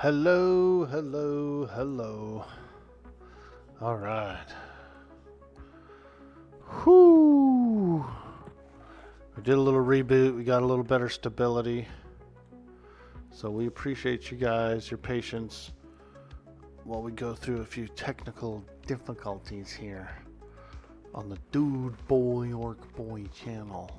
Hello, hello, hello. All right. Whoo! We did a little reboot. We got a little better stability. So we appreciate you guys, your patience, while we go through a few technical difficulties here on the Dude Boy York Boy channel.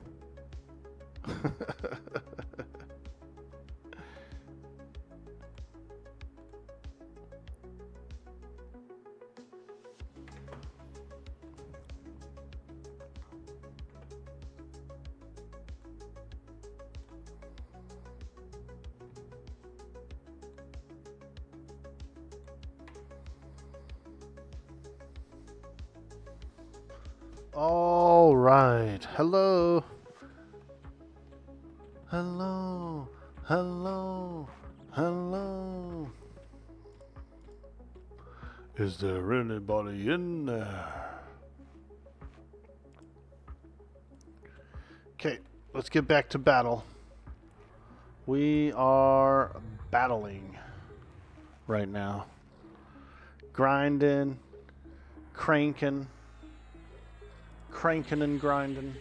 All right. Hello. Hello. Hello. Hello. Is there anybody in there? Okay, let's get back to battle. We are battling right now. Grinding, cranking and grinding.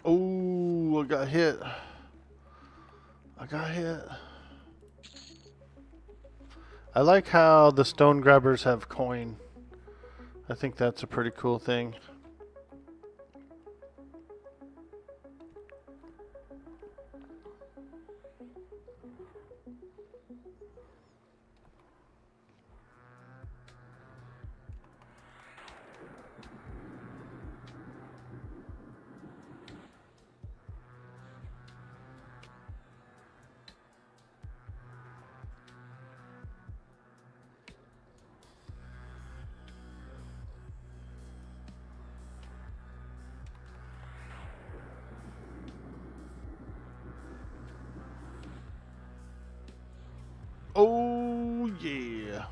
Oh, I got hit. I like how the stone grabbers have coin. I think that's a pretty cool thing. Oh, yeah.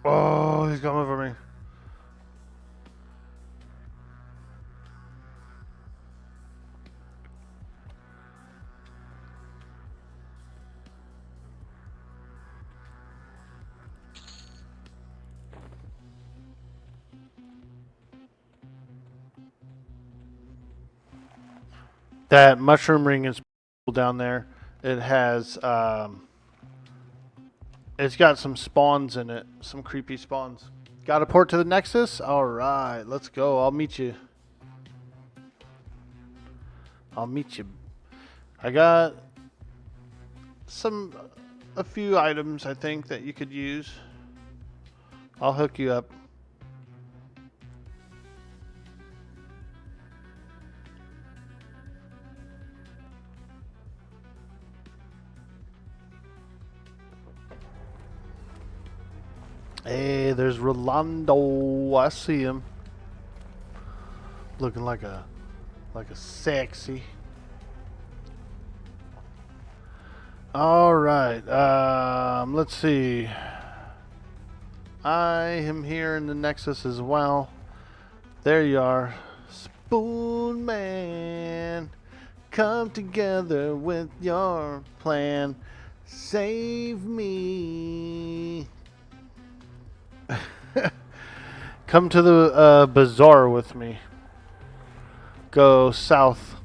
Oh, he's coming for me. That mushroom ring is down there. It has, it's got some spawns in it. Some creepy spawns. Got a port to the Nexus? Alright, let's go. I'll meet you. I got a few items I think that you could use. I'll hook you up. Hey, there's Rolando. I see him. Looking like a sexy. All right. Let's see. I am here in the Nexus as well. There you are. Spoonman. Come together with your plan. Save me. Come to the bazaar with me. Go south.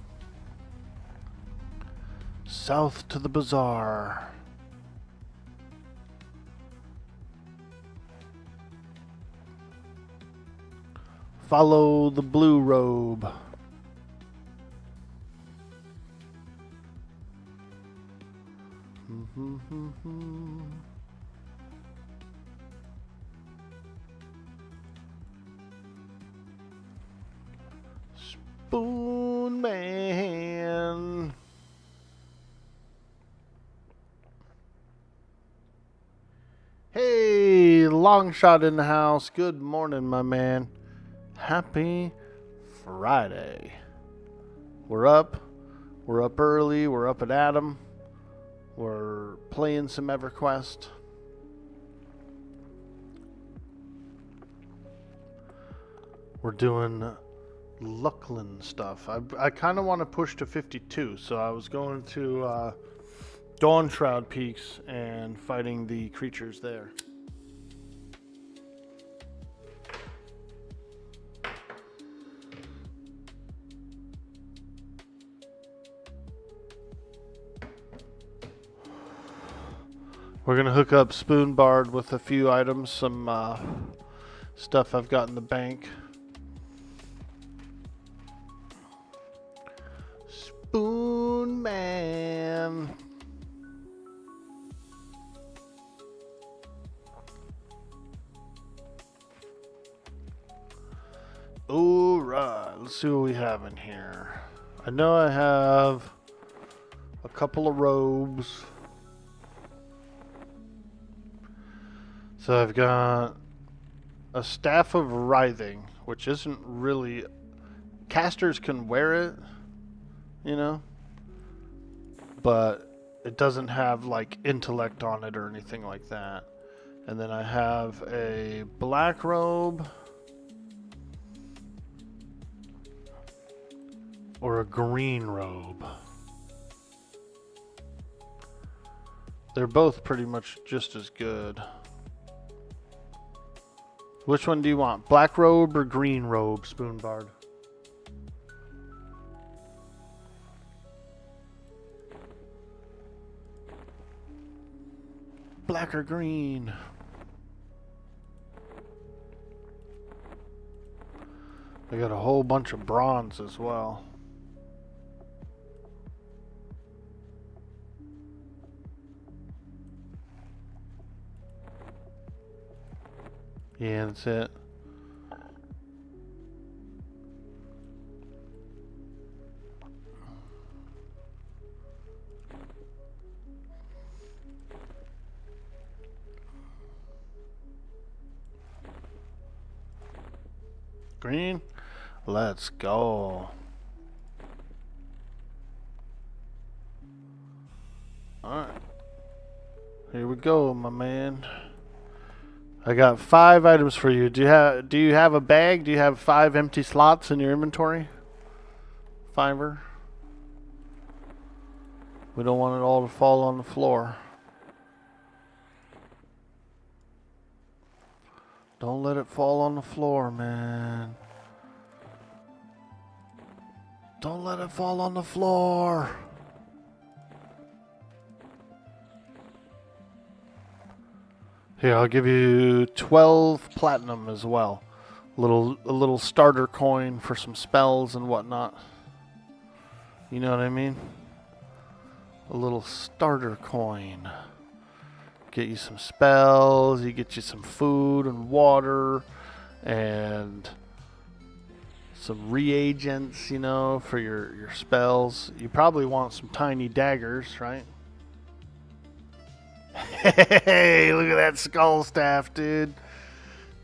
South to the bazaar. Follow the blue robe. Spoonman. Long Shot in the house. Good morning, my man. Happy Friday. We're up. We're up early. We're up at Adam. We're playing some EverQuest. We're doing Luckland stuff. I kind of want to push to 52, so I was going to Shroud Peaks and fighting the creatures there. We're going to hook up Spoonman with a few items, some stuff I've got in the bank. Spoonman. Alright, let's see what we have in here. I know I have a couple of robes. So I've got a Staff of Writhing, which isn't really... Casters can wear it, you know? But it doesn't have, like, intellect on it or anything like that. And then I have a black robe. Or a green robe. They're both pretty much just as good. Which one do you want? Black robe or green robe, Spoonman? Black or green? I got a whole bunch of bronze as well. Yeah, that's it. Green? Let's go. Alright. Here we go, my man. I got 5 items for you. Do you have a bag? Do you have 5 empty slots in your inventory? Fiver. We don't want it all to fall on the floor. Don't let it fall on the floor, man. Don't let it fall on the floor. Here, I'll give you 12 platinum as well. A little starter coin for some spells and whatnot. You know what I mean? A little starter coin. Get you some spells, you get you some food and water and some reagents, you know, for your spells. You probably want some tiny daggers, right? Hey, look at that skull staff, dude.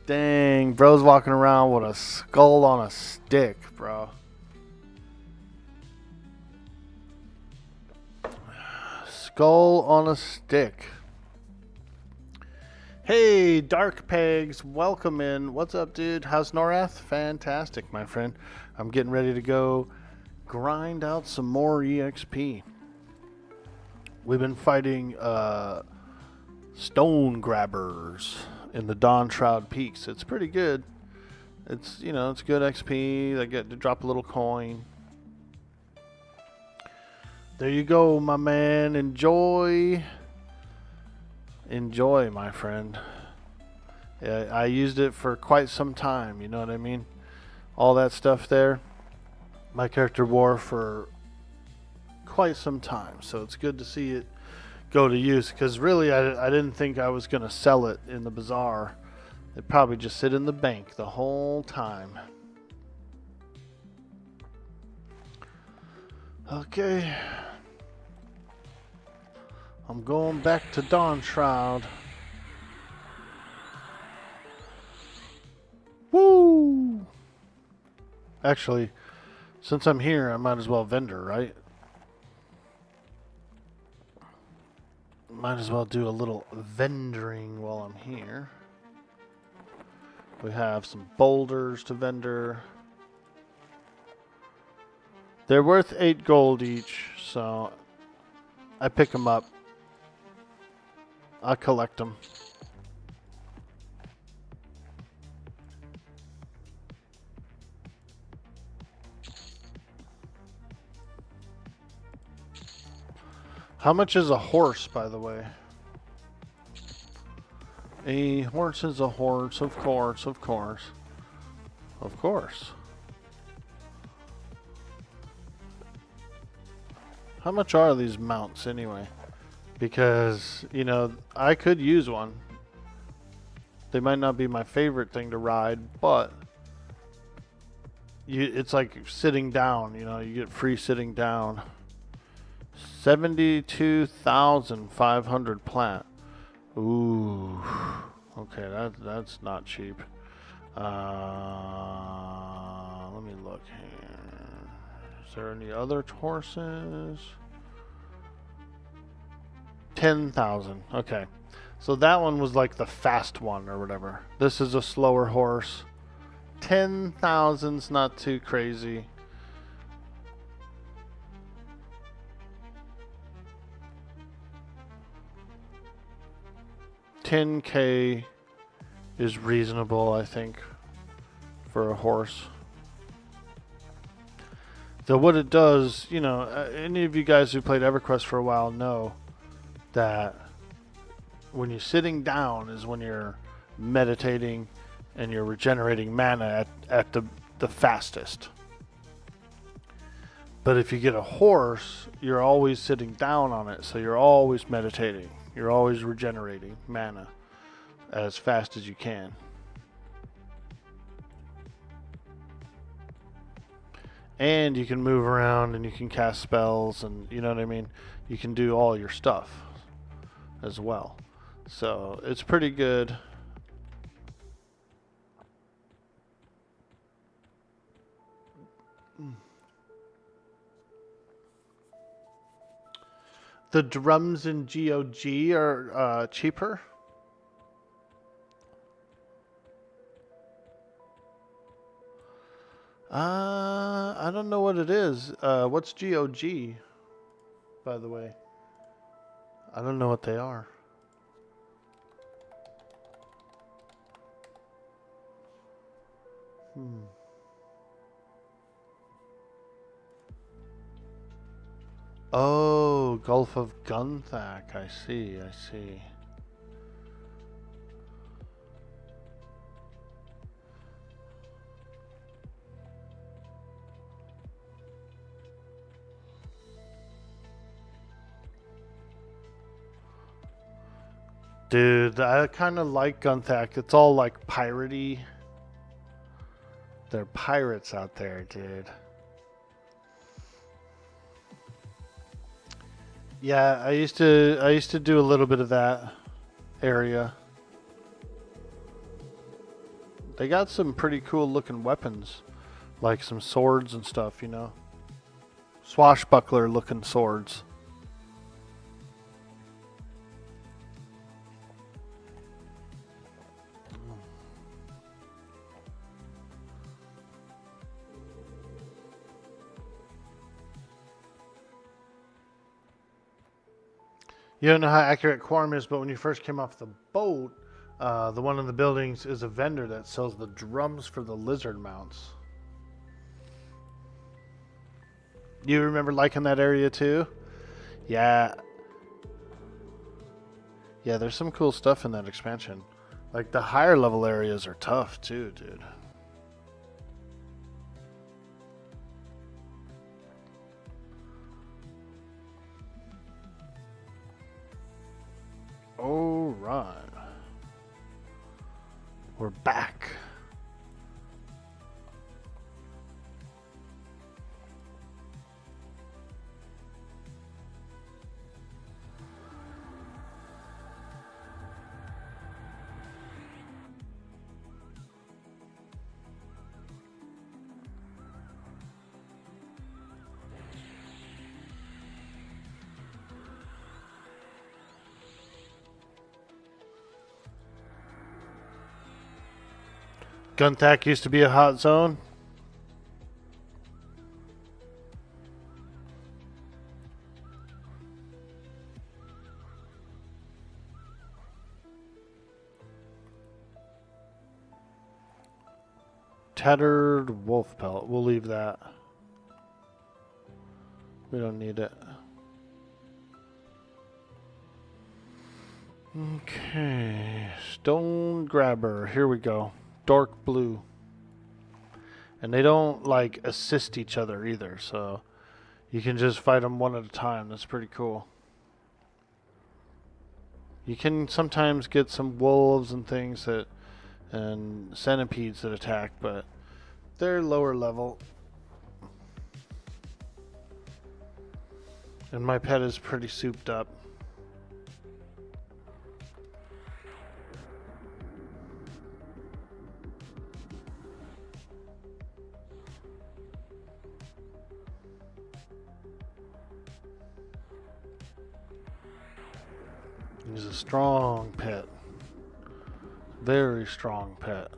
Dang, bro's walking around with a skull on a stick, bro. Skull on a stick. Hey, Dark Pegs, welcome in. What's up, dude? How's Norath? Fantastic, my friend. I'm getting ready to go grind out some more EXP. We've been fighting stone grabbers in the Shroud Peaks. It's pretty good. It's, you know, it's good XP. They get to drop a little coin. There you go, my man. Enjoy. Enjoy, my friend. Yeah, I used it for quite some time, you know what I mean? All that stuff there, my character wore for quite some time, so it's good to see it go to use, because really I didn't think I was going to sell it in the bazaar. It'd probably just sit in the bank the whole time. Okay. I'm going back to Shroud. Actually, since I'm here, I might as well vendor, right? Might as well do a little vendoring while I'm here. We have some boulders to vendor. They're worth 8 gold each, so I pick them up. I collect them. How much is a horse, by the way? A horse is a horse, of course, of course. Of course. How much are these mounts anyway? Because, you know, I could use one. They might not be my favorite thing to ride, but it's like sitting down, you know, you get free sitting down. 72,500 plat. Ooh. Okay, that's not cheap. Let me look here. Is there any other horses? 10,000. Okay. So that one was like the fast one or whatever. This is a slower horse. 10,000's not too crazy. $10K is reasonable, I think, for a horse. So what it does, you know, any of you guys who played EverQuest for a while know that when you're sitting down is when you're meditating and you're regenerating mana at the fastest. But if you get a horse, you're always sitting down on it, so you're always meditating. You're always regenerating mana as fast as you can. And you can move around and you can cast spells and, you know what I mean? You can do all your stuff as well. So it's pretty good. The drums in GOG are cheaper. I don't know what it is. What's GOG, by the way? I don't know what they are. Oh, Gulf of Gunthac. I see, I see. Dude, I kind of like Gunthac. It's all like piratey. They're pirates out there, dude. Yeah, I used to do a little bit of that area. They got some pretty cool looking weapons, like some swords and stuff, you know. Swashbuckler looking swords. You don't know how accurate Quorum is, but when you first came off the boat, the one in the buildings is a vendor that sells the drums for the lizard mounts. You remember liking that area too? Yeah. Yeah, there's some cool stuff in that expansion. Like the higher level areas are tough too, dude. All right. We're back. Gunthac used to be a hot zone. Tattered wolf pellet. We'll leave that. We don't need it. Okay. Stone grabber. Here we go. Dark blue. And they don't like assist each other either, so you can just fight them one at a time. That's pretty cool. You can sometimes get some wolves and things that and centipedes that attack, but they're lower level. And my pet is pretty souped up. He's a strong pet. Very strong pet.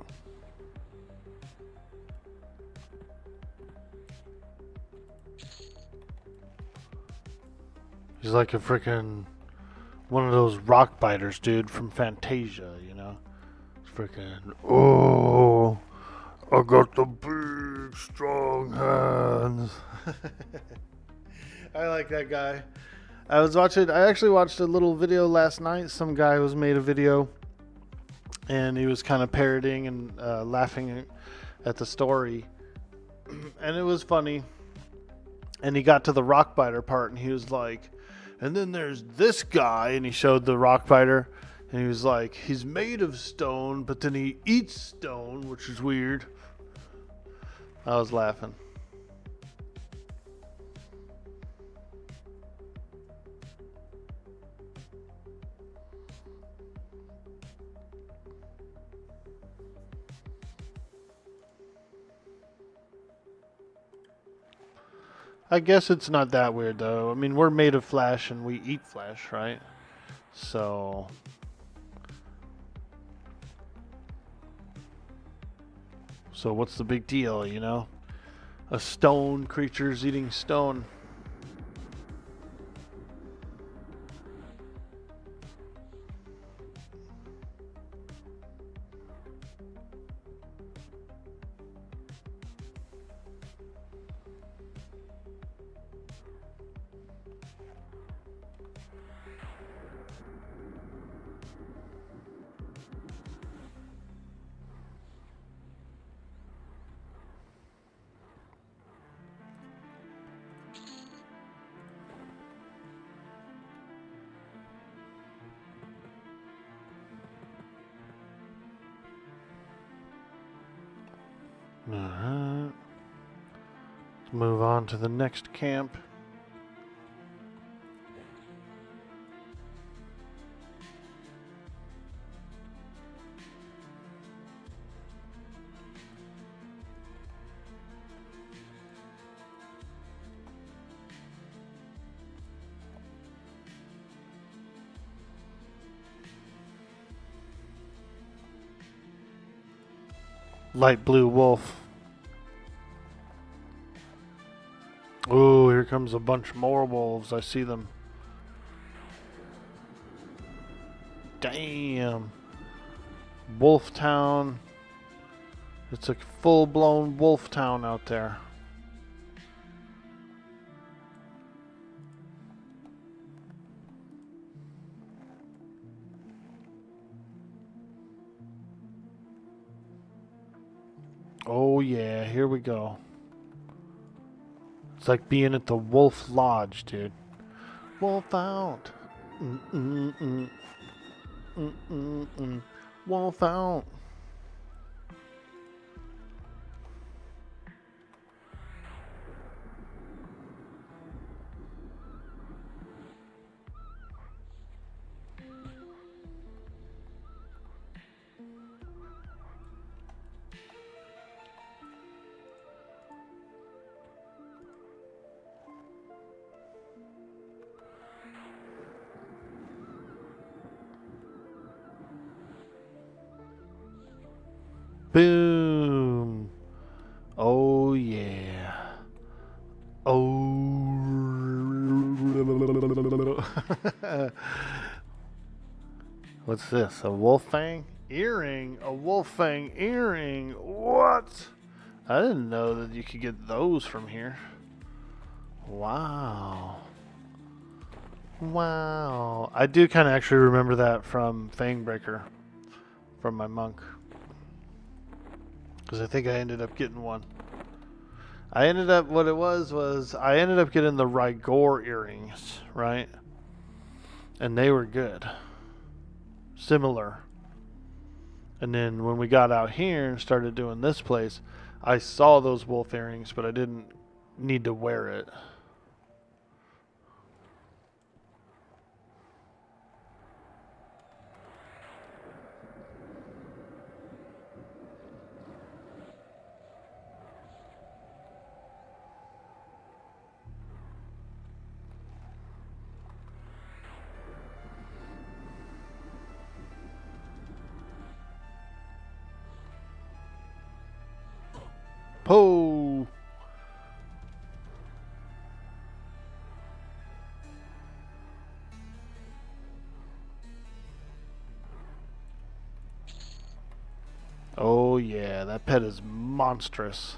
He's like a freaking one of those rock biters, dude, from Fantasia, you know? Freaking, oh, I got the big, strong hands. I like that guy. I actually watched a little video last night. Some guy was made a video and he was kind of parroting and laughing at the story. And it was funny. And he got to the rock biter part and he was like, and then there's this guy, and he showed the rock biter and he was like, he's made of stone, but then he eats stone, which is weird. I was laughing. I guess it's not that weird, though. I mean, we're made of flesh and we eat flesh, right? So what's the big deal, you know? A stone creature's eating stone. Alright. Let's move on to the next camp. Light blue wolf. Oh, here comes a bunch more wolves. I see them. Damn. Wolf town. It's a full-blown wolf town out there. Oh yeah, here we go. It's like being at the Wolf Lodge, dude. Wolf out. Wolf out. Boom. What's this? A wolf fang earring? A wolf fang earring? What? I didn't know that you could get those from here. Wow. Wow. I do kind of actually remember that from Fangbreaker, from my monk. Because I think I ended up getting one. What it was I ended up getting the Rigor earrings, right? And they were good. Similar. And then when we got out here and started doing this place, I saw those wolf earrings, but I didn't need to wear it. Po! Oh yeah, that pet is monstrous.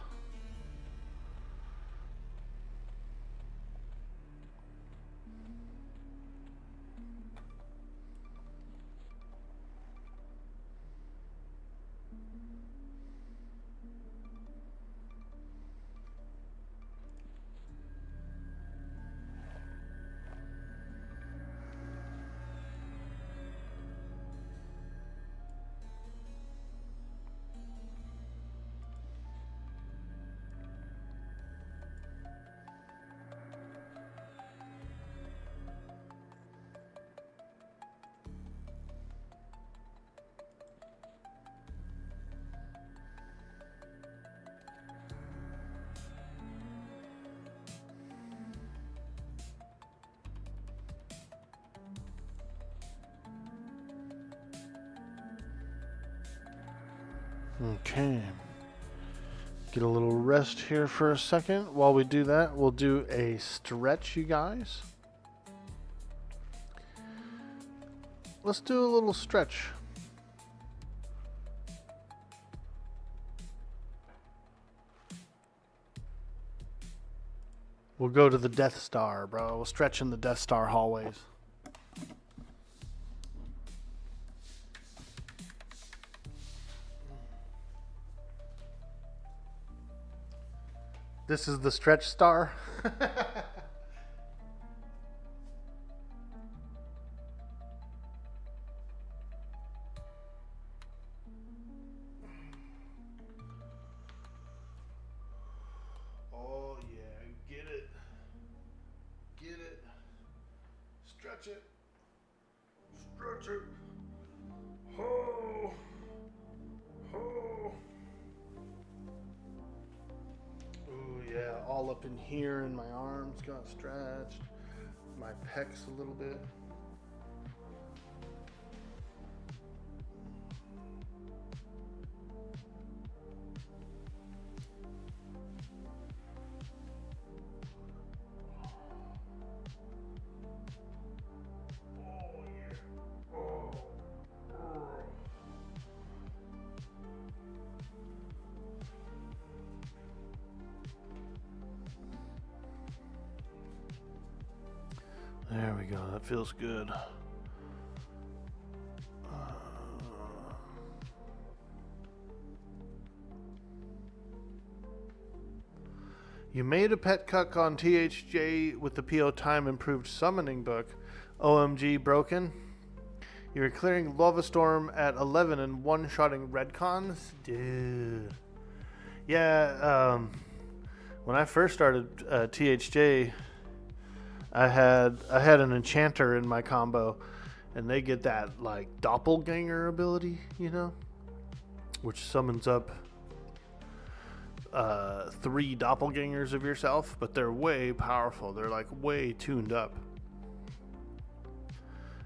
Okay. Get a little rest here for a second. While we do that, we'll do a stretch, you guys. Let's do a little stretch. We'll go to the Death Star, bro. We'll stretch in the Death Star hallways. This is the stretch star. Oh yeah, get it. Get it. Stretch it. Stretch it. Oh. Oh. Ooh, yeah, all up in here, and my arms got stretched. My pecs a little bit. Oh, yeah. Oh. There we go. That feels good. You made a pet cuck on THJ with the PO time improved summoning book. OMG broken. You were clearing Lava Storm at 11 and one-shotting Redcons? Dude. Yeah, when I first started THJ, I had an enchanter in my combo, and they get that like doppelganger ability, you know, which summons up 3 doppelgangers of yourself, but they're way powerful. They're like way tuned up.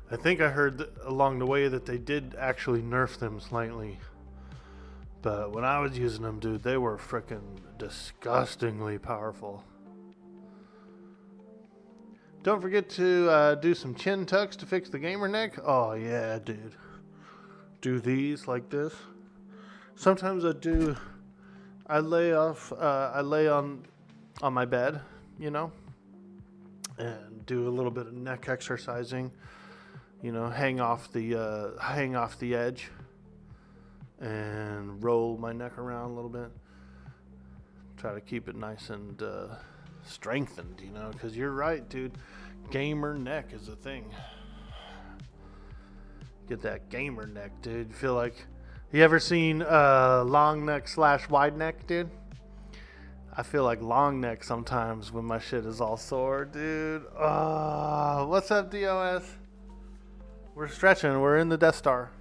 I think I heard along the way that they did actually nerf them slightly, but when I was using them, dude, they were freaking disgustingly powerful. Don't forget to do some chin tucks to fix the gamer neck. Oh yeah, dude. Do these like this. Sometimes I lay on my bed, you know, and do a little bit of neck exercising, you know, hang off the edge and roll my neck around a little bit. Try to keep it nice and strengthened, you know, because you're right, dude. Gamer neck is a thing. Get that gamer neck, dude. Feel like, you ever seen long neck / wide neck, dude? I feel like long neck sometimes when my shit is all sore, dude. What's up, DOS? We're stretching. We're in the Death Star.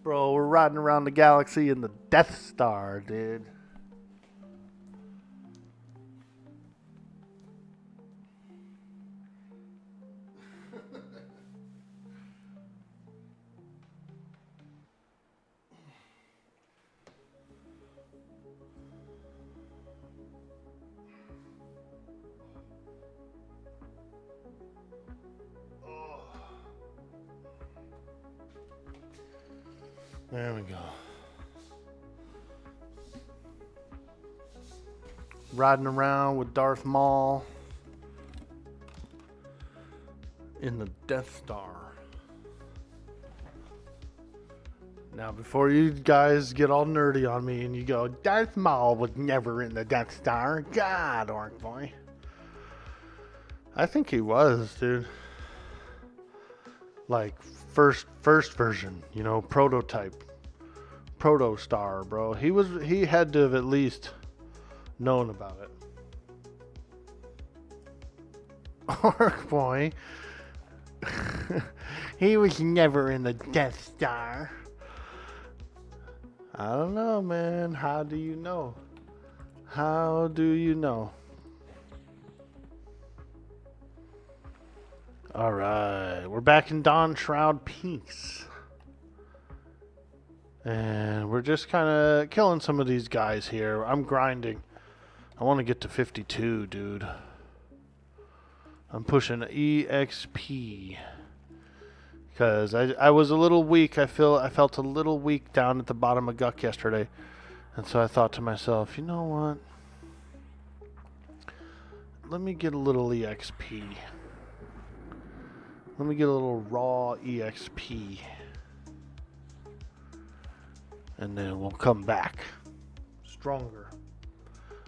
Bro, we're riding around the galaxy in the Death Star, dude. There we go. Riding around with Darth Maul in the Death Star. Now, before you guys get all nerdy on me and you go, Darth Maul was never in the Death Star. God, Orc Boy. I think he was, dude. Like, first version, you know, prototype. Proto-star, bro. He had to have at least known about it. Orc Boy. He was never in the Death Star. I don't know, man. How do you know? How do you know? Alright, we're back in Dawn Shroud Peaks. And we're just kind of killing some of these guys here. I'm grinding. I want to get to 52, dude. I'm pushing EXP. Because I was a little weak. I felt a little weak down at the bottom of Guck yesterday. And so I thought to myself, you know what? Let me get a little EXP. Let me get a little raw EXP. And then we'll come back stronger.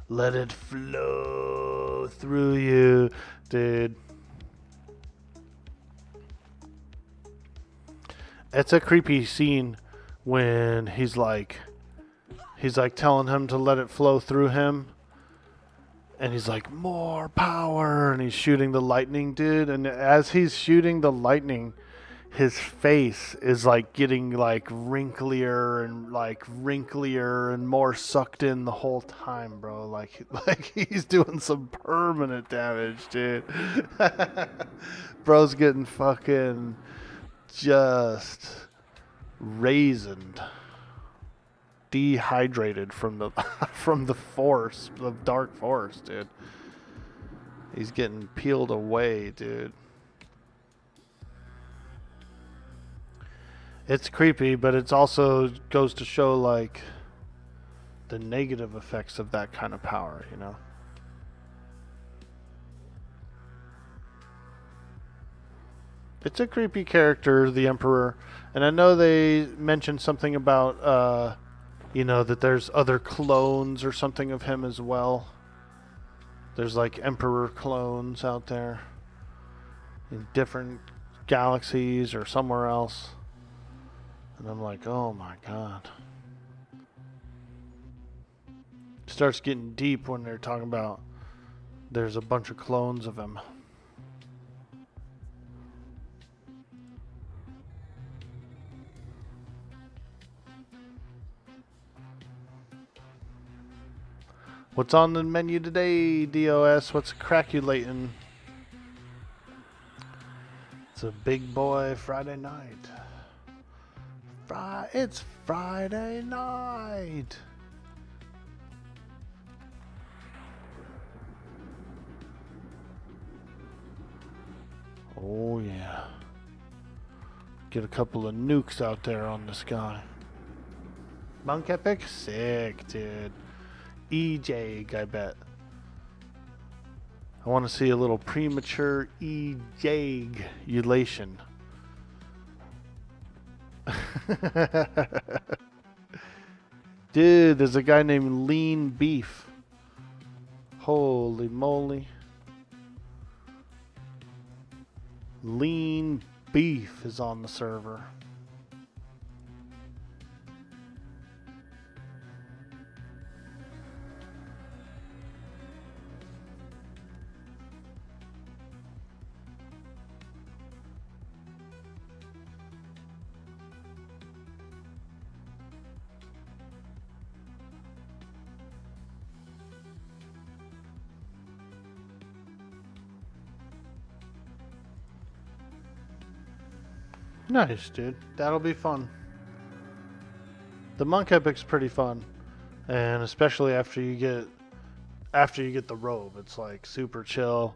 Let it flow through you, dude. It's a creepy scene when he's like telling him to let it flow through him. And he's like, more power. And he's shooting the lightning, dude. And as he's shooting the lightning, his face is like getting like wrinklier and more sucked in the whole time, bro. Like he's doing some permanent damage, dude. Bro's getting fucking just raisined, dehydrated from the force, the dark force, dude. He's getting peeled away, dude. It's creepy, but it's also goes to show like the negative effects of that kind of power, you know. It's a creepy character, the Emperor, and I know they mentioned something about you know, that there's other clones or something of him as well. There's like Emperor clones out there in different galaxies or somewhere else. And I'm like, oh my god. It starts getting deep when they're talking about there's a bunch of clones of him. What's on the menu today, DOS? What's crackulating? It's a big boy Friday night. It's Friday night. Oh yeah. Get a couple of nukes out there on this guy. Monk Epic? Sick, dude. EJ, I bet. I want to see a little premature ejaculation. Dude, there's a guy named Lean Beef. Holy moly. Lean Beef is on the server. Nice, dude. That'll be fun. The Monk Epic's pretty fun, and especially after you get the robe, it's like super chill.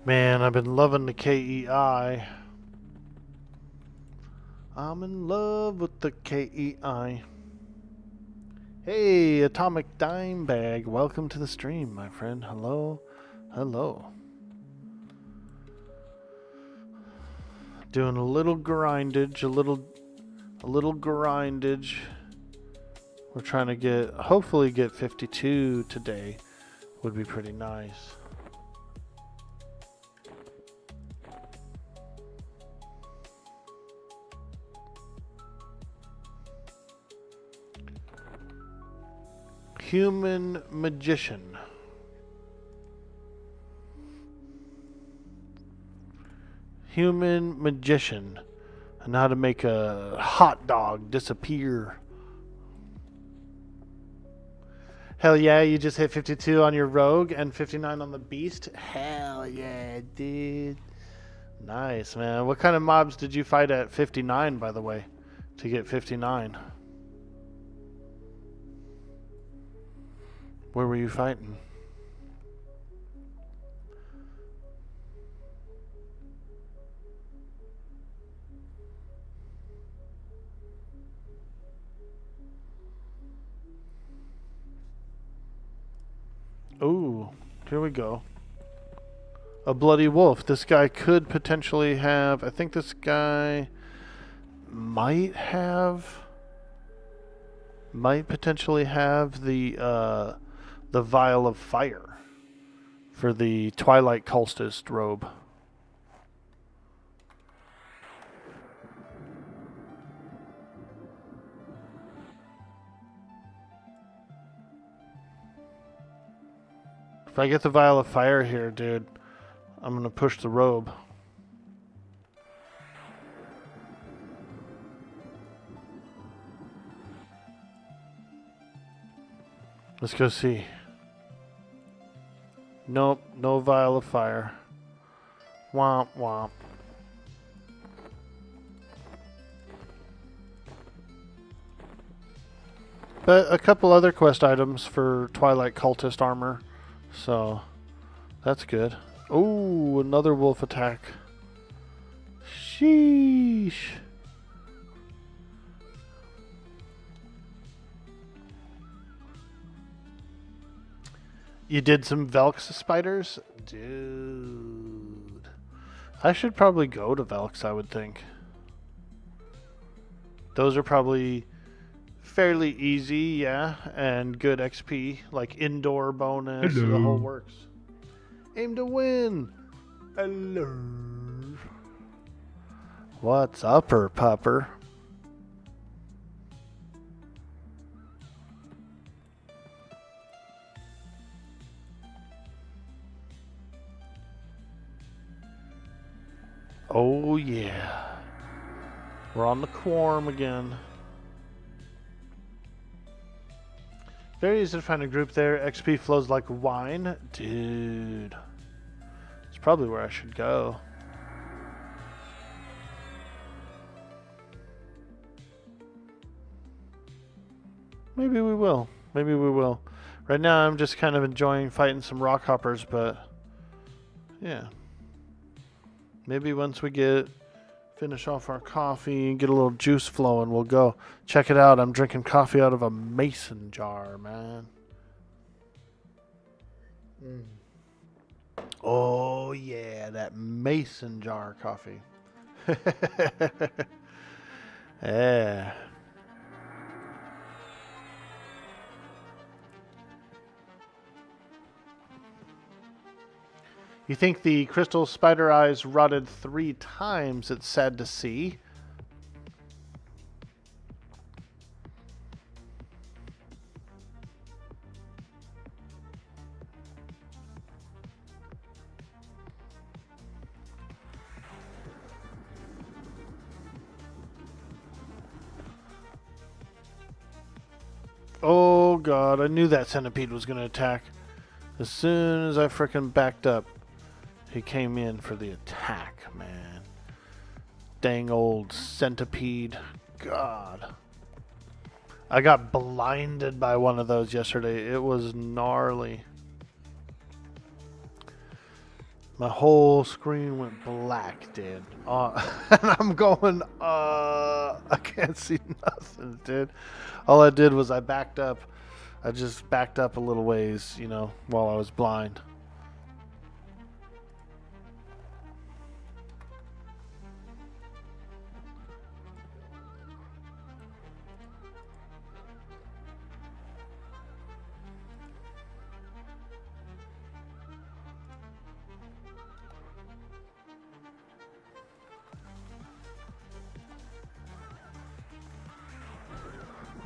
Man, I've been loving the KEI. I'm in love with the KEI. Hey, Atomic Dime Bag. Welcome to the stream, my friend. Hello. Hello. Doing a little grindage, a little grindage. We're trying to hopefully get 52 today. Would be pretty nice. Human Magician. Human Magician. And how to make a hot dog disappear. Hell yeah, you just hit 52 on your Rogue and 59 on the Beast? Hell yeah, dude. Nice, man. What kind of mobs did you fight at 59, by the way, to get 59? Where were you fighting? Ooh, here we go. A bloody wolf. This guy could potentially have... I think this guy might potentially have the Vial of Fire for the Twilight Cultist robe. If I get the Vial of Fire here, dude, I'm gonna push the robe. Let's go see. Nope, no Vial of Fire. Womp womp. But a couple other quest items for Twilight Cultist armor. So, that's good. Oh, another wolf attack. Sheesh. You did some Velx spiders? Dude. I should probably go to Velx, I would think. Those are probably fairly easy, yeah, and good XP, like indoor bonus, the whole works. Aim to win. Hello. What's upper, pupper? Oh yeah. We're on the Quorum again. Very easy to find a group there. XP flows like wine. Dude. It's probably where I should go. Maybe we will. Maybe we will. Right now I'm just kind of enjoying fighting some rock hoppers, but yeah. Maybe once we finish off our coffee and get a little juice flowing, we'll go. Check it out. I'm drinking coffee out of a mason jar, man. Oh, yeah, that mason jar coffee. Yeah. You think the crystal spider eyes rotted 3 times? It's sad to see. Oh god, I knew that centipede was going to attack. As soon as I frickin' backed up, he came in for the attack, man. Dang old centipede. God. I got blinded by one of those yesterday. It was gnarly. My whole screen went black, dude. And I'm going, I can't see nothing, dude. All I did was I backed up. I just backed up a little ways, you know, while I was blind.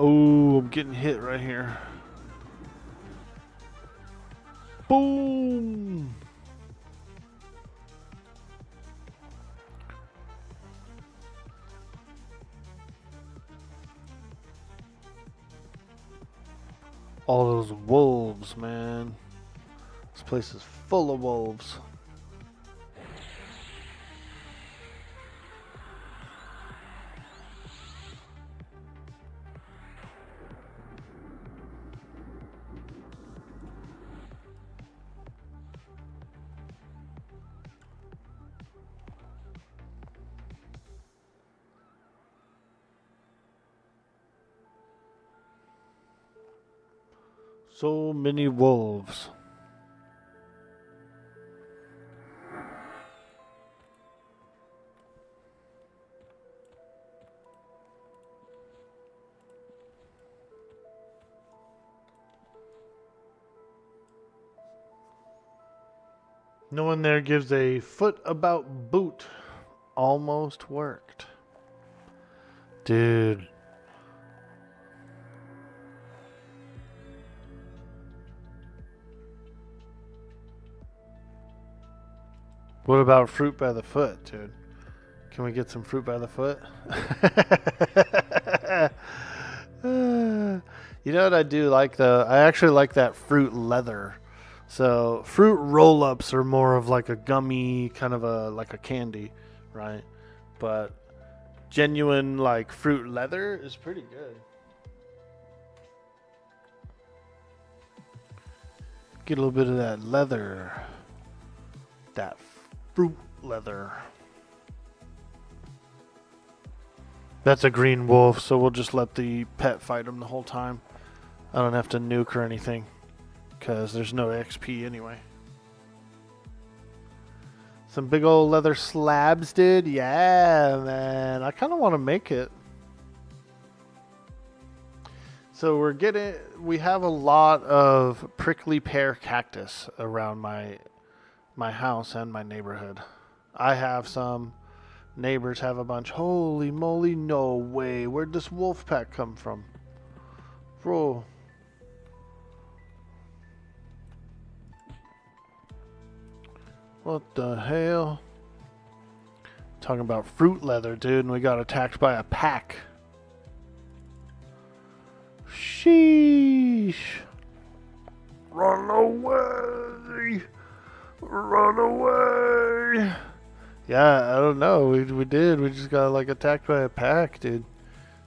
Oh, I'm getting hit right here. Boom! All those wolves, man. This place is full of wolves. So many wolves. No one there gives a foot about boot. Almost worked. Dude. What about fruit by the foot, dude? Can we get some fruit by the foot? You know what I do like though? I actually like that fruit leather. So fruit roll-ups are more of like a gummy, kind of like a candy, right? But genuine like fruit leather is pretty good. Get a little bit of that leather. That fruit leather. That's a green wolf, so we'll just let the pet fight him the whole time. I don't have to nuke or anything, because there's no XP anyway. Some big old leather slabs, dude. Yeah, man. I kind of want to make it. So we have a lot of prickly pear cactus around my house and my neighborhood. I have some. Neighbors have a bunch. Holy moly, no way. Where'd this wolf pack come from? Bro. What the hell? Talking about fruit leather, dude, and we got attacked by a pack. Sheesh. Run away. Run away. Yeah, I don't know. We did. We just got like attacked by a pack, dude.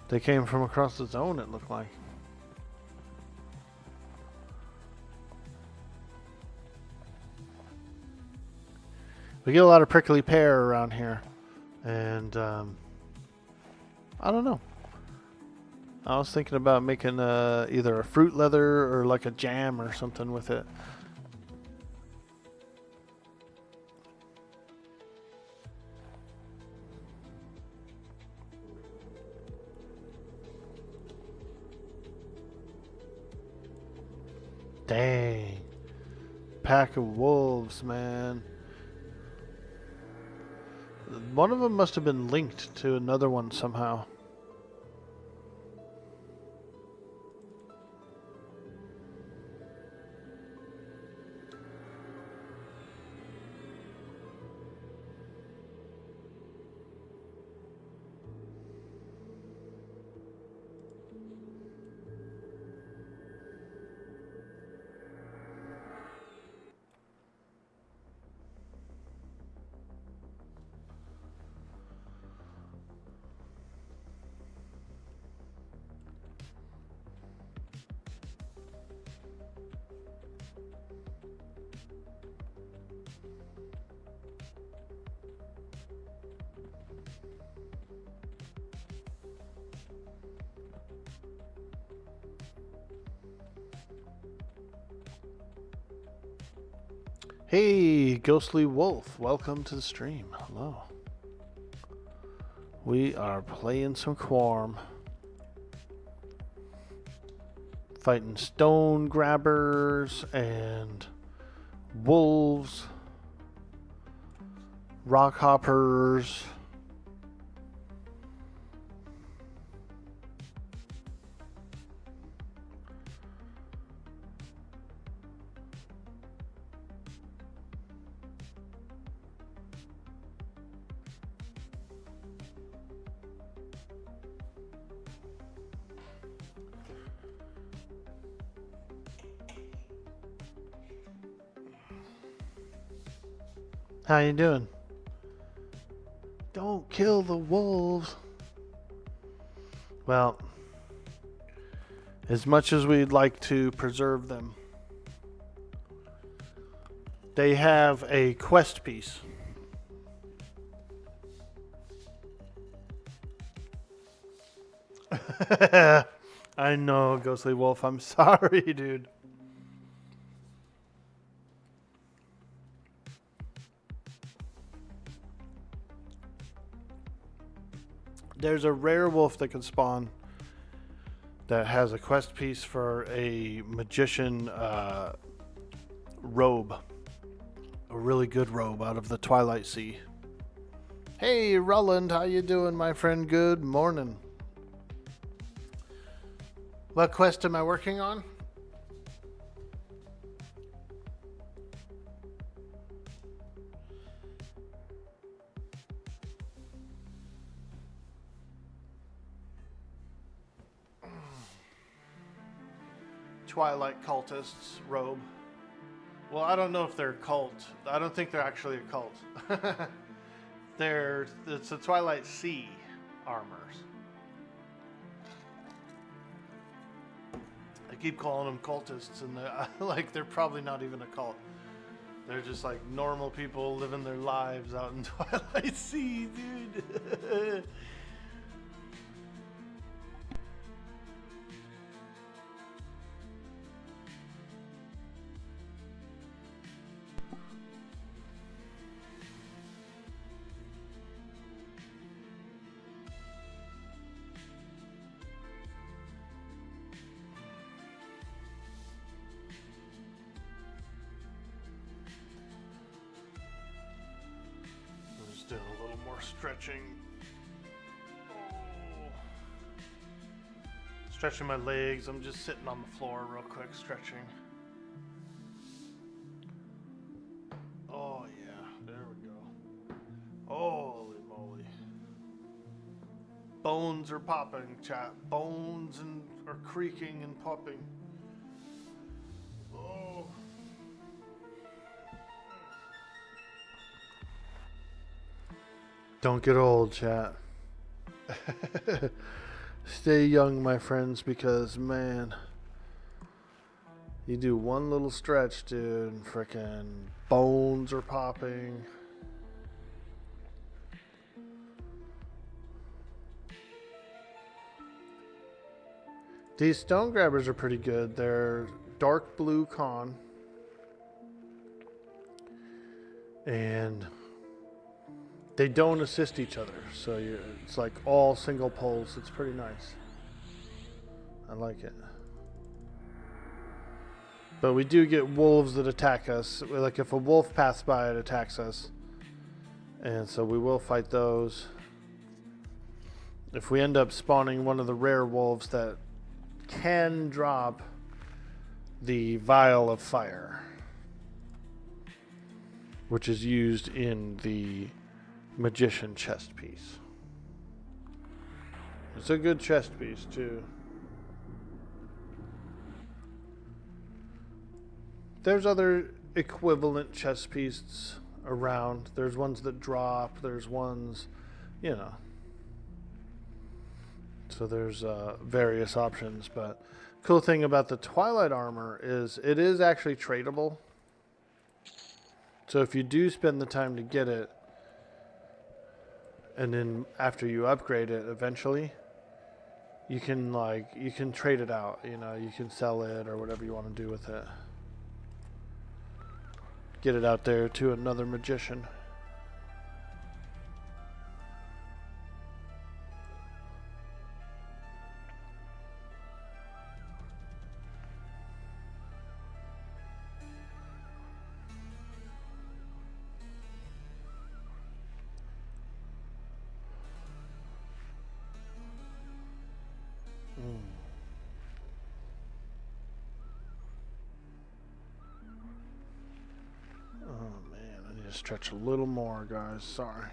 They came from across the zone, it looked like. We get a lot of prickly pear around here. And I don't know. I was thinking about making either a fruit leather or like a jam or something with it. Dang. Pack of wolves, man. One of them must have been linked to another one somehow. Hey, Ghostly Wolf, welcome to the stream. Hello. We are playing some Quarm. Fighting stone grabbers and wolves, rock hoppers. How you doing? Don't kill the wolves. Well, as much as we'd like to preserve them, they have a quest piece. I know, Ghostly Wolf. I'm sorry, dude. There's a rare wolf that can spawn that has a quest piece for a magician robe. A really good robe out of the Twilight Sea. Hey, Roland, how you doing, my friend? Good morning. What quest am I working on? Twilight cultists robe. Well, I don't know if they're a cult. I don't think they're actually a cult. It's a Twilight Sea armors. keep calling them cultists, and they're like they're probably not even a cult. They're just like normal people living their lives out in Twilight Sea, dude. Doing a little more stretching. Oh. Stretching my legs. I'm just sitting on the floor real quick, stretching. Oh yeah, there we go. Holy moly. Bones are popping, chat. Bones are creaking and popping. Oh. Don't get old, chat. Stay young, my friends, because, man, you do one little stretch, dude, and frickin' bones are popping. These stone grabbers are pretty good. They're dark blue con. And they don't assist each other, so it's like all single poles. It's pretty nice. I like it. But we do get wolves that attack us. Like if a wolf passes by, it attacks us. And so we will fight those. If we end up spawning one of the rare wolves that can drop the vial of fire, which is used in the magician chest piece. It's a good chest piece too. There's other equivalent chest pieces around. There's ones that drop. There's ones, you know. So there's various options. But cool thing about the Twilight armor is it is actually tradable. So if you do spend the time to get it, and then after you upgrade it eventually, you can trade it out, you know, you can sell it or whatever you want to do with it. Get it out there to another magician. Stretch a little more, guys. Sorry.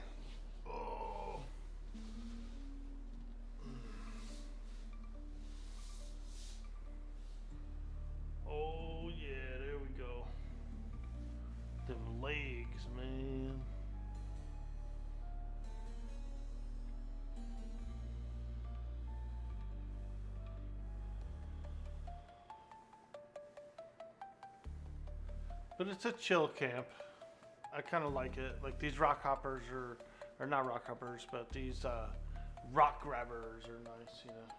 Oh. Oh yeah, there we go. Them legs, man. But it's a chill camp. I kind of like it. Like these rock hoppers or not rock hoppers, but these rock grabbers are nice, you know.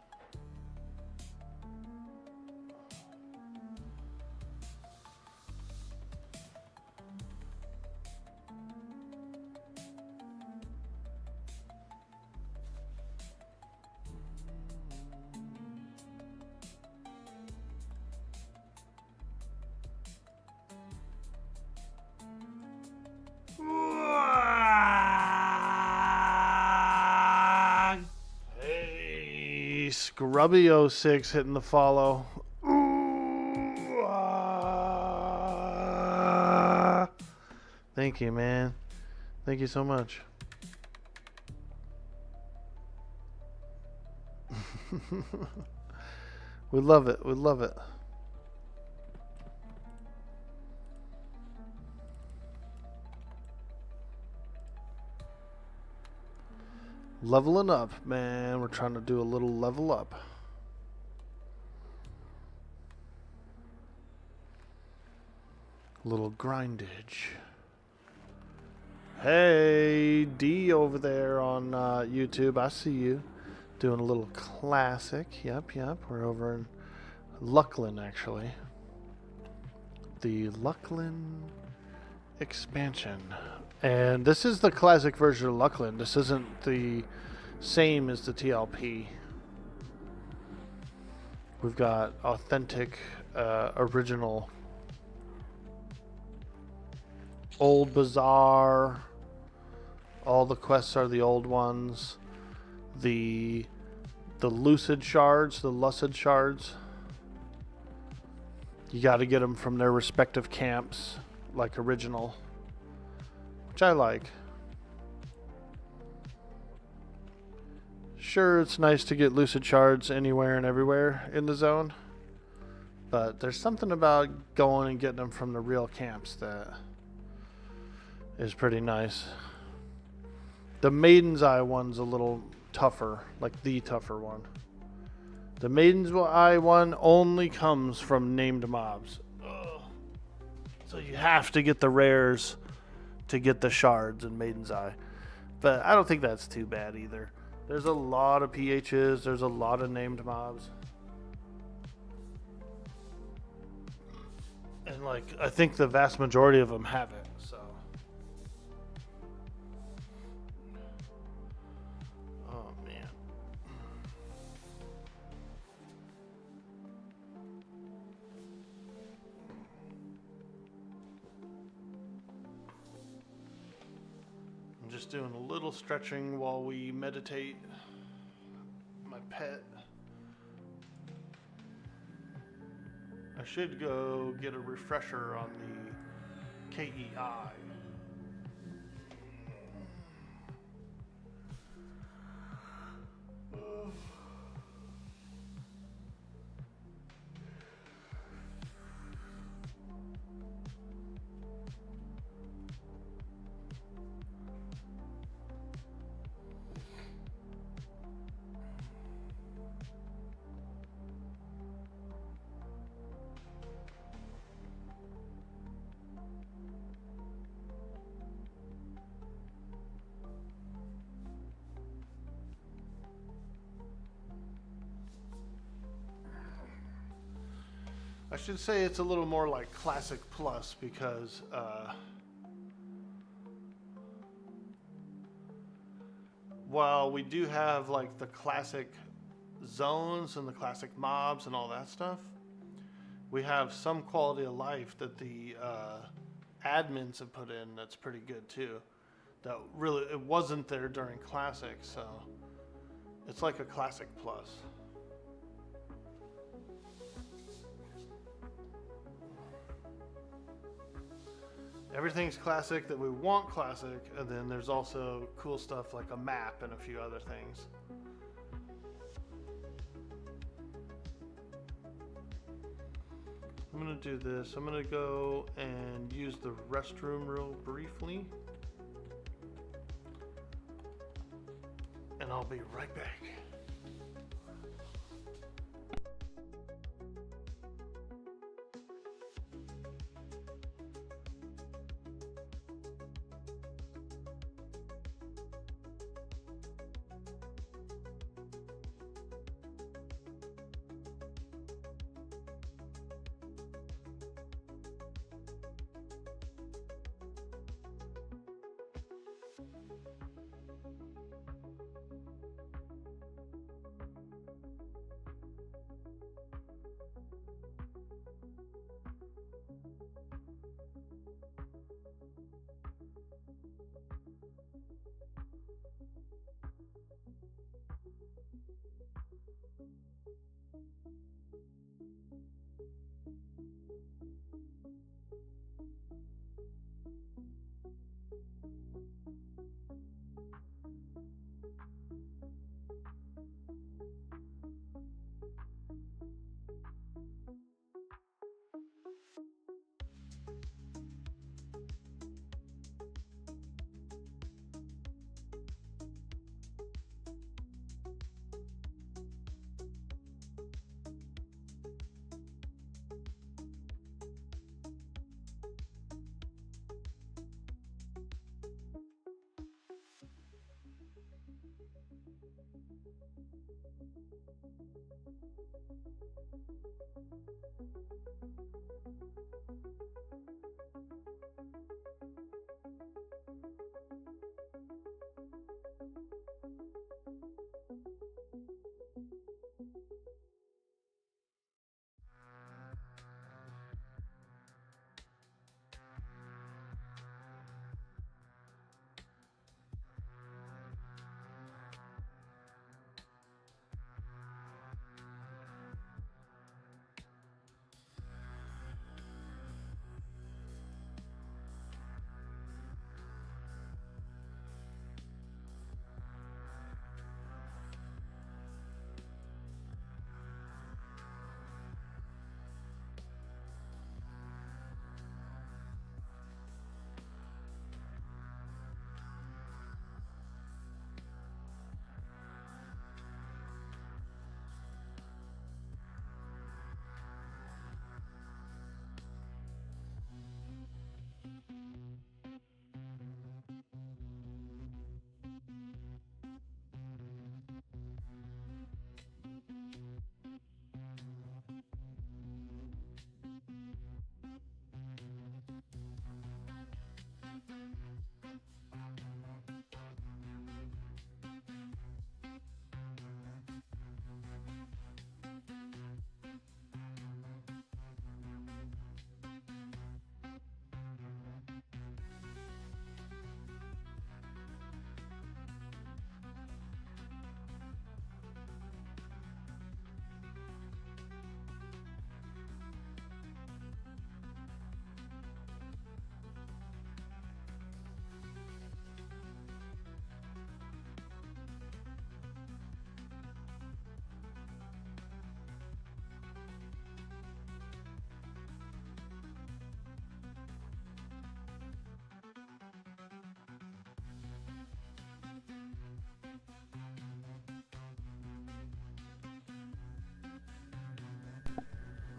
Scrubby 06 hitting the follow. Ooh, thank you, man. Thank you so much. We love it. We love it. Leveling up, man. We're trying to do a little level up. A little grindage. Hey, D over there on YouTube. I see you doing a little classic. Yep. We're over in Luckland, actually. The Luckland expansion. And this is the classic version of Luckland. This isn't the same as the TLP. We've got authentic, original, old bazaar. All the quests are the old ones. The lucid shards, the lucid shards. You got to get them from their respective camps, like original, which I like. Sure, it's nice to get lucid shards anywhere and everywhere in the zone, but there's something about going and getting them from the real camps that is pretty nice. The Maiden's Eye one's a little tougher, like the tougher one. The Maiden's Eye one only comes from named mobs. Ugh. So you have to get the rares to get the shards in Maiden's Eye. But I don't think that's too bad either. There's a lot of PHs, there's a lot of named mobs. And like, I think the vast majority of them have it, so. Oh man. I'm just doing a little stretching while we meditate. My pet. I should go get a refresher on the KEI. I should say it's a little more like Classic Plus because while we do have like the classic zones and the classic mobs and all that stuff, we have some quality of life that the admins have put in that's pretty good too. That really, it wasn't there during Classic, so it's like a Classic Plus. Everything's classic that we want classic, and then there's also cool stuff like a map and a few other things. I'm gonna do this. I'm gonna go and use the restroom real briefly, and I'll be right back.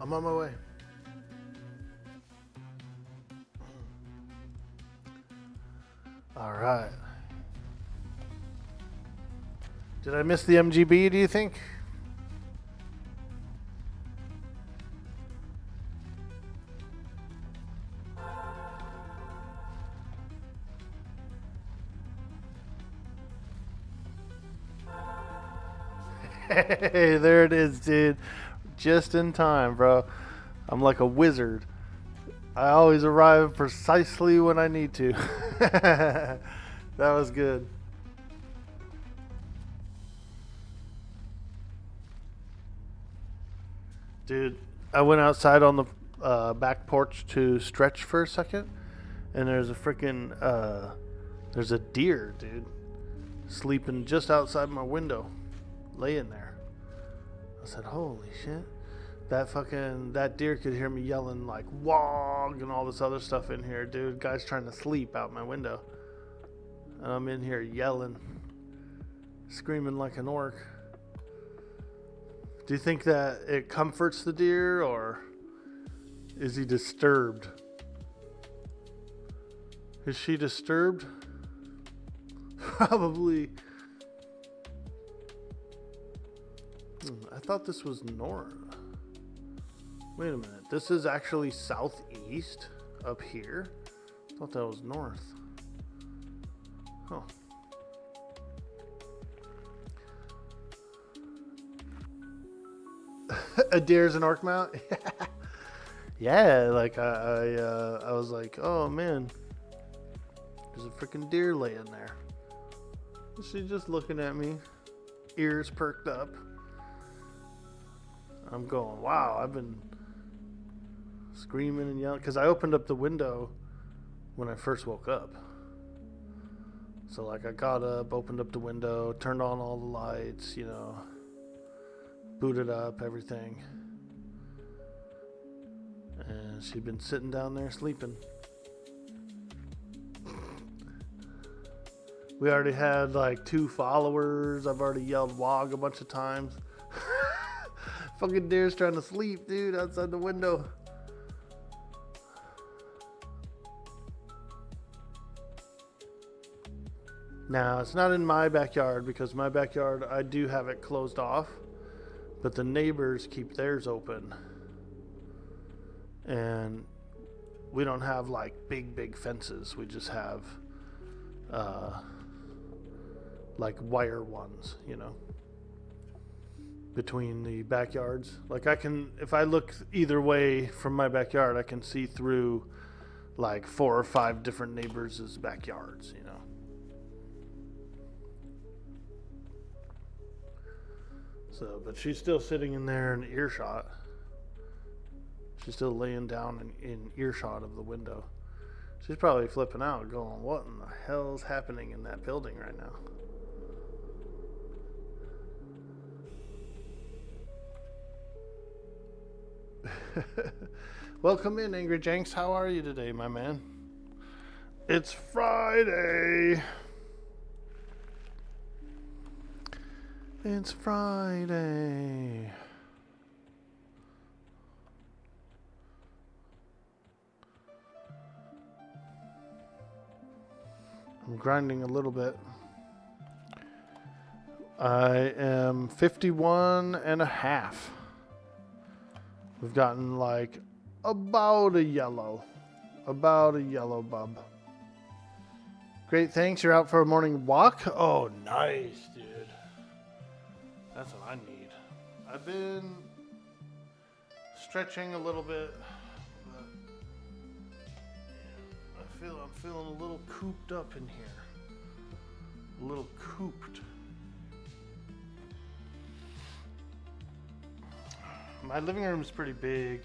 I'm on my way. All right. Did I miss the MGB, do you think? Hey, there it is, dude. Just in time, bro. I'm like a wizard. I always arrive precisely when I need to. That was good. Dude, I went outside on the back porch to stretch for a second, and there's a freaking, there's a deer, dude, sleeping just outside my window, laying there. I said, holy shit. That deer could hear me yelling like "wog" and all this other stuff in here, dude. Guy's trying to sleep out my window, and I'm in here yelling, screaming like an orc. Do you think that it comforts the deer, or is he disturbed? Is she disturbed? Probably. I thought this was north. Wait a minute. This is actually southeast up here? I thought that was north. Huh. A deer's an orc mount? Yeah, like I was like, oh man, there's a freaking deer laying there. She's just looking at me, ears perked up. I'm going, wow, I've been screaming and yelling because I opened up the window when I first woke up. So like I got up, opened up the window, turned on all the lights, you know, booted up everything. And she'd been sitting down there sleeping. We already had like 2 followers. I've already yelled "wog" a bunch of times. Fucking deer's trying to sleep, dude, outside the window. Now, it's not in my backyard because my backyard, I do have it closed off, but the neighbors keep theirs open. And we don't have like big fences. We just have like wire ones, you know, between the backyards. Like I can, if I look either way from my backyard, I can see through like 4 or 5 different neighbors' backyards, you know. So, but she's still sitting in there in earshot. She's still laying down in earshot of the window. She's probably flipping out, going, what in the hell's happening in that building right now? Welcome in, Angry Jenks. How are you today, my man? It's Friday. It's Friday. I'm grinding a little bit. I am 51 and a half. We've gotten like about a yellow bub. Great, thanks. You're out for a morning walk? Oh, nice, dude. That's what I need. I've been stretching a little bit, but I'm feeling a little cooped up in here. A little cooped. My living room is pretty big.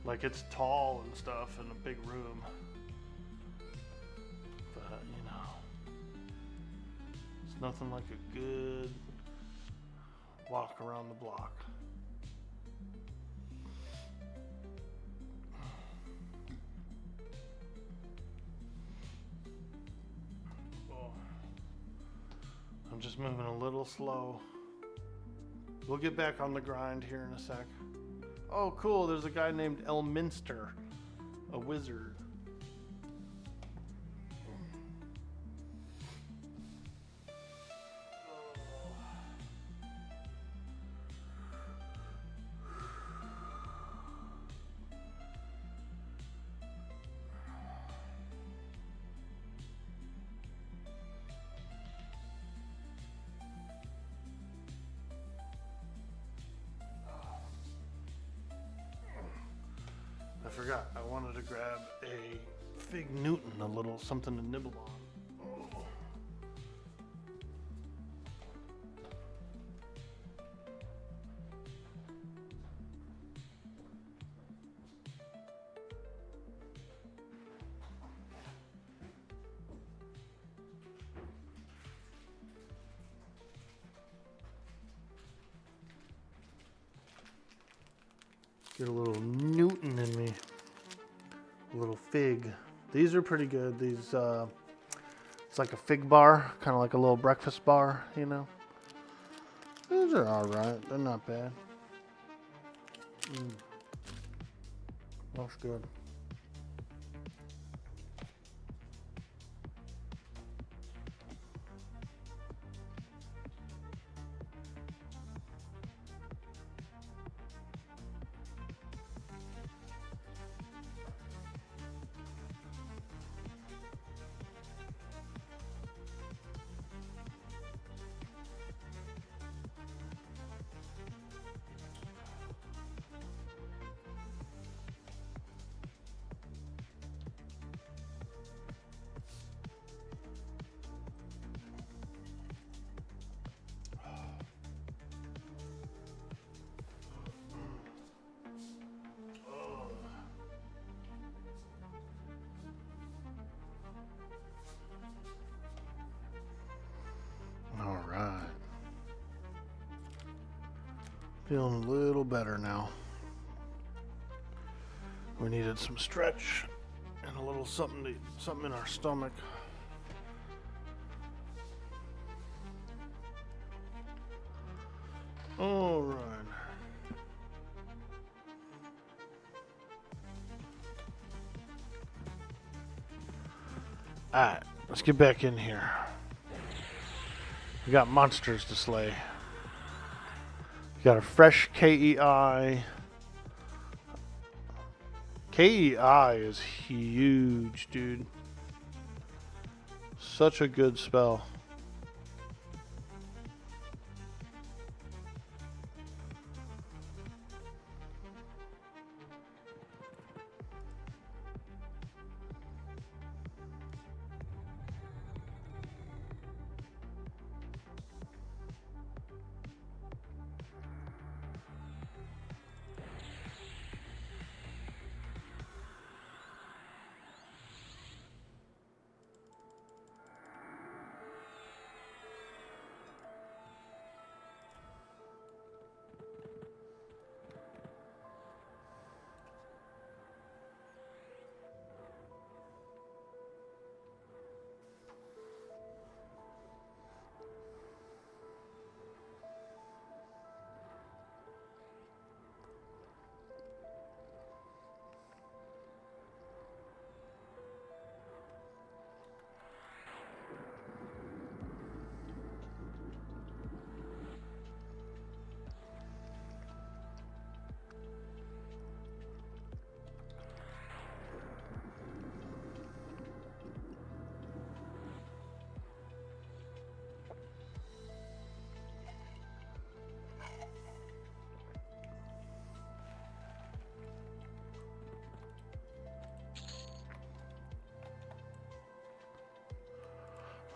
Like it's tall and stuff and a big room. But, you know, it's nothing like a good walk around the block. Oh, I'm just moving a little slow. We'll get back on the grind here in a sec. Oh, cool. There's a guy named Elminster, a wizard. I forgot. I wanted to grab a Fig Newton, a little something to nibble on. Get a little Newton in me. A little fig. These are pretty good. These, it's like a fig bar, kind of like a little breakfast bar, you know. These are all right. They're not bad. Looks good. All right. Feeling a little better now. We needed some stretch and a little something in our stomach. All right. All right, let's get back in here. We got monsters to slay. We got a fresh KEI. KEI is huge, dude. Such a good spell.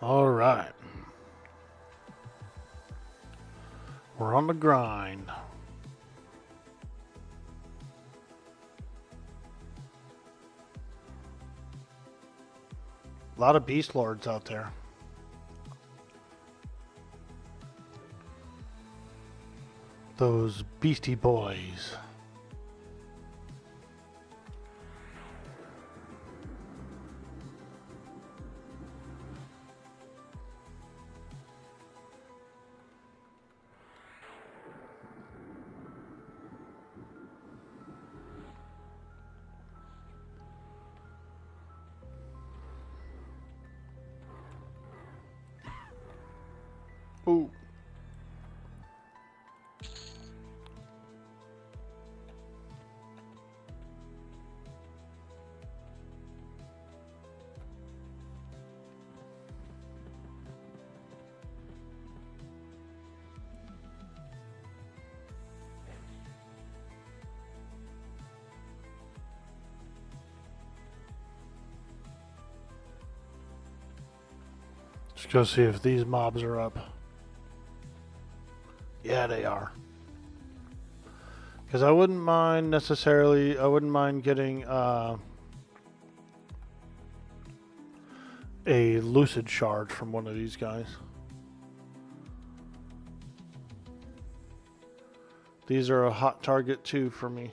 All right. We're on the grind. A lot of beast lords out there. Those beastie boys. Ooh. Let's go see if these mobs are up. Yeah, they are. Because I wouldn't mind necessarily, I wouldn't mind getting a lucid shard from one of these guys. These are a hot target too for me.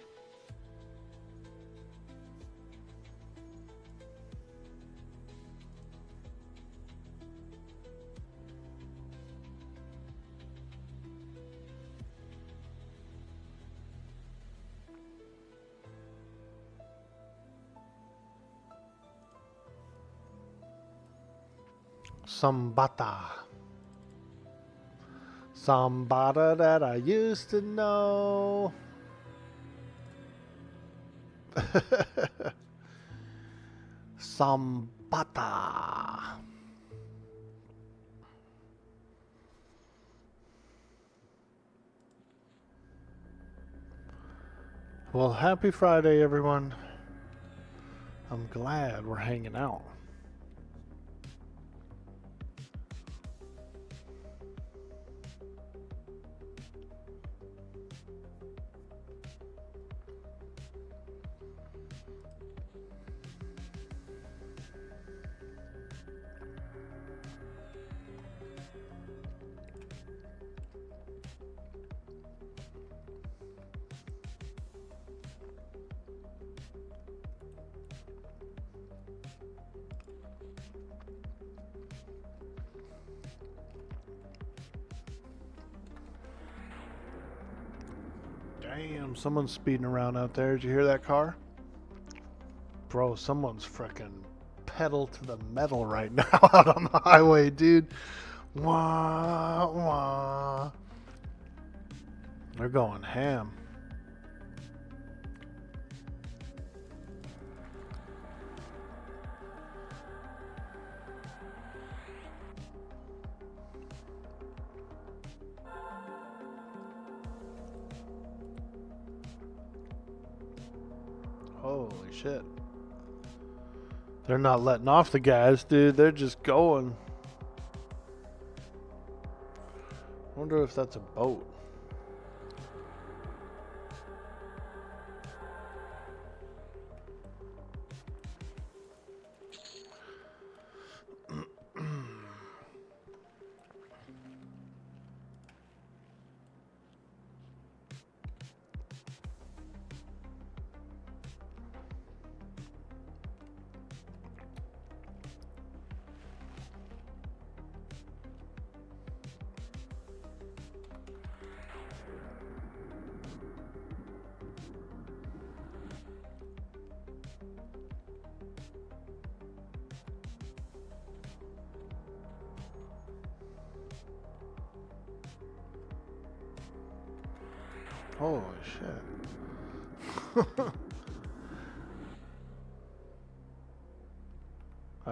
Somebody that I used to know. Sambata. Well, happy Friday, everyone. I'm glad we're hanging out. Damn, someone's speeding around out there. Did you hear that car? Bro, someone's freaking pedal to the metal right now out on the highway, dude. Wah, wah. They're going ham. Holy shit. They're not letting off the gas, dude. They're just going. Wonder if that's a boat. Holy shit.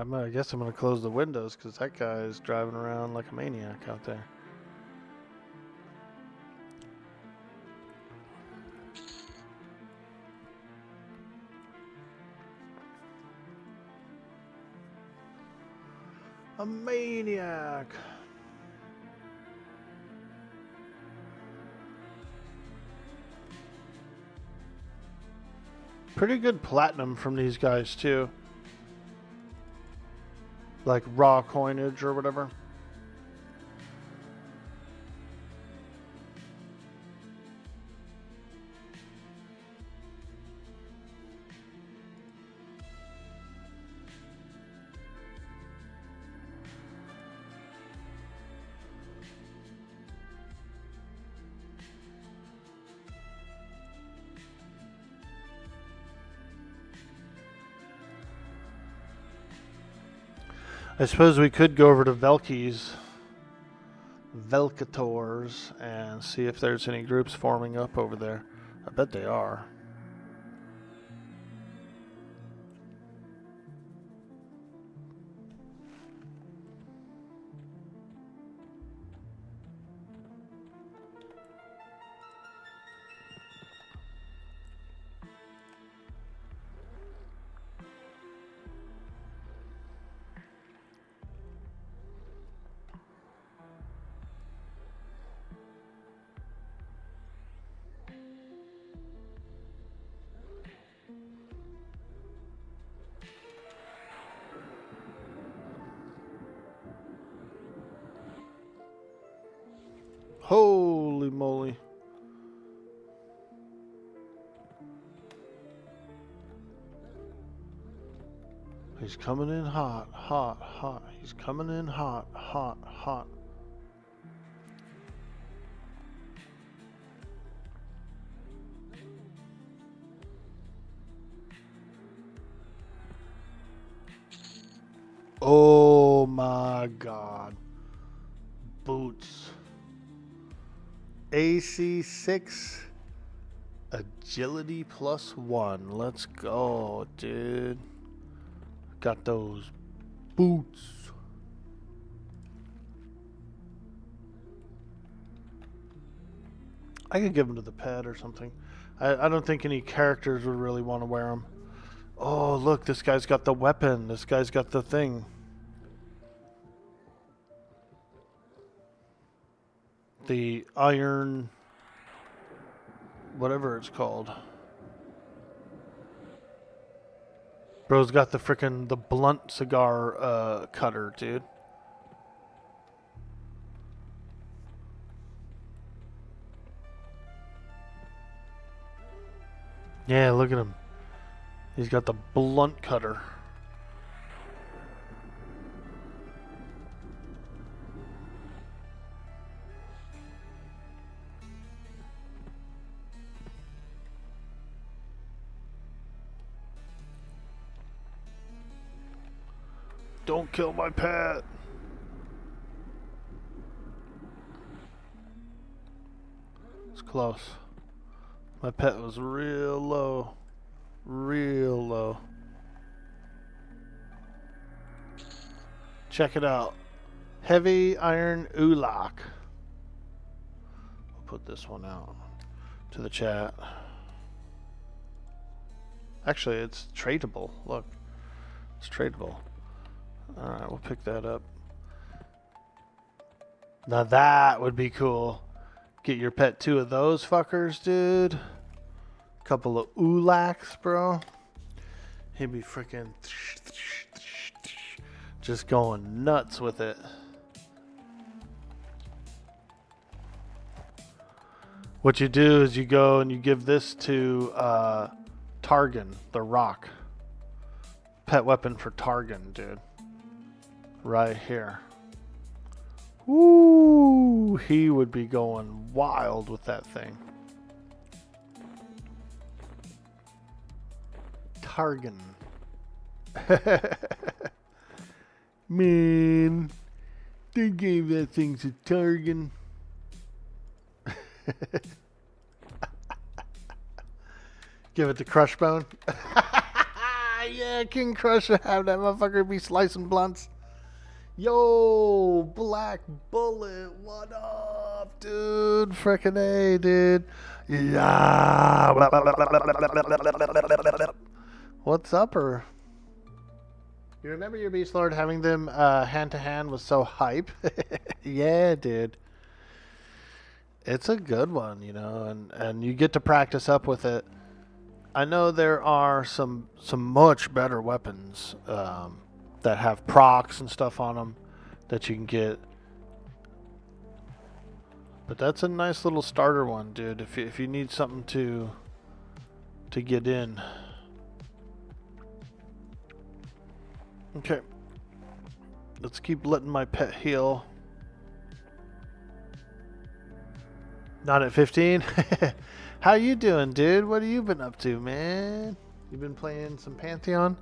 I guess I'm going to close the windows because that guy is driving around like a maniac out there. A maniac. Pretty good platinum from these guys too. Like raw coinage or whatever. I suppose we could go over to Velky's Velcators and see if there's any groups forming up over there. I bet they are. Holy moly. He's coming in hot, hot, hot. He's coming in hot, hot, hot. Oh my God. Boots. AC6 agility +1. Let's go, dude. Got those boots. I could give them to the pet or something. I don't think any characters would really want to wear them. Oh, look, this guy's got the weapon. This guy's got the thing. The iron, whatever it's called. Bro's got the blunt cigar cutter, dude. Yeah, look at him. He's got the blunt cutter. Don't kill my pet. It's close. My pet was real low. Real low. Check it out. Heavy iron WAAAAGH. I'll put this one out to the chat. Actually, it's tradable. Look. It's tradable. Alright, we'll pick that up. Now that would be cool. Get your pet 2 of those fuckers, dude. Couple of WAAAAGHs, bro. He'd be freaking just going nuts with it. What you do is you go and you give this to Targan, the rock. Pet weapon for Targan, dude. Right here. Woo! He would be going wild with that thing. Targan. Man, they gave that thing to Targan. Give it to Crushbone. Yeah, King Crusher, have that motherfucker be slicing blunts. Yo, Black Bullet, what up, dude? Frickin' A, dude. Yeah. What's upper? You remember your Beast Lord having them hand to hand was so hype? Yeah, dude. It's a good one, you know, and you get to practice up with it. I know there are some much better weapons that have procs and stuff on them that you can get. But that's a nice little starter one, dude. If you need something to get in. Okay. Let's keep letting my pet heal. Not at 15? How you doing, dude? What have you been up to, man? You been playing some Pantheon?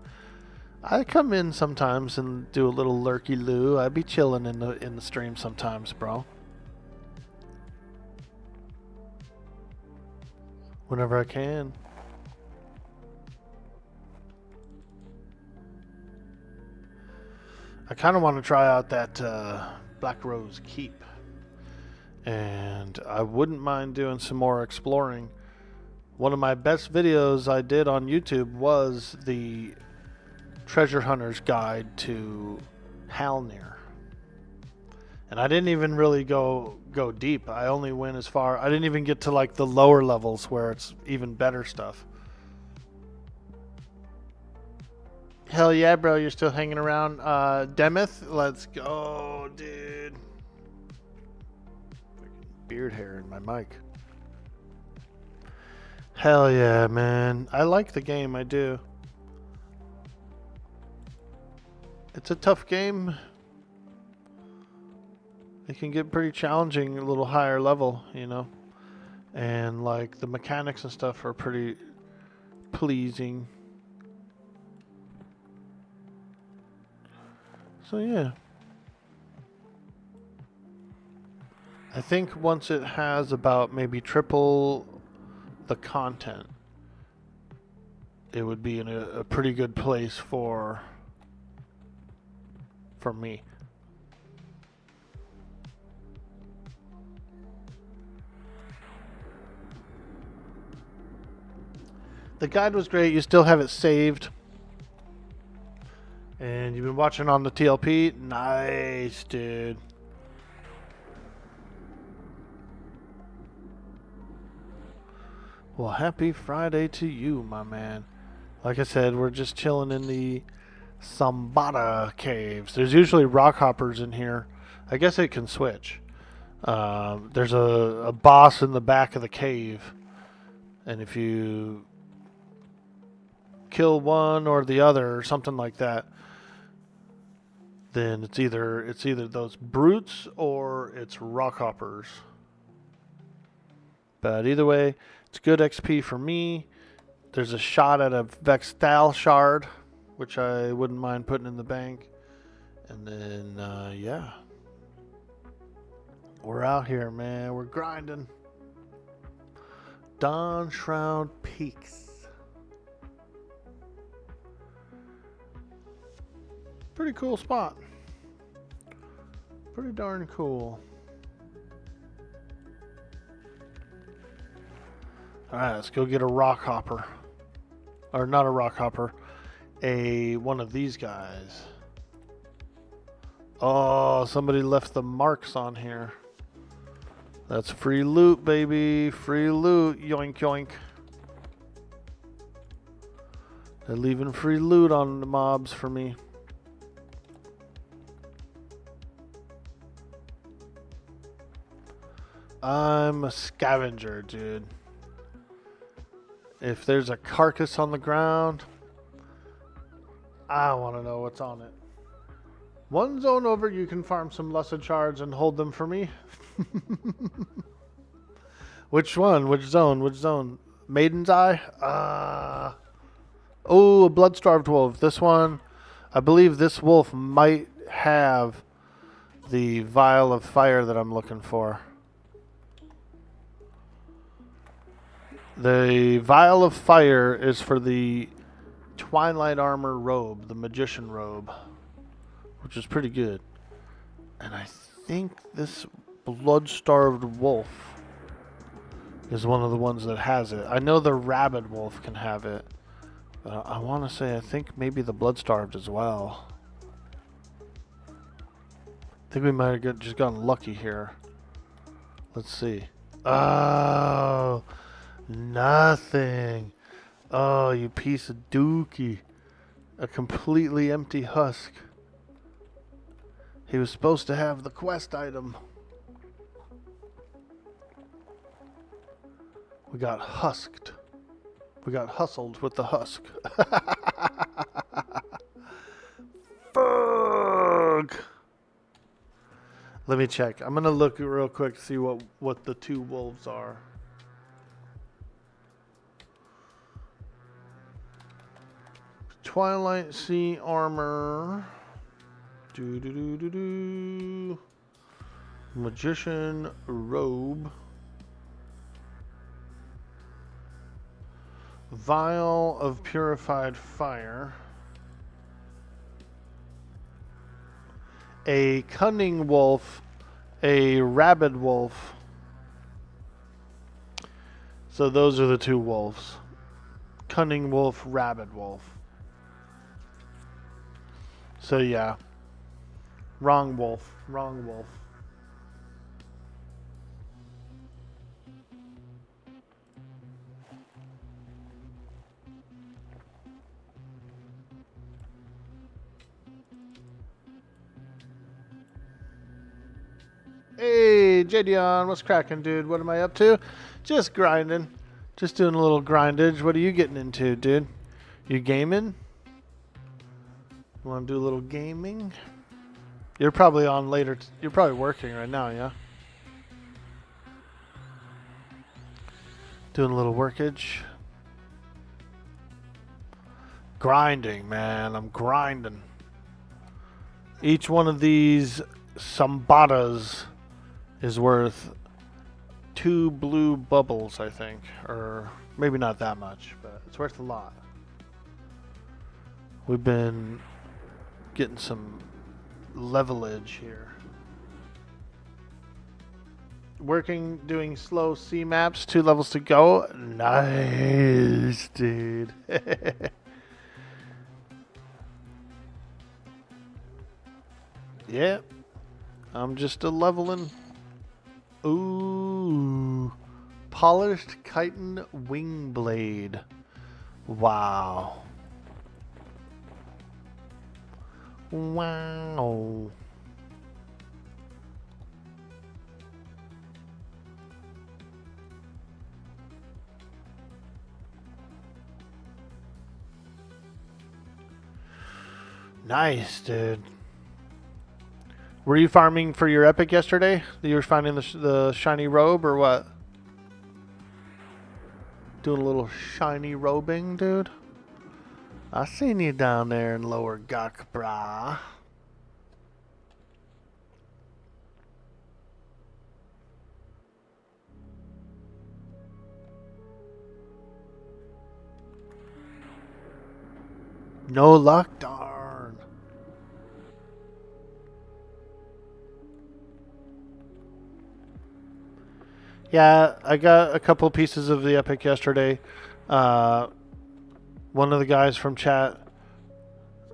I come in sometimes and do a little lurky loo. I be chilling in the stream sometimes, bro. whenever I can. I kind of want to try out that Black Rose Keep. And I wouldn't mind doing some more exploring. One of my best videos I did on YouTube was the Treasure Hunter's Guide to Halnir. And I didn't even really go deep. I only went as far. I didn't even get to like the lower levels where it's even better stuff. Hell yeah, bro, you're still hanging around. Demeth, let's go, dude. Beard hair in my mic. Hell yeah, man. I like the game, I do. It's a tough game. It can get pretty challenging a little higher level, you know. And like the mechanics and stuff are pretty pleasing. So yeah. I think once it has about maybe triple the content, it would be in a pretty good place for me. The guide was great. You still have it saved. And you've been watching on the TLP? Nice, dude. Well, happy Friday to you, my man. Like I said, we're just chilling in the Sambata caves. There's usually rock hoppers in here. I guess it can switch. There's a boss in the back of the cave. And if you kill one or the other or something like that, then it's either those brutes or it's rock hoppers. But either way, it's good XP for me. There's a shot at a Vextal shard, which I wouldn't mind putting in the bank. And then, yeah. We're out here, man. We're grinding. Dawn Shroud Peaks. Pretty cool spot. Pretty darn cool. Alright, let's go get a rock hopper. Or not a rock hopper. One of these guys. Oh, somebody left the marks on here. That's free loot, baby. Free loot. Yoink, yoink. They're leaving free loot on the mobs for me. I'm a scavenger, dude. If there's a carcass on the ground, I want to know what's on it. One zone over, you can farm some Lusted Shards and hold them for me. Which one? Which zone? Which zone? Maiden's Eye? Oh, a Blood-Starved Wolf. This one, I believe this wolf might have the Vial of Fire that I'm looking for. The Vial of Fire is for the Twilight Armor robe, the Magician robe, which is pretty good. And I think this Blood-Starved Wolf is one of the ones that has it. I know the Rabid Wolf can have it, but I want to say I think maybe the Blood-Starved as well. I think we might have just gotten lucky here. Let's see. Oh, nothing. Oh, you piece of dookie. A completely empty husk. He was supposed to have the quest item. We got husked. We got hustled with the husk. Fuck. Let me check. I'm gonna look real quick to see what the two wolves are. Twilight Sea armor. Magician robe. Vial of purified fire. A cunning wolf. A rabid wolf. So those are the two wolves. Cunning wolf, rabid wolf. So yeah. Wrong wolf. Wrong wolf. Hey, Jadion, what's cracking, dude? What am I up to? Just grinding. Just doing a little grindage. What are you getting into, dude? You gaming? Want to do a little gaming? You're probably on later. You're probably working right now, yeah? Doing a little workage. Grinding, man. I'm grinding. Each one of these sambadas is worth 2 blue bubbles, I think. Or maybe not that much, but it's worth a lot. We've been getting some levelage here. Working, doing slow C maps, 2 levels to go. Nice, dude. Yeah, I'm just a leveling. Ooh, polished chitin wing blade. Wow. Wow. Nice, dude. Were you farming for your epic yesterday? You were finding the shiny robe or what? Doing a little shiny robing, dude? I seen you down there in Lower Gok, brah. No luck, darn. Yeah, I got a couple pieces of the epic yesterday. One of the guys from chat,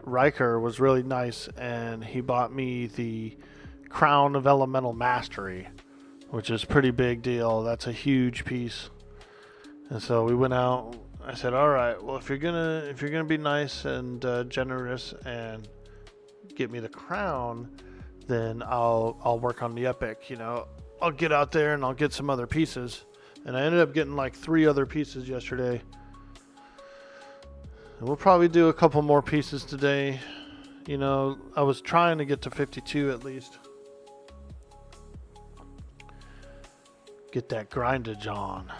Riker, was really nice, and he bought me the Crown of Elemental Mastery, which is a pretty big deal. That's a huge piece. And so we went out. I said, "All right, well, if you're gonna be nice and generous and get me the crown, then I'll work on the epic. You know, I'll get out there and I'll get some other pieces." And I ended up getting like 3 other pieces yesterday. And we'll probably do a couple more pieces today. You know, I was trying to get to 52 at least. Get that grindage on.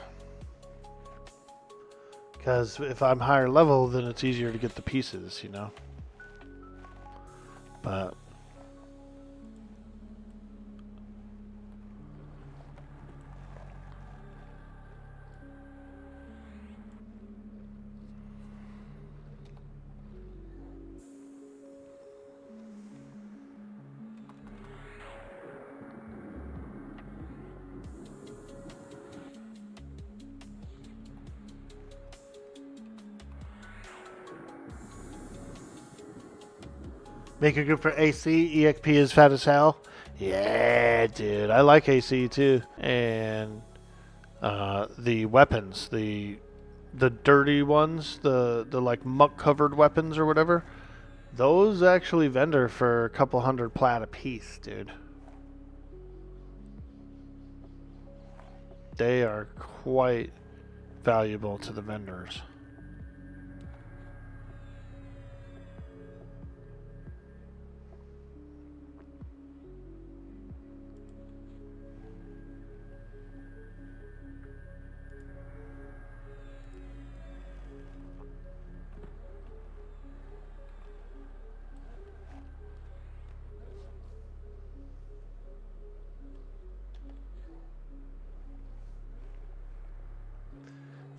Because if I'm higher level, then it's easier to get the pieces, you know. But make it good for AC. EXP is fat as hell. Yeah, dude. I like AC too. And the weapons, the dirty ones, the like muck covered weapons or whatever, those actually vendor for a couple hundred plat a piece, dude. They are quite valuable to the vendors.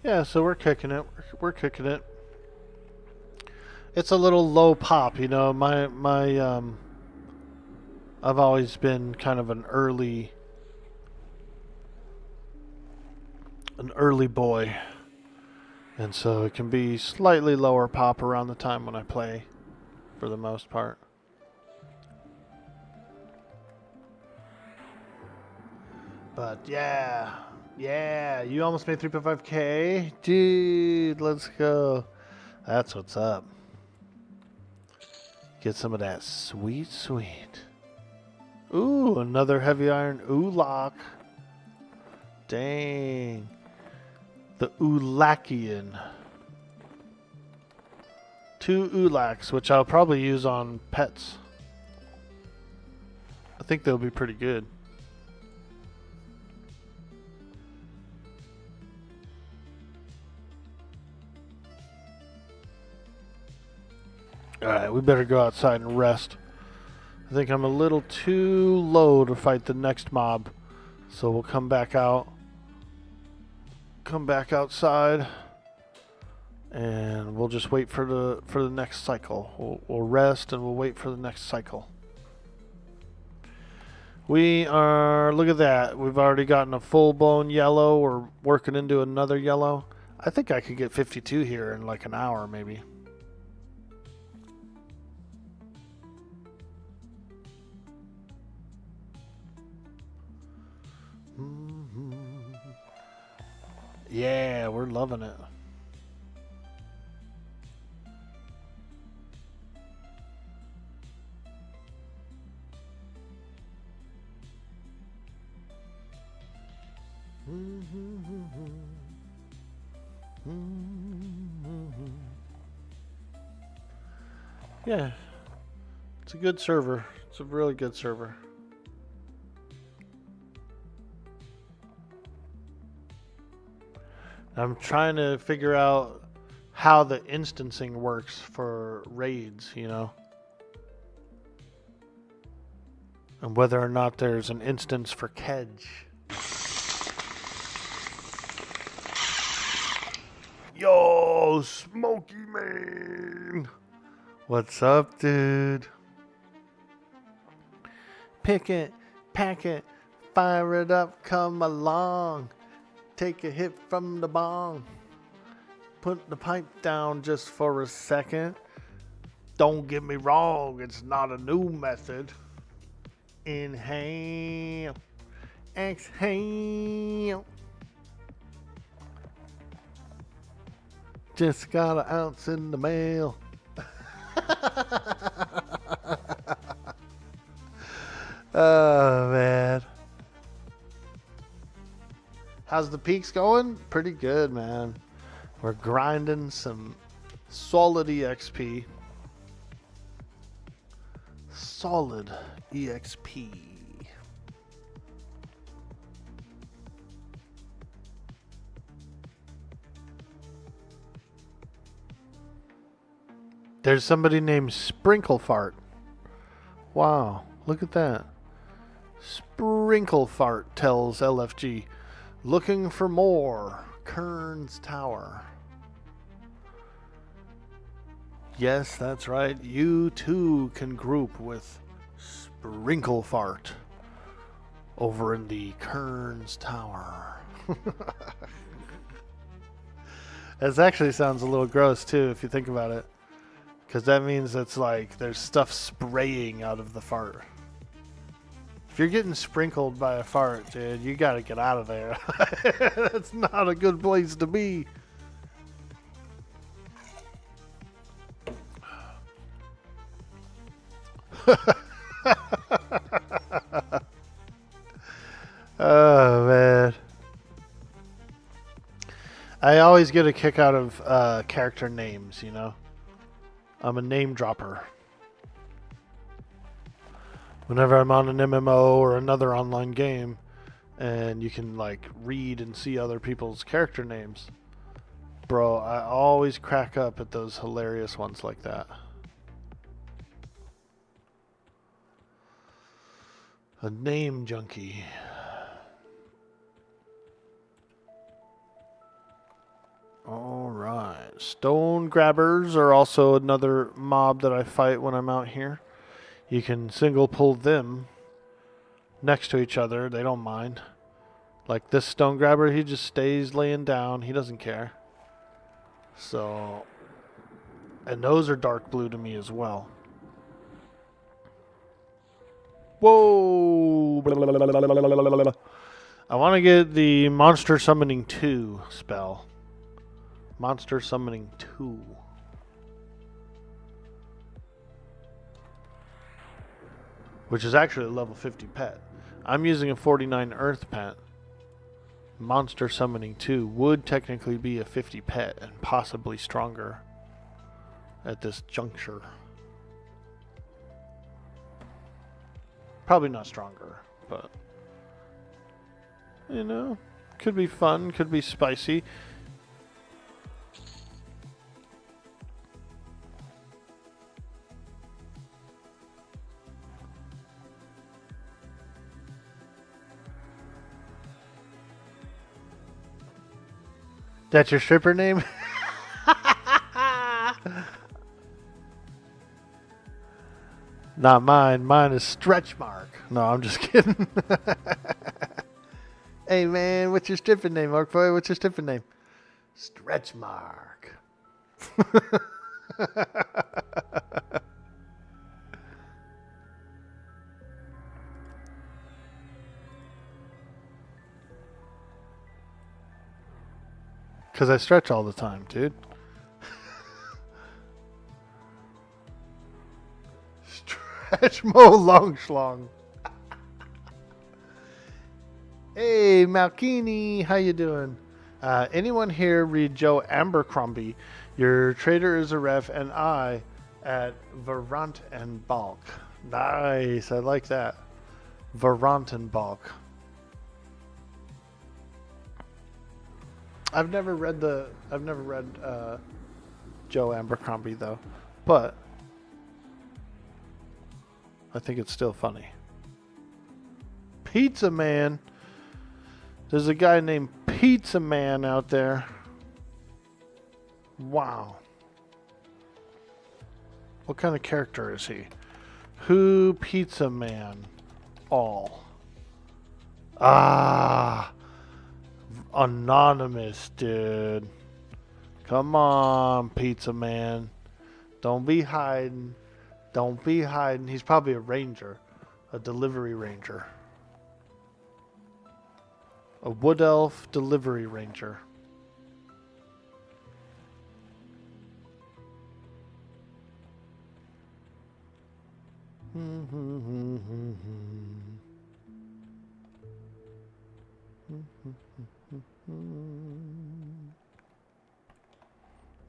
Yeah, so we're kicking it. We're kicking it. It's a little low pop, you know. I've always been kind of an early boy, and so it can be slightly lower pop around the time when I play, for the most part. But yeah, you almost made 3.5K, dude. Let's go. That's what's up. Get some of that sweet. Ooh, another heavy iron lock. Dang. The Oolakian. 2 oolaks, which I'll probably use on pets. I think they'll be pretty good. Alright, we better go outside and rest. I think I'm a little too low to fight the next mob. So we'll come back out. Come back outside. And we'll just wait for the next cycle. We'll rest and we'll wait for the next cycle. We are, look at that. We've already gotten a full-blown yellow. We're working into another yellow. I think I could get 52 here in like an hour maybe. Yeah, we're loving it. Yeah, it's a good server. It's a really good server. I'm trying to figure out how the instancing works for raids, you know, and whether or not there's an instance for Kedge. Yo, Smokey Man! What's up, dude? Pick it, pack it, fire it up, come along. Take a hit from the bong. Put the pipe down just for a second. Don't get me wrong, it's not a new method. Inhale, exhale. Just got an ounce in the mail. Oh, man. How's the peaks going? Pretty good, man. We're grinding some solid EXP. Solid EXP. There's somebody named Sprinkle Fart. Wow, look at that. Sprinkle Fart tells LFG, looking for more. Kern's Tower. Yes, that's right. You too can group with Sprinkle Fart over in the Kern's Tower. That actually sounds a little gross too if you think about it. Because that means it's like there's stuff spraying out of the fart. If you're getting sprinkled by a fart, dude, you gotta get out of there. That's not a good place to be. Oh, man. I always get a kick out of character names, you know? I'm a name dropper. Whenever I'm on an MMO or another online game, and you can like read and see other people's character names, bro, I always crack up at those hilarious ones like that. A name junkie. Stone grabbers are also another mob that I fight when I'm out here. You can single pull them next to each other. They don't mind. Like this stone grabber, he just stays laying down. He doesn't care. So, and those are dark blue to me as well. Whoa! I want to get the Monster Summoning 2 spell. Monster Summoning 2. Which is actually a level 50 pet. I'm using a 49 Earth pet. Monster Summoning 2 would technically be a 50 pet and possibly stronger at this juncture. Probably not stronger, but you know, could be fun, could be spicy. That's your stripper name? Not mine. Mine is Stretch Mark. No, I'm just kidding. Hey, man, what's your stripper name, Mark Boy? What's your stripper name? Stretch Mark. Because I stretch all the time, dude. Stretch Mo Long Schlong. Hey, Malkini, how you doing? Anyone here read Joe Abercrombie? Your trader is a ref, and I at Varant and Balk. Nice, I like that. Varant and Balk. I've never read Joe Abercrombie though, but I think it's still funny. Pizza Man. There's a guy named Pizza Man out there. Wow. What kind of character is he? Who Pizza Man? All. Ah. Anonymous, dude. Come on, Pizza Man. Don't be hiding. Don't be hiding. He's probably a ranger. A delivery ranger. A wood elf delivery ranger.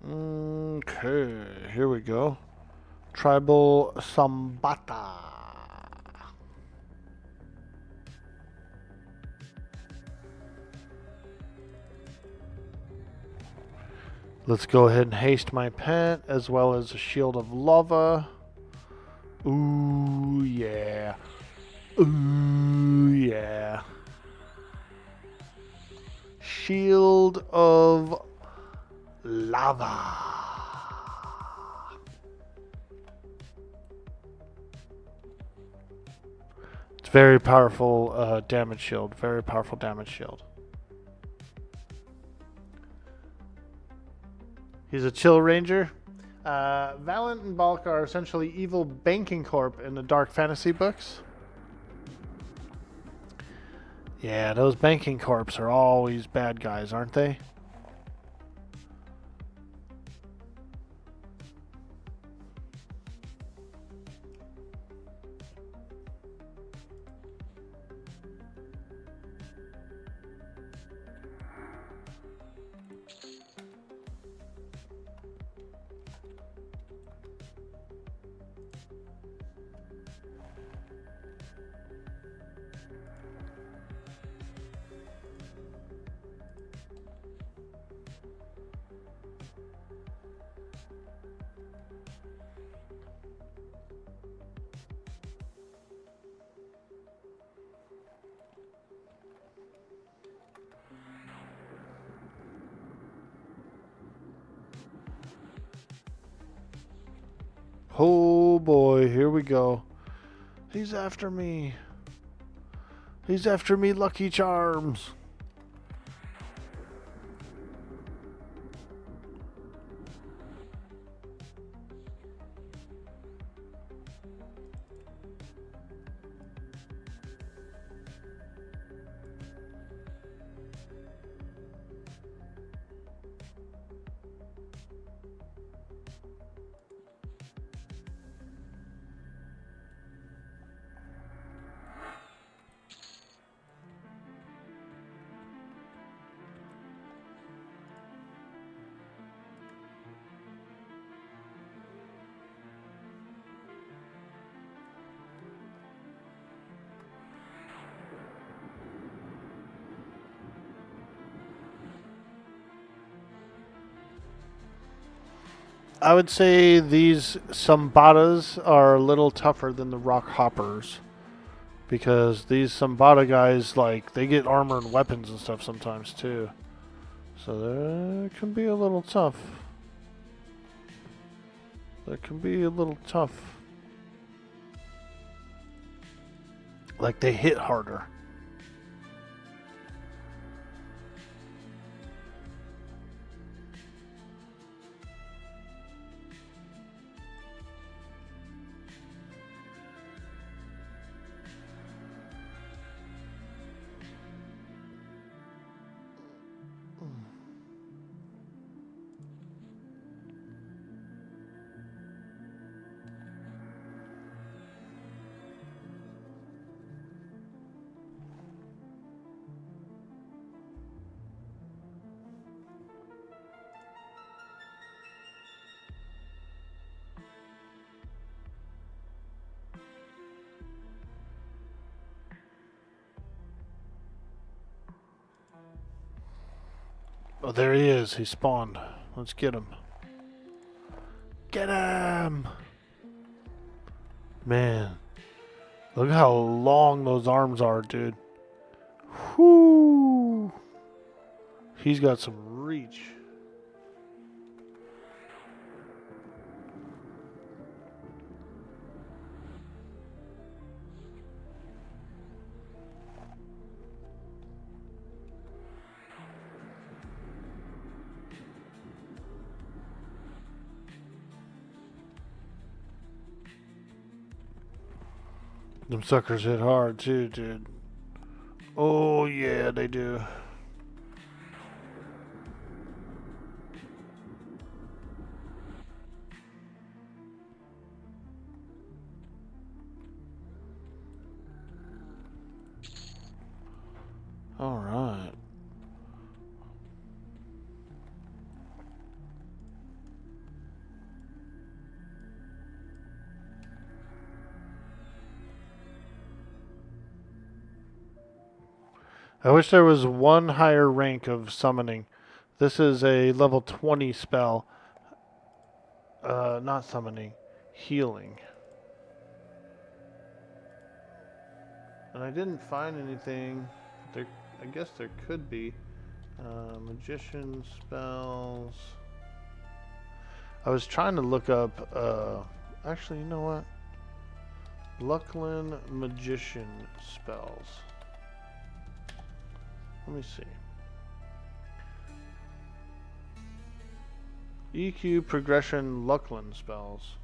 Okay, here we go. Tribal Sambata. Let's go ahead and haste my pet as well as a shield of lava. Ooh, yeah. Ooh, yeah. Shield of lava. It's very powerful damage shield. Very powerful damage shield. He's a chill ranger. Valiant and Balk are essentially evil banking corp in the dark fantasy books. Yeah, those banking corps are always bad guys, aren't they? Oh boy, here we go. He's after me. He's after me, Lucky Charms. I would say these Sambatas are a little tougher than the Rock Hoppers. Because these Sambata guys, like, they get armor and weapons and stuff sometimes too. So they can be a little tough. That can be a little tough. Like, they hit harder. Oh, there he is. He spawned. Let's get him. Get him! Man. Look how long those arms are, dude. Whoo! He's got some reach. Them suckers hit hard too, dude. Oh yeah, they do. All right. I wish there was one higher rank of summoning. This is a level 20 spell. Not summoning, healing. And I didn't find anything. There, I guess there could be. Magician spells. I was trying to look up, actually, you know what? Luckland magician spells. Let me see. EQ progression Luckland spells.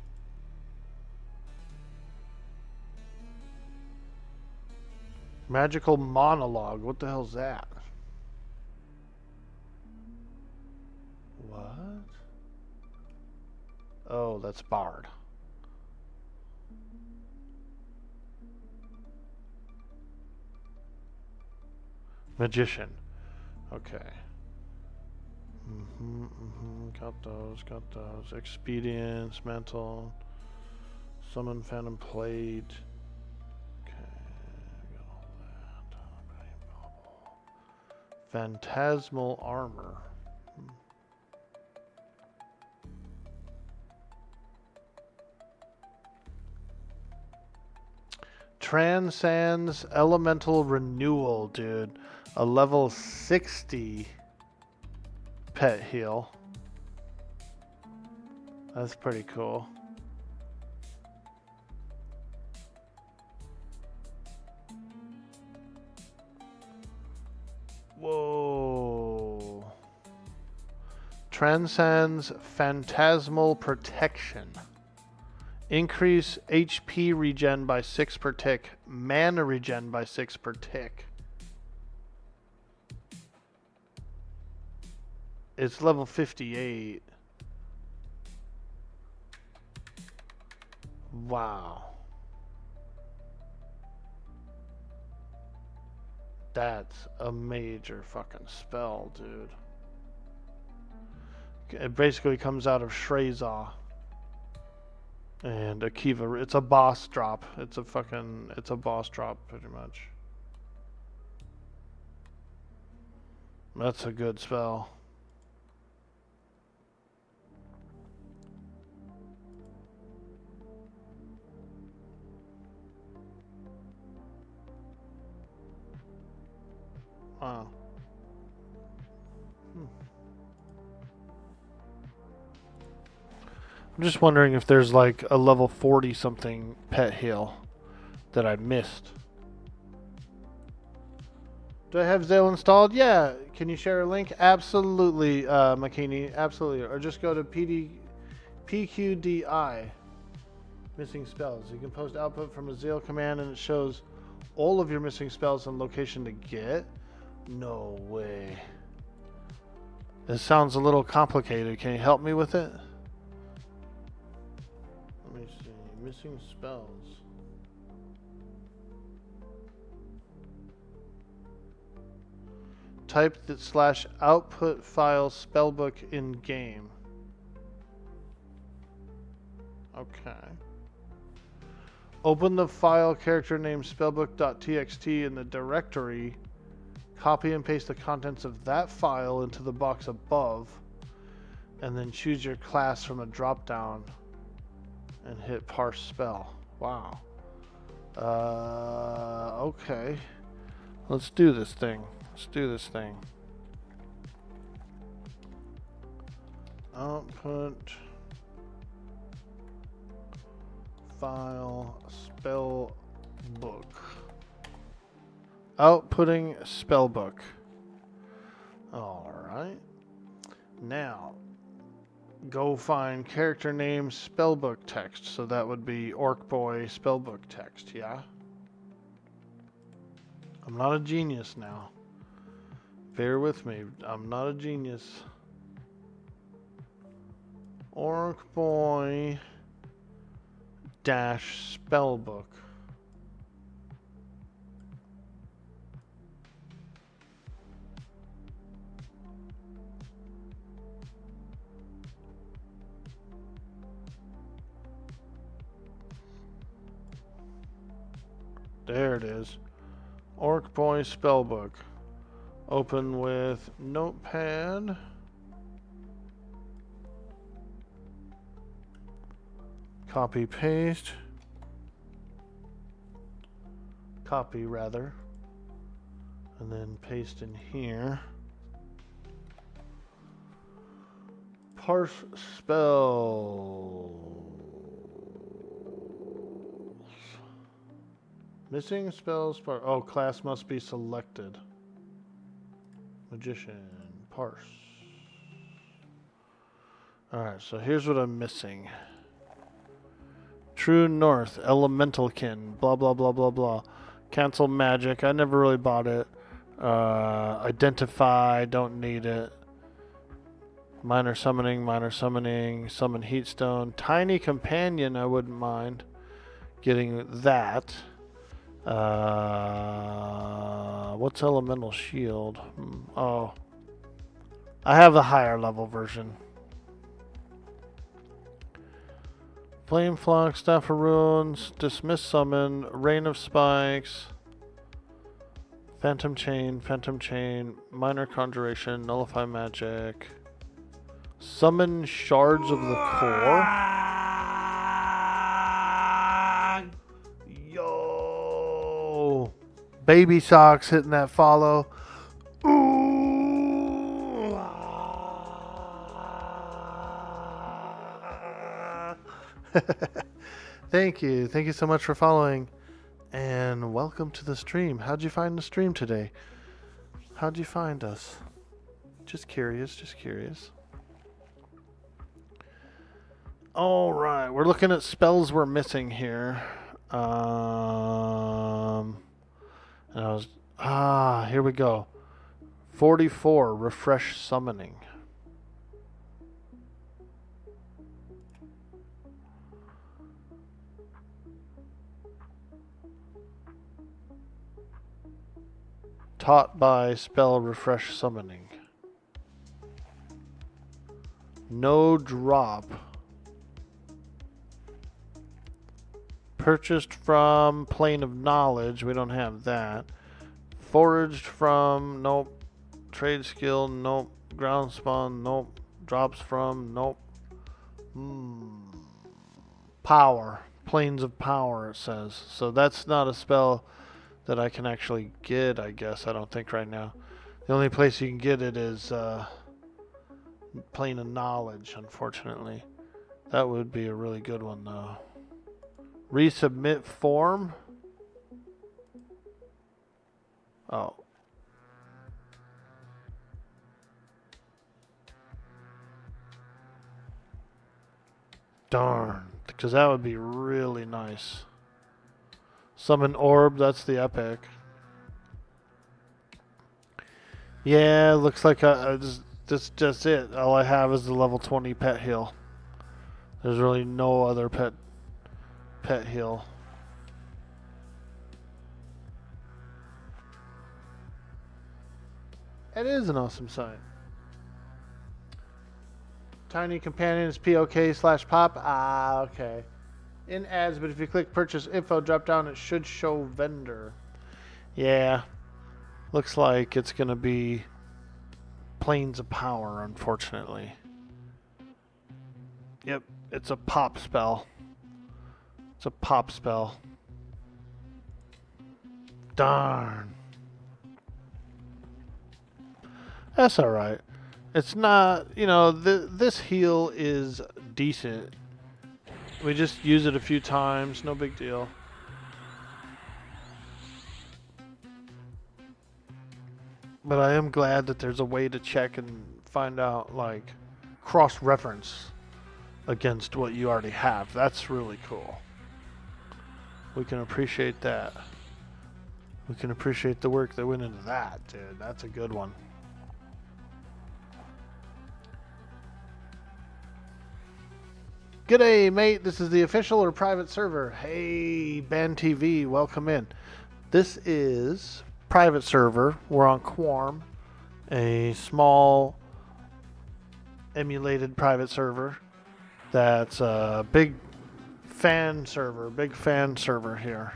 Magical monologue. What the hell's that? What? Oh, that's Bard. Magician. Okay. Got those. Expedience, mental. Summon phantom plate. Okay, got all that. Phantasmal armor. Transcends elemental renewal, dude. A level 60 pet heal. That's pretty cool. Transcends Phantasmal Protection. Increase HP regen by 6 per tick. Mana regen by 6 per tick. It's level 58. Wow. That's a major fucking spell, dude. It basically comes out of Shroud and Akiva. It's a boss drop. It's a boss drop pretty much. That's a good spell. Wow. I'm just wondering if there's like a level 40 something pet heal that I missed. Do I have Zale installed? Yeah. Can you share a link? Absolutely, McKinney. Absolutely. Or just go to PQDI. Missing spells. You can post output from a Zale command and it shows all of your missing spells and location to get. No way. This sounds a little complicated. Can you help me with it? Let me see. Missing spells. Type the /output file spellbook in game. Okay. Open the file character name spellbook.txt in the directory. Copy and paste the contents of that file into the box above. And then choose your class from a drop down. And hit parse spell. Wow. Okay. Let's do this thing. Output file spell book. Outputting spellbook. Alright. Now, go find character name spellbook text. So that would be Orc Boy spellbook text, yeah? I'm not a genius now. Bear with me. I'm not a genius. Orc Boy dash spellbook. There it is. Orc Boy spellbook. Open with Notepad. Copy paste. Copy rather. And then paste in here. Parse spells. Missing spells. Oh, class must be selected. Magician. Parse. Alright, so here's what I'm missing. True North. Elementalkin. Blah, blah, blah, blah, blah. Cancel magic. I never really bought it. Identify. Don't need it. Minor summoning. Summon Heatstone. Tiny Companion. I wouldn't mind getting that. What's Elemental Shield? Oh. I have the higher level version. Flame Flock, Staff of Runes, Dismiss Summon, Rain of Spikes, Phantom Chain, Minor Conjuration, Nullify Magic, Summon Shards of the Core. Yo! Baby Socks hitting that follow. Thank you so much for following and welcome to the stream. How'd you find the stream today? How'd you find us? Just curious. All right, we're looking at spells we're missing here. And here we go. 44, refresh summoning. Taught by spell refresh summoning. No drop. Purchased from Plane of Knowledge. We don't have that. Foraged from. Nope. Trade skill. Nope. Ground spawn. Nope. Drops from. Nope. Power. Planes of Power, it says. So that's not a spell that I can actually get, I guess. I don't think right now. The only place you can get it is Plane of Knowledge, unfortunately. That would be a really good one, though. Resubmit form. Oh. Darn. Because that would be really nice. Summon Orb, that's the epic. Yeah, looks like that's just it. All I have is the level 20 pet heal. There's really no other pet heal. It is an awesome sight. Tiny companion is POK/pop. Ah, okay. In ads, but if you click purchase info drop down, it should show vendor. Yeah. Looks like it's going to be Planes of Power, unfortunately. Yep, it's a pop spell. It's a pop spell. Darn. That's alright. It's not, you know, this heal is decent. We just use it a few times, no big deal. But I am glad that there's a way to check and find out, like, cross-reference against what you already have. That's really cool. We can appreciate that. We can appreciate the work that went into that, dude. That's a good one. G'day, mate. This is the official or private server. Hey, Ben TV, welcome in. This is private server. We're on Quarm, a small emulated private server that's a big fan server here.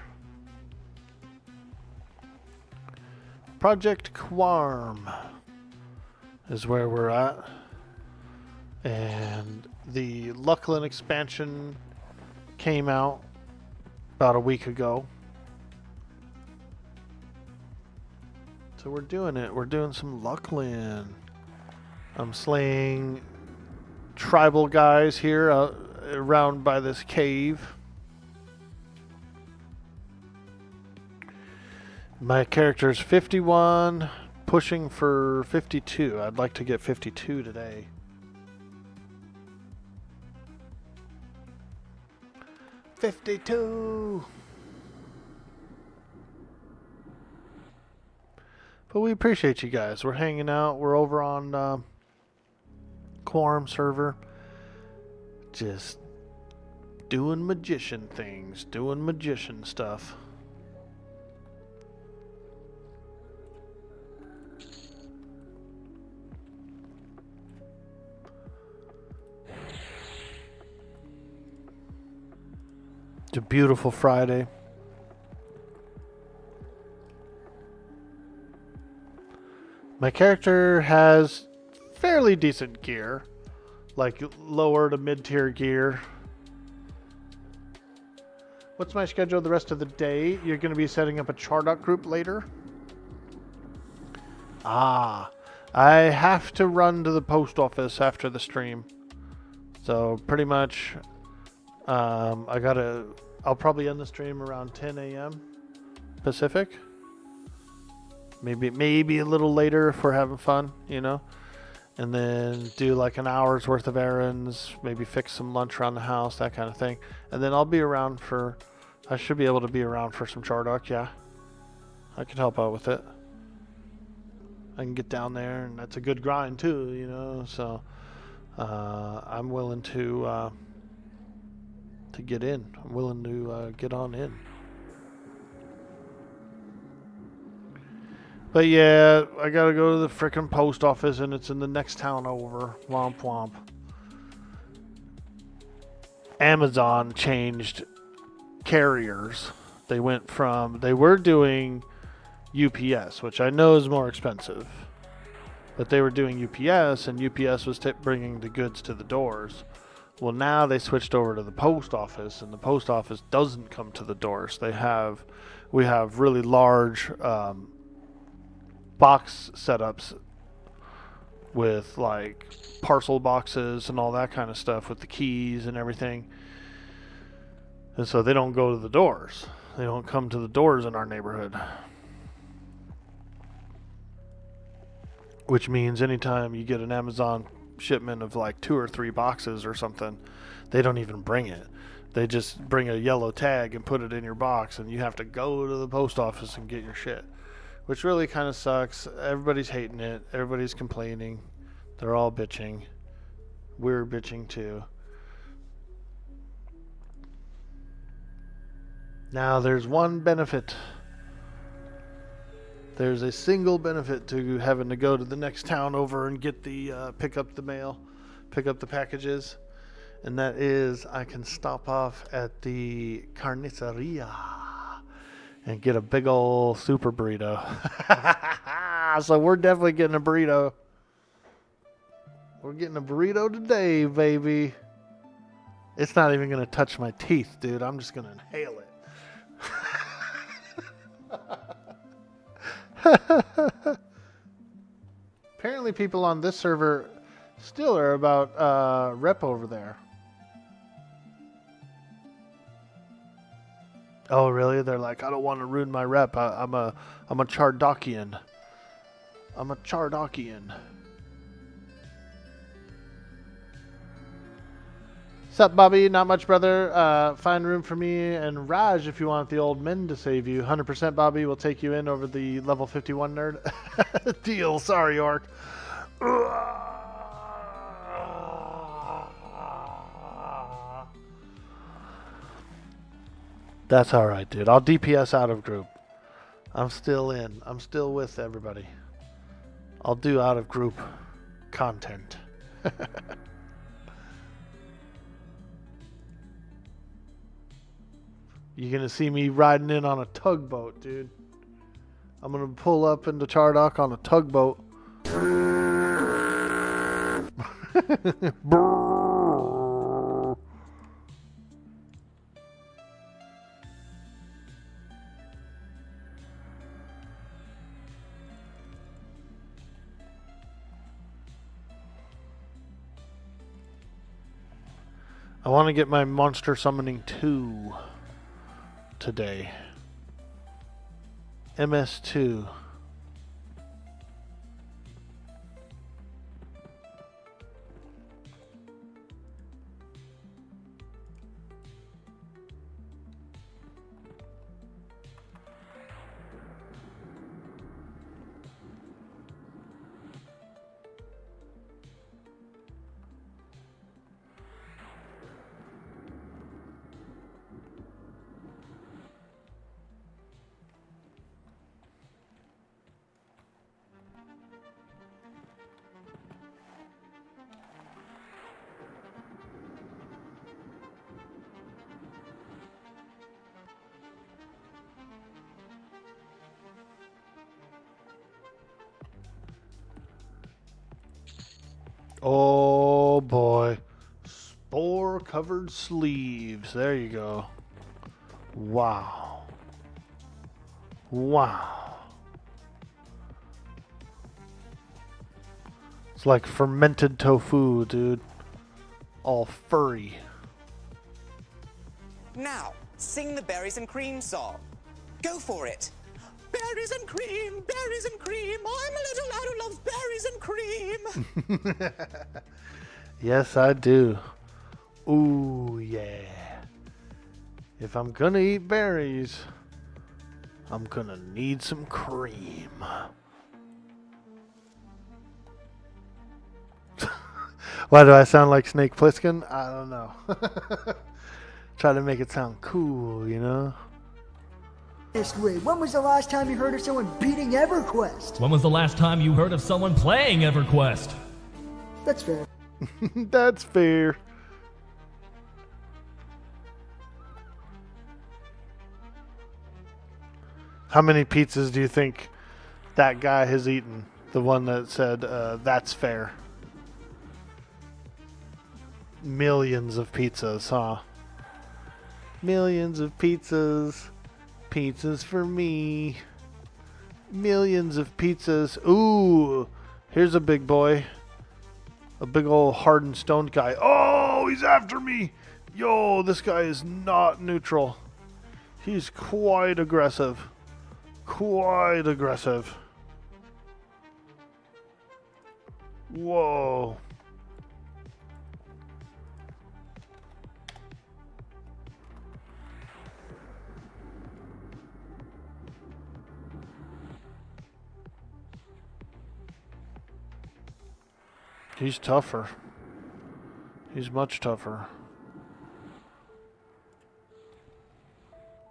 Project Quarm is where we're at. And the Luckland expansion came out about a week ago. So we're doing it. We're doing some Luckland. I'm slaying tribal guys here around by this cave. My character's 51, pushing for 52. I'd like to get 52 today. '52. But we appreciate you guys. We're hanging out. We're over on Quorum server. Just doing magician things. Doing magician stuff. It's a beautiful Friday. My character has fairly decent gear, like lower to mid-tier gear. What's my schedule the rest of the day? You're going to be setting up a Chardock group later? Ah, I have to run to the post office after the stream. So pretty much, I'll probably end the stream around 10 a.m. Pacific. Maybe a little later if we're having fun, you know. and then do like an hour's worth of errands, maybe fix some lunch around the house, that kind of thing. And then I'll be around for, I should be able to be around for some Chardock, yeah. I can help out with it. I can get down there, and that's a good grind too, you know, so I'm willing to get in. I'm willing to get on in. But yeah, I gotta go to the frickin' post office, and it's in the next town over. Womp womp. Amazon changed carriers. They went from, they were doing UPS, which I know is more expensive. But they were doing UPS, and UPS was bringing the goods to the doors. Well, now they switched over to the post office, and the post office doesn't come to the doors. We have really large box setups with like parcel boxes and all that kind of stuff with the keys and everything. And so they don't go to the doors. They don't come to the doors in our neighborhood. Which means anytime you get an Amazon shipment of like 2 or 3 boxes or something, they don't even bring it. They just bring a yellow tag and put it in your box, and you have to go to the post office and get your shit. Which really kind of sucks. Everybody's hating it. Everybody's complaining. They're all bitching. We're bitching too. Now there's one benefit. There's a single benefit to having to go to the next town over and get the pick up the mail, pick up the packages, and that is I can stop off at the carniceria and get a big old super burrito. So we're definitely getting a burrito. We're getting a burrito today, baby. It's not even going to touch my teeth, dude. I'm just going to inhale it. Apparently people on this server still are about rep over there. Oh, really? They're like, I don't want to ruin my rep. I'm a Chardockian. I'm a Chardockian. Sup, Bobby? Not much, brother. Find room for me and Raj if you want the old men to save you. 100% Bobby will take you in over the level 51 nerd. Deal. Sorry, York. That's alright, dude. I'll DPS out of group. I'm still in. I'm still with everybody. I'll do out of group content. You're going to see me riding in on a tugboat, dude. I'm going to pull up into Chardock on a tugboat. I want to get my monster summoning 2 today. MS2. Oh boy. Spore covered sleeves. There you go. Wow. Wow. It's like fermented tofu, dude. All furry. Now, sing the berries and cream song. Go for it. Berries and cream, I'm a little lad who loves berries and cream. cream? Yes, I do. Ooh, yeah. If I'm gonna eat berries, I'm gonna need some cream. Why do I sound like Snake Plissken? I don't know. Try to make it sound cool, you know? This way. When was the last time you heard of someone beating EverQuest? When was the last time you heard of someone playing EverQuest? That's fair. That's fair. How many pizzas do you think that guy has eaten? The one that said, that's fair. Millions of pizzas, huh? Millions of pizzas. Pizzas for me. Millions of pizzas. Ooh, here's a big boy. A big old hardened stoned guy. Oh, he's after me. Yo, this guy is not neutral. He's quite aggressive. Quite aggressive. Whoa. He's tougher. He's much tougher.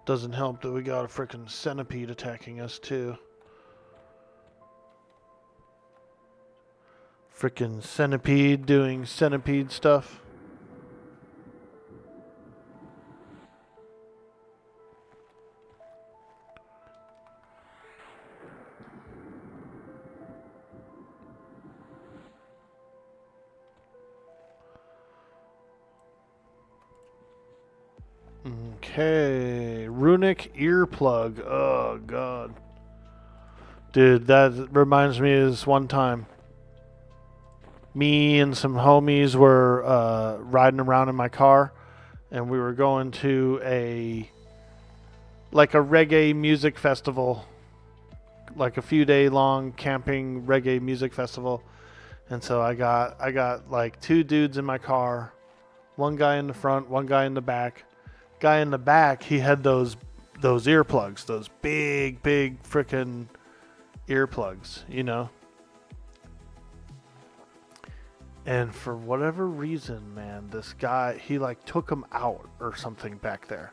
Doesn't help that we got a frickin' centipede attacking us too. Frickin' centipede doing centipede stuff. Okay, runic earplug. Oh god, dude, that reminds me of this one time. Me and some homies were riding around in my car, and we were going to a reggae music festival, like a few day long camping reggae music festival. And so I got like two dudes in my car, one guy in the front, one guy in the back. Guy in the back, he had those earplugs, those big frickin' earplugs, you know. And for whatever reason, man, this guy, he like took them out or something back there,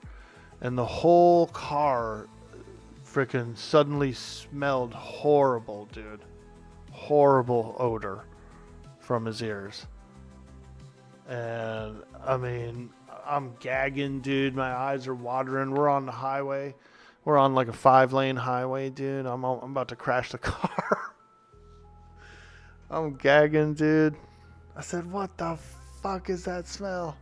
and the whole car frickin' suddenly smelled horrible, dude. Horrible odor from his ears. And I mean, I'm gagging, dude. My eyes are watering. We're on the highway. We're on like a 5-lane highway, dude. I'm about to crash the car. I'm gagging, dude. I said, what the fuck is that smell?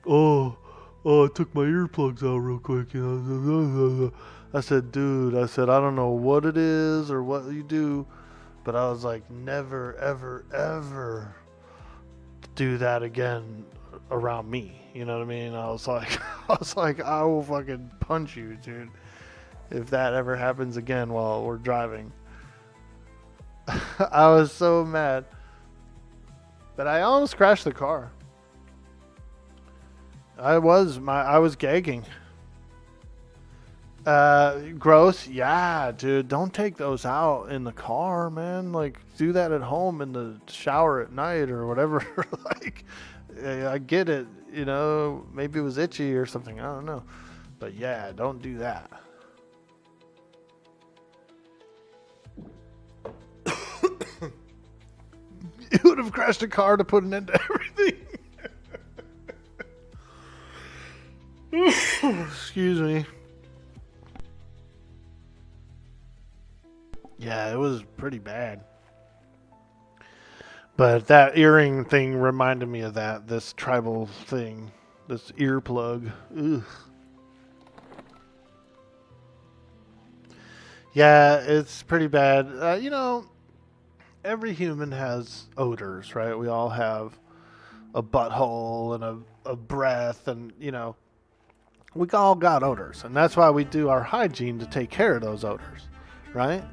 Oh, I took my earplugs out real quick. You know. I said, dude, I don't know what it is or what you do, but I was like, never, ever, ever do that again around me. You know what I mean? I was like, I will fucking punch you, dude, if that ever happens again while we're driving. I was so mad. But I almost crashed the car. I was gagging. Gross. Yeah, dude. Don't take those out in the car, man. Like, do that at home in the shower at night or whatever. Like, I get it. You know, maybe it was itchy or something. I don't know. But yeah, don't do that. You would have crashed a car to put an end to everything. Excuse me. Yeah, it was pretty bad. But that earring thing reminded me of that. This tribal thing. This earplug. Ugh. Yeah, it's pretty bad. You know, every human has odors, right? We all have a butthole and a breath, and, you know, we all got odors. And that's why we do our hygiene, to take care of those odors, right?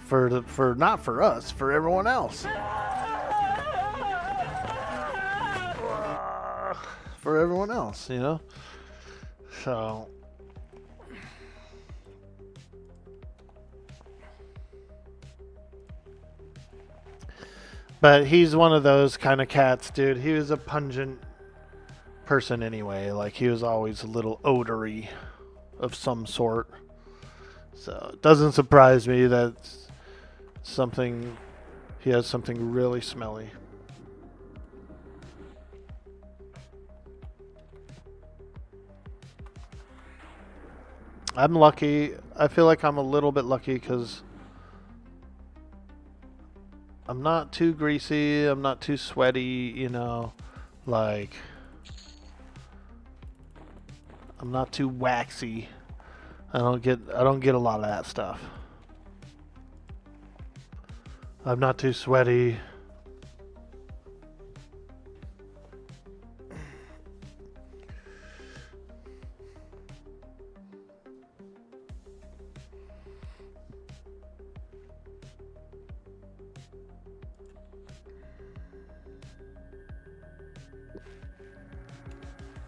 for not for us, for everyone else. For everyone else, you know? So but he's one of those kind of cats, dude. He was a pungent person anyway. Like, he was always a little odory of some sort. So it doesn't surprise me that he has something really smelly. I'm lucky. I feel like I'm a little bit lucky because I'm not too greasy. I'm not too sweaty, you know. Like, I'm not too waxy. I don't get a lot of that stuff. I'm not too sweaty.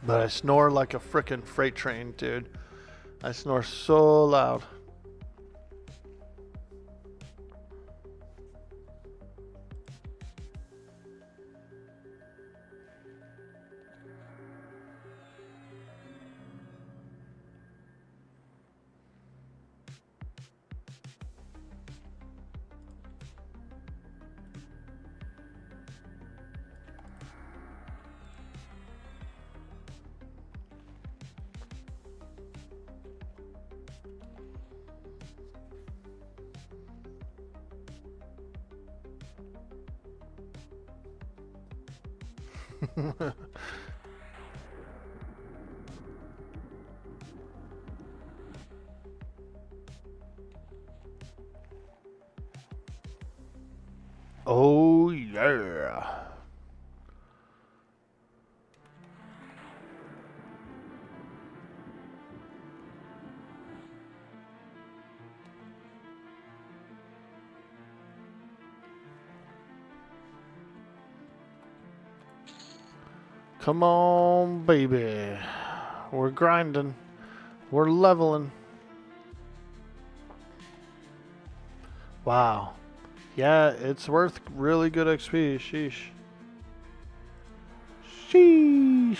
But I snore like a frickin' freight train, dude. I snore so loud. Oh yeah. Come on, baby. We're grinding. We're leveling. Wow. Yeah, it's worth really good XP. Sheesh. Sheesh.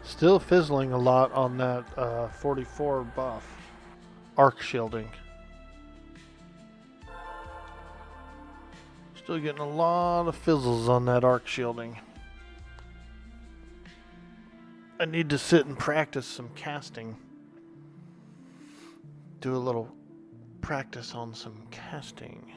Still fizzling a lot on that 44 buff. Arc shielding. Still getting a lot of fizzles on that arc shielding. I need to sit and practice some casting. Do a little practice on some casting.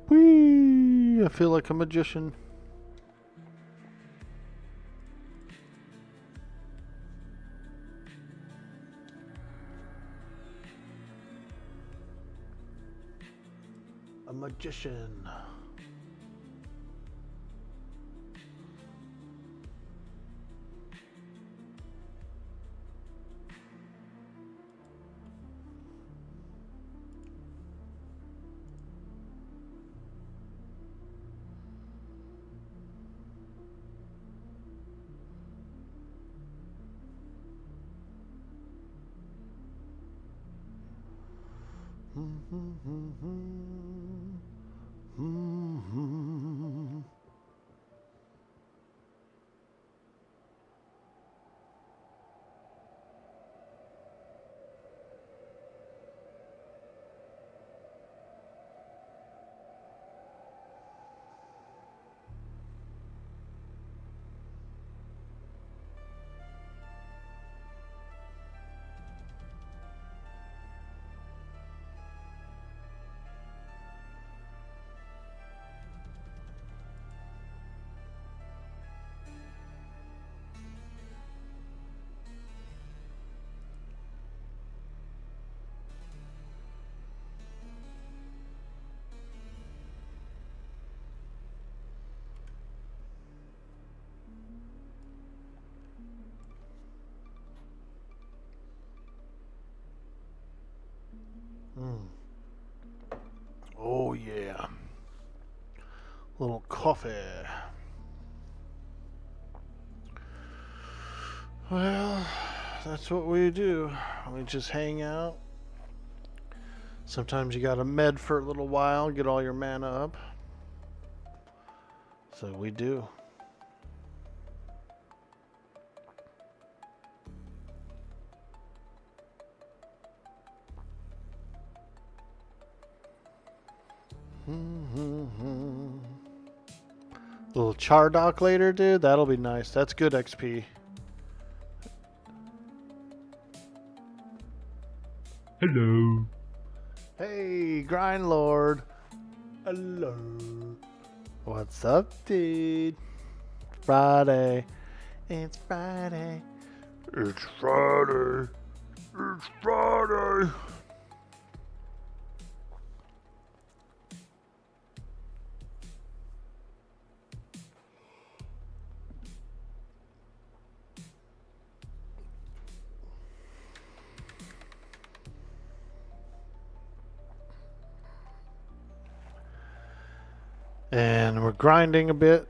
Whee! I feel like a magician. A magician. Oh yeah. Little coffee. Well, that's what we do. We just hang out. Sometimes you gotta med for a little while, get all your mana up. So we do. Little Chardock later, dude. That'll be nice. That's good XP. Hello. Hey, Grind Lord. Hello. What's up, dude? Friday. It's Friday. It's Friday. It's Friday. And we're grinding a bit.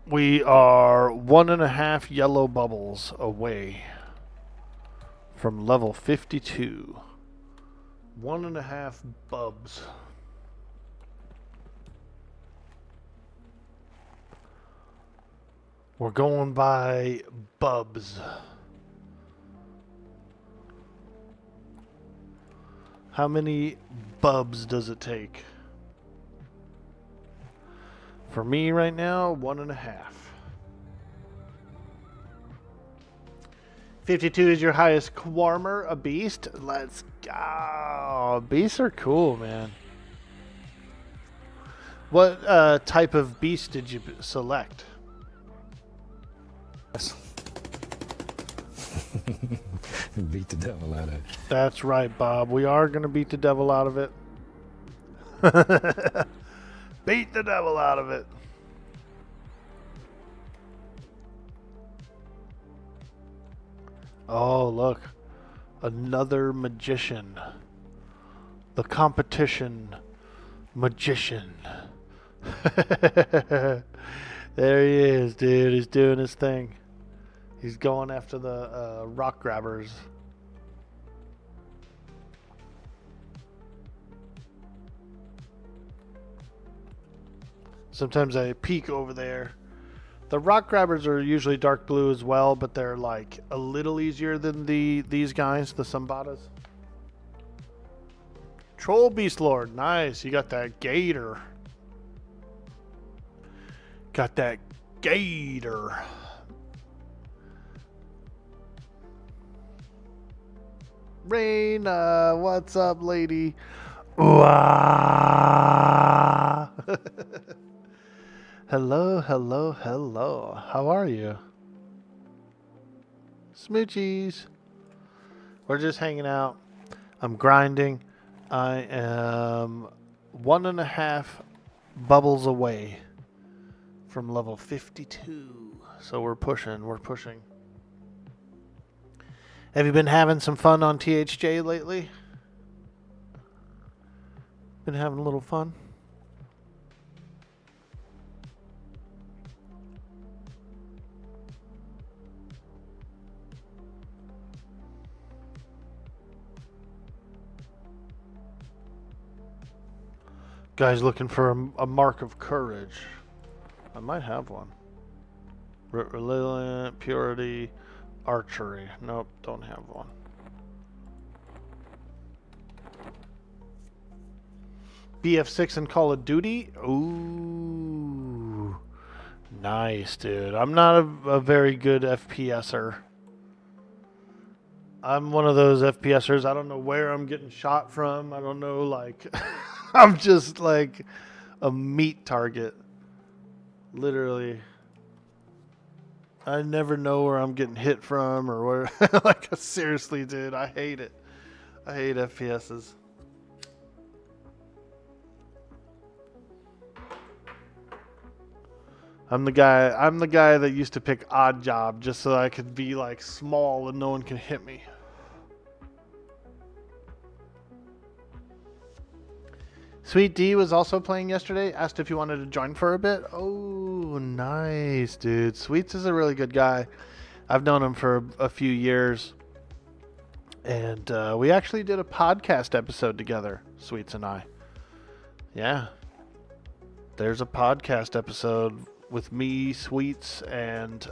We are 1.5 yellow bubbles away from level 52. 1.5 bubs. We're going by bubs. How many bubs does it take? For me right now, 1.5. 52 is your highest Kwarmer, a beast. Let's go. Beasts are cool, man. What type of beast did you select? Beat the devil out of it. That's right, Bob. We are going to beat the devil out of it. Beat the devil out of it. Oh, look. Another magician. The competition magician. There he is, dude. He's doing his thing. He's going after the rock grabbers. Sometimes I peek over there. The rock grabbers are usually dark blue as well, but they're like a little easier than these guys, the Sambatas. Troll Beast Lord, nice. You got that gator. Got that gator. Raina, what's up, lady? Wah. Hello, hello, hello. How are you? Smoochies. We're just hanging out. I'm grinding. I am 1.5 bubbles away from level 52. So we're pushing, we're pushing. Have you been having some fun on THJ lately? Been having a little fun? Guy's looking for a mark of courage. I might have one. Resilient, purity, archery. Nope, don't have one. BF6 and Call of Duty? Ooh. Nice, dude. I'm not a very good FPSer. I'm one of those FPSers. I don't know where I'm getting shot from. I don't know, like... I'm just like a meat target. Literally. I never know where I'm getting hit from or where... like, seriously, dude. I hate it. I hate FPSs. I'm the guy that used to pick Odd Job just so I could be like small and no one can hit me. Sweet D was also playing yesterday. Asked if you wanted to join for a bit. Oh, nice, dude. Sweets is a really good guy. I've known him for a few years. And we actually did a podcast episode together, Sweets and I. Yeah. There's a podcast episode with me, Sweets, and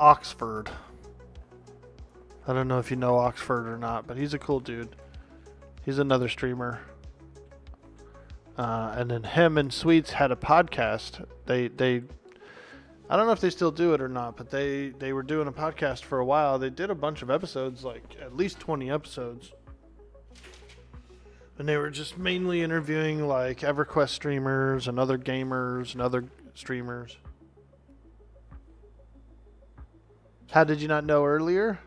Oxford. I don't know if you know Oxford or not, but he's a cool dude. He's another streamer. And then him and Sweets had a podcast. They I don't know if they still do it or not, but they were doing a podcast for a while. They did a bunch of episodes, like at least 20 episodes. And they were just mainly interviewing like EverQuest streamers and other gamers and other streamers. How did you not know earlier?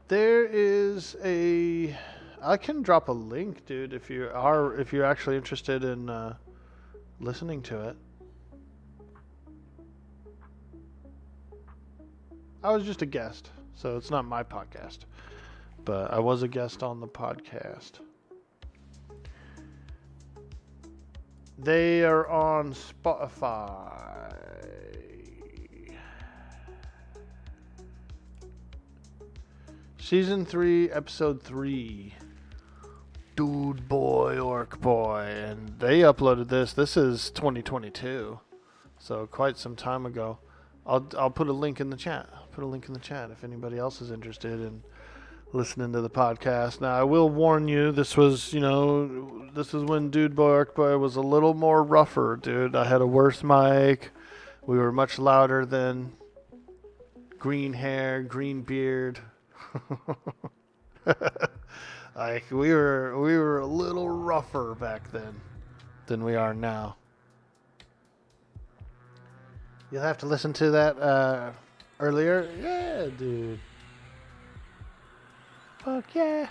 There is a... I can drop a link, dude, if you're actually interested in listening to it. I was just a guest, so it's not my podcast. But I was a guest on the podcast. They are on Spotify. Season 3, Episode 3. Dude Boy, Orc Boy. And they uploaded this. This is 2022. So quite some time ago. I'll put a link in the chat. If anybody else is interested in listening to the podcast. Now, I will warn you, this was when Dude Boy, Orc Boy was a little more rougher, dude. I had a worse mic. We were much louder than green hair, green beard. Like we were a little rougher back then than we are now. You'll have to listen to that earlier. Yeah, dude. Fuck yeah.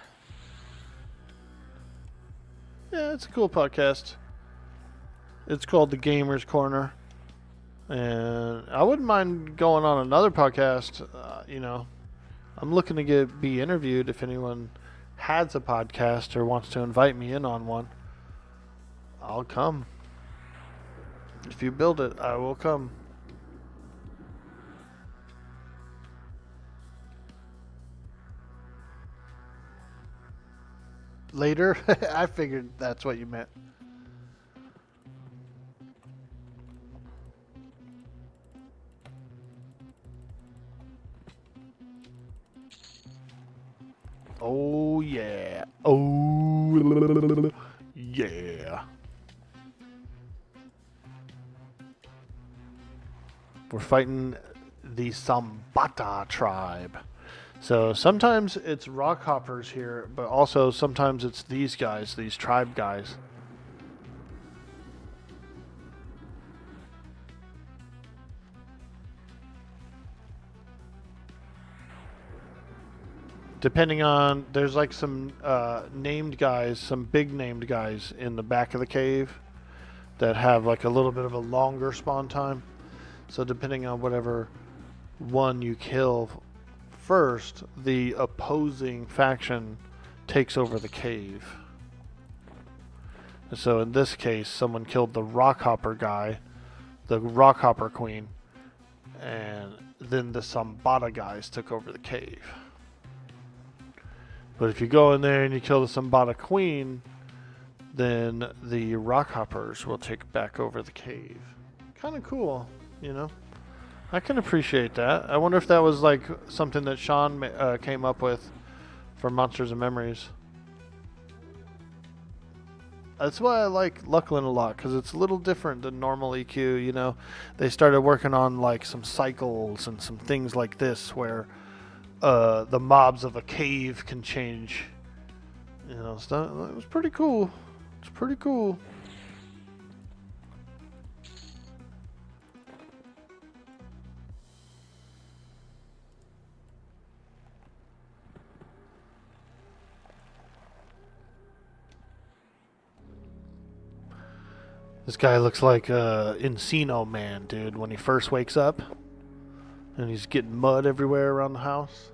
Yeah, it's a cool podcast. It's called The Gamers Corner. And I wouldn't mind going on another podcast. I'm looking to be interviewed if anyone has a podcast or wants to invite me in on one. I'll come. If you build it, I will come. Later? I figured that's what you meant. Oh yeah. Oh yeah. We're fighting the Sambata tribe. So sometimes it's rock hoppers here, but also sometimes it's these guys, these tribe guys. Depending on, there's like some named guys, some big named guys in the back of the cave that have like a little bit of a longer spawn time. So depending on whatever one you kill first, the opposing faction takes over the cave. So in this case, someone killed the Rockhopper guy, the Rockhopper queen, and then the Sambata guys took over the cave. But if you go in there and you kill the Symbiotic Queen, then the Rockhoppers will take back over the cave. Kind of cool, you know? I can appreciate that. I wonder if that was like something that Sean came up with for Monsters and Memories. That's why I like Luckland a lot, because it's a little different than normal EQ, you know? They started working on like some cycles and some things like this where the mobs of a cave can change. You know, stuff. It was pretty cool. It's pretty cool. This guy looks like Encino Man, dude, when he first wakes up. And he's getting mud everywhere around the house.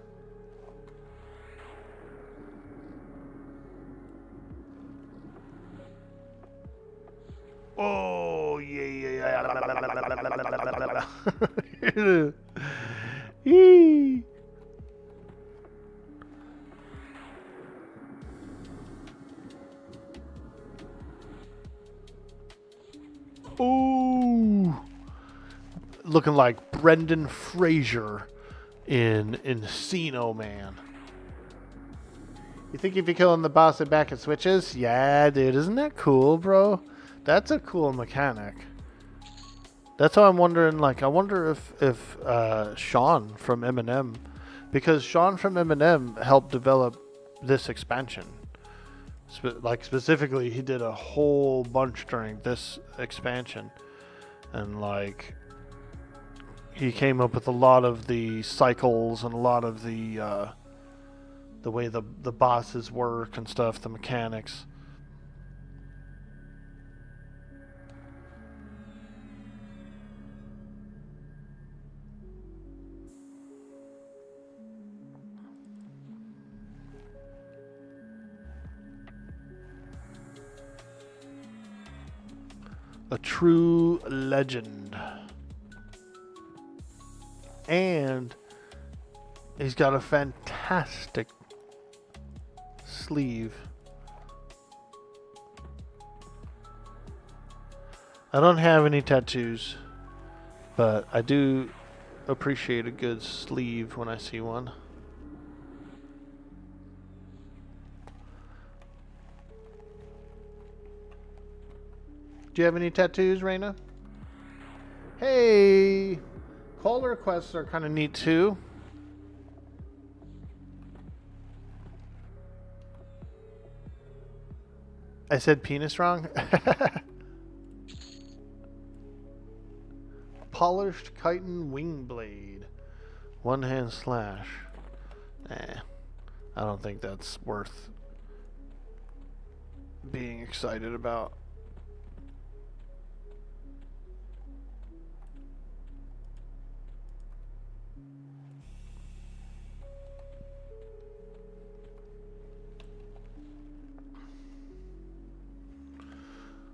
Oh, yeah. Eee. Ooh. Looking like Brendan Fraser in Encino Man. You think if you're killing the boss it back it switches? Yeah, dude. Isn't that cool, bro? That's a cool mechanic. That's how I'm wondering, like, I wonder if Sean from Eminem, because Sean from Eminem helped develop this expansion. Like, specifically, he did a whole bunch during this expansion. And, like, he came up with a lot of the cycles and a lot of the way the bosses work and stuff, the mechanics. A true legend. And he's got a fantastic sleeve. I don't have any tattoos, but I do appreciate a good sleeve when I see one. Do you have any tattoos, Raina? Hey! Call requests are kind of neat too. I said penis wrong? Polished chitin wing blade. One hand slash. I don't think that's worth being excited about.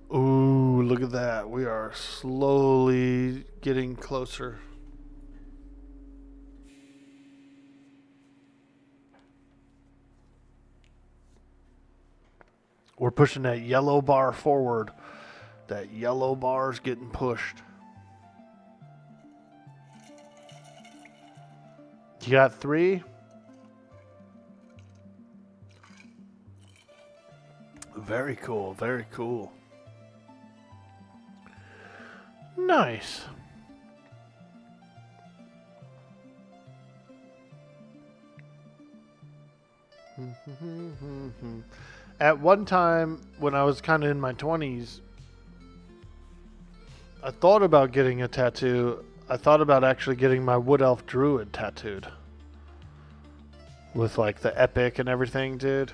Ooh, look at that. We are slowly getting closer. We're pushing that yellow bar forward. That yellow bar's getting pushed. You got 3? Very cool, very cool. Nice. At one time, when I was kind of in my 20s, I thought about getting a tattoo. I thought about actually getting my Wood Elf Druid tattooed. With like the epic and everything, dude.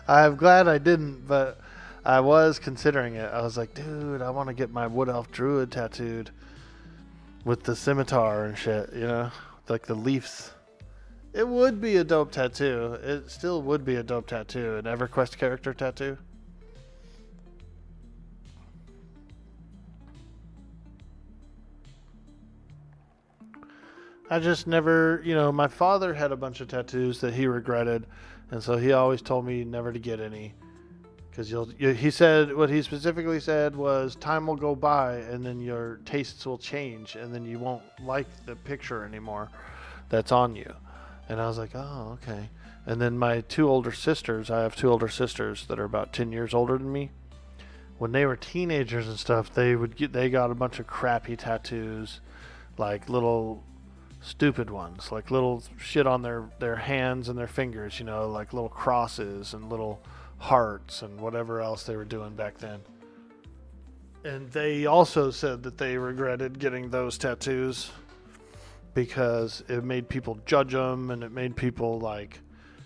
I'm glad I didn't, but I was considering it. I was like, dude, I want to get my Wood Elf Druid tattooed with the scimitar and shit, you know? Like the leaves. It would be a dope tattoo. It still would be a dope tattoo. An EverQuest character tattoo. I just never, my father had a bunch of tattoos that he regretted, and so he always told me never to get any. Because he said, what he specifically said was, time will go by and then your tastes will change and then you won't like the picture anymore that's on you. And I was like, oh, okay. And then my two older sisters, I have two older sisters that are about 10 years older than me. When they were teenagers and stuff, they got a bunch of crappy tattoos, like little stupid ones, like little shit on their hands and their fingers, like little crosses and little hearts and whatever else they were doing back then. And they also said that they regretted getting those tattoos because it made people judge them and it made people like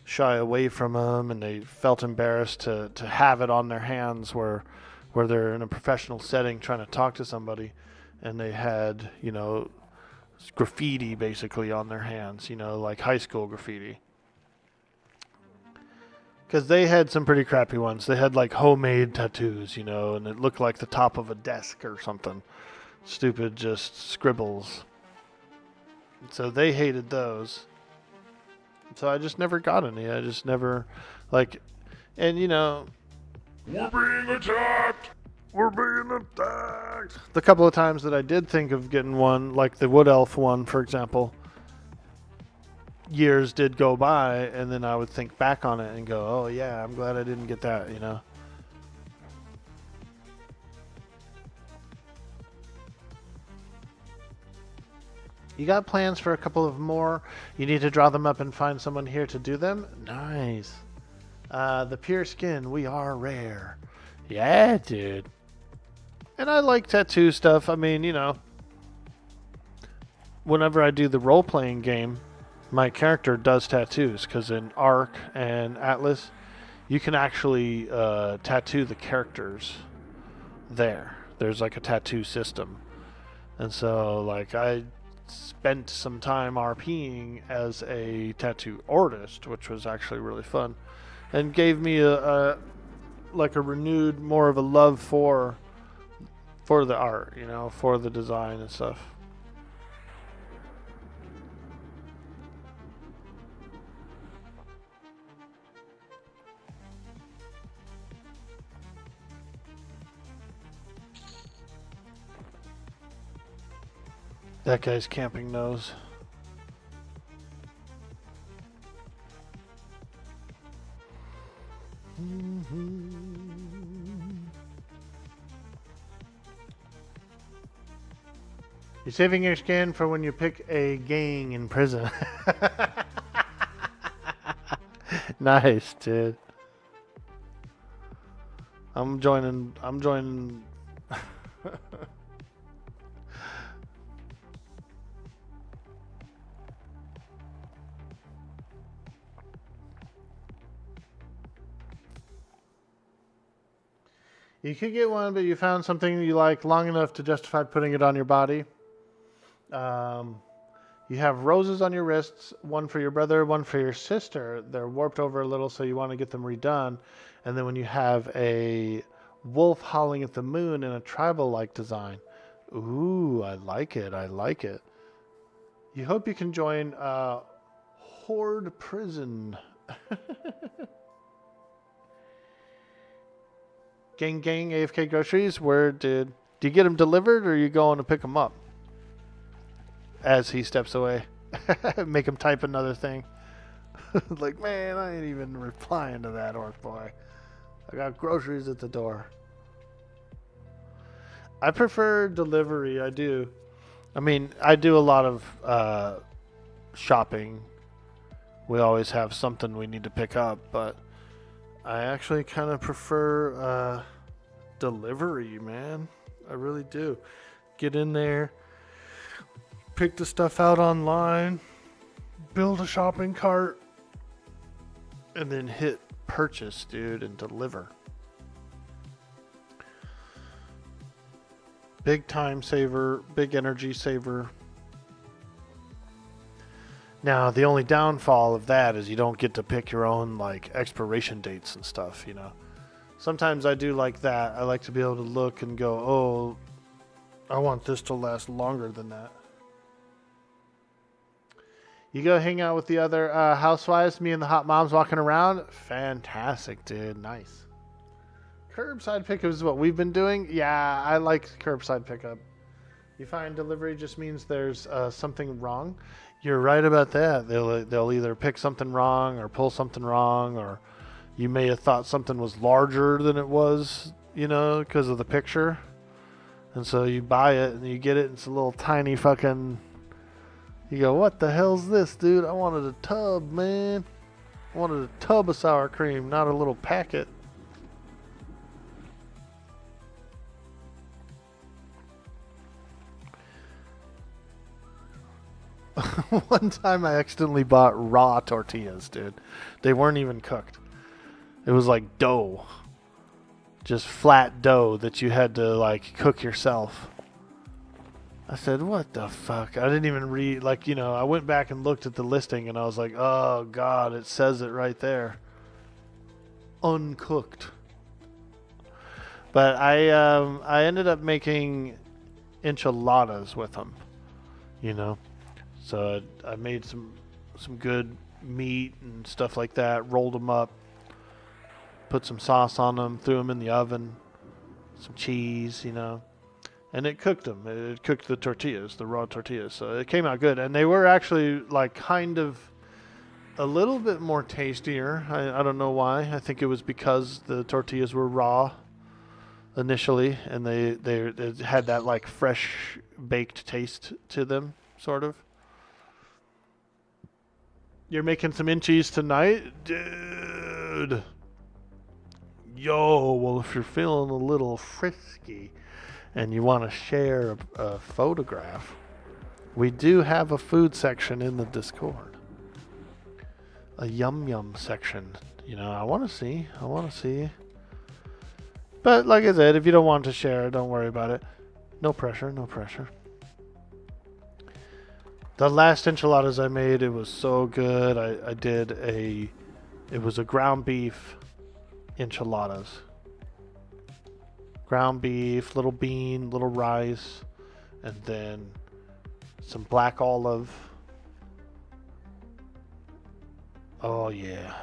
shy away from them, and they felt embarrassed to have it on their hands where they're in a professional setting trying to talk to somebody and they had, graffiti basically on their hands, like high school graffiti. Because they had some pretty crappy ones. They had like homemade tattoos, and it looked like the top of a desk or something. Stupid, just scribbles. So they hated those. So I just never got any. I just never, and We're being attacked! We're being attacked! The couple of times that I did think of getting one, like the Wood Elf one, for example, years did go by, and then I would think back on it and go, oh yeah, I'm glad I didn't get that, You got plans for a couple of more? You need to draw them up and find someone here to do them? Nice. The pure skin, we are rare. Yeah, dude. And I like tattoo stuff. I mean, whenever I do the role-playing game, my character does tattoos, because in Ark and Atlas, you can actually tattoo the characters there. There's like a tattoo system. And so, I spent some time RPing as a tattoo artist, which was actually really fun, and gave me a renewed, more of a love for the art, for the design and stuff. That guy's camping nose. You're saving your skin for when you pick a gang in prison. Nice, dude. I'm joining. You could get one, but you found something you like long enough to justify putting it on your body. You have roses on your wrists, one for your brother, one for your sister. They're warped over a little, so you want to get them redone. And then when you have a wolf howling at the moon in a tribal-like design. Ooh, I like it. I like it. You hope you can join Horde Prison. Gang, AFK Groceries. Do you get them delivered, or are you going to pick them up? As he steps away. Make him type another thing. Like, man, I ain't even replying to that, orc boy. I got groceries at the door. I prefer delivery, I do. I mean, I do a lot of shopping. We always have something we need to pick up, but I actually kind of prefer delivery, man. I really do. Get in there, pick the stuff out online, build a shopping cart, and then hit purchase, dude, and deliver. Big time saver, big energy saver. Now, the only downfall of that is you don't get to pick your own, like, expiration dates and stuff, you know. Sometimes I do like that. I like to be able to look and go, oh, I want this to last longer than that. You go hang out with the other housewives, me and the hot moms walking around. Fantastic, dude. Nice. Curbside pickup is what we've been doing. Yeah, I like curbside pickup. You find delivery just means there's something wrong. You're right about that. They'll either pick something wrong or pull something wrong, or you may have thought something was larger than it was, you know, because of the picture. And so you buy it and you get it. And it's a little tiny fucking. You go, what the hell's this, dude? I wanted a tub, man. I wanted a tub of sour cream, not a little packet. One time I accidentally bought raw tortillas, dude. They weren't even cooked. It was like dough. Just flat dough that you had to like cook yourself. I said, what the fuck? I didn't even read, like, you know, I went back and looked at the listing and I was like, oh God, it says it right there. Uncooked. But I ended up making enchiladas with them, you know. So I made some good meat and stuff like that, rolled them up, put some sauce on them, threw them in the oven, some cheese, you know, and it cooked them. It cooked the tortillas, the raw tortillas. So it came out good. And they were actually like kind of a little bit more tastier. I don't know why. I think it was because the tortillas were raw initially and they had that like fresh baked taste to them, sort of. You're making some inchies tonight? Dude. Yo, well, if you're feeling a little frisky and you want to share a photograph, we do have a food section in the Discord. A yum yum section. You know, I want to see. But like I said, if you don't want to share, don't worry about it. No pressure, no pressure. The last enchiladas I made, it was so good. I did it was a ground beef enchiladas. Ground beef, little bean, little rice, and then some black olive. Oh yeah.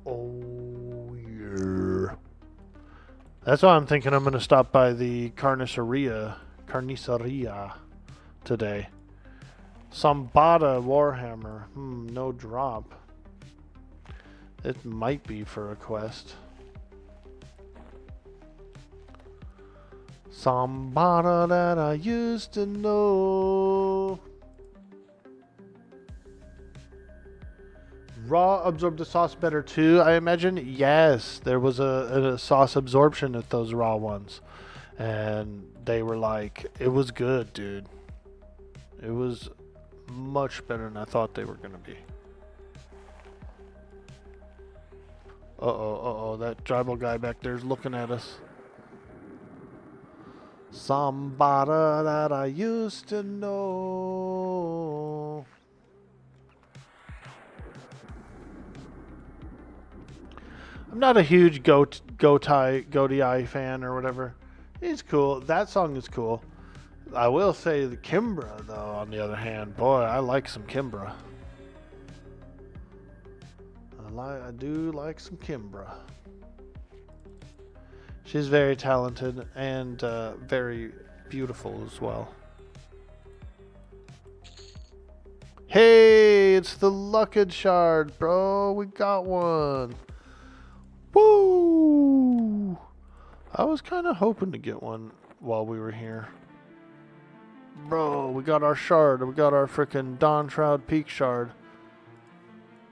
Oh yeah. That's why I'm thinking I'm going to stop by the carniceria today. Sambada Warhammer. No drop. It might be for a quest. Sambada that I used to know. Raw absorbed the sauce better too, I imagine. Yes, there was a sauce absorption at those raw ones. And they were like, it was good, dude. It was much better than I thought they were going to be. Uh-oh, that tribal guy back there's looking at us. Somebody that I used to know. I'm not a huge Goaty fan or whatever. He's cool. That song is cool. I will say the Kimbra, though, on the other hand, boy, I like some Kimbra. I do like some Kimbra. She's very talented and very beautiful as well. Hey, it's the Luckland shard, bro. We got one. Woo! I was kind of hoping to get one while we were here. Bro, we got our shard. We got our freaking Dawn Shroud Peak shard.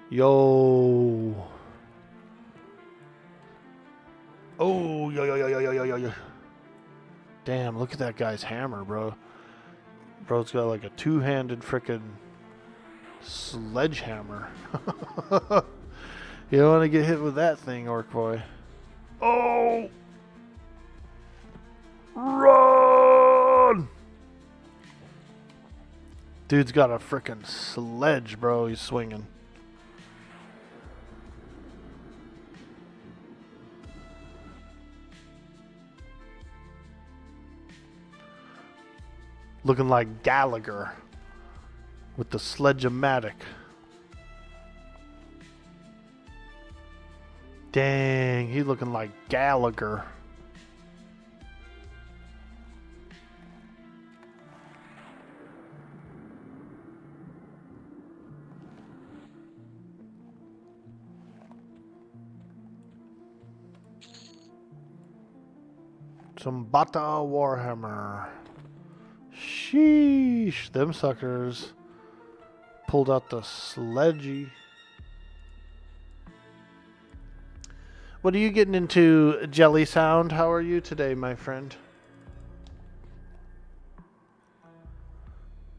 Yo. Oh, yo. Damn, look at that guy's hammer, bro. Bro's got like a two-handed freaking sledgehammer. You don't want to get hit with that thing, Orc Boy. Oh! Run! Dude's got a freaking sledge, bro. He's swinging. Looking like Gallagher. with the sledge-o-matic. Dang, he's looking like Gallagher. Some Bata Warhammer. Sheesh, them suckers pulled out the sledgy. What are you getting into, Jelly Sound? How are you today, my friend?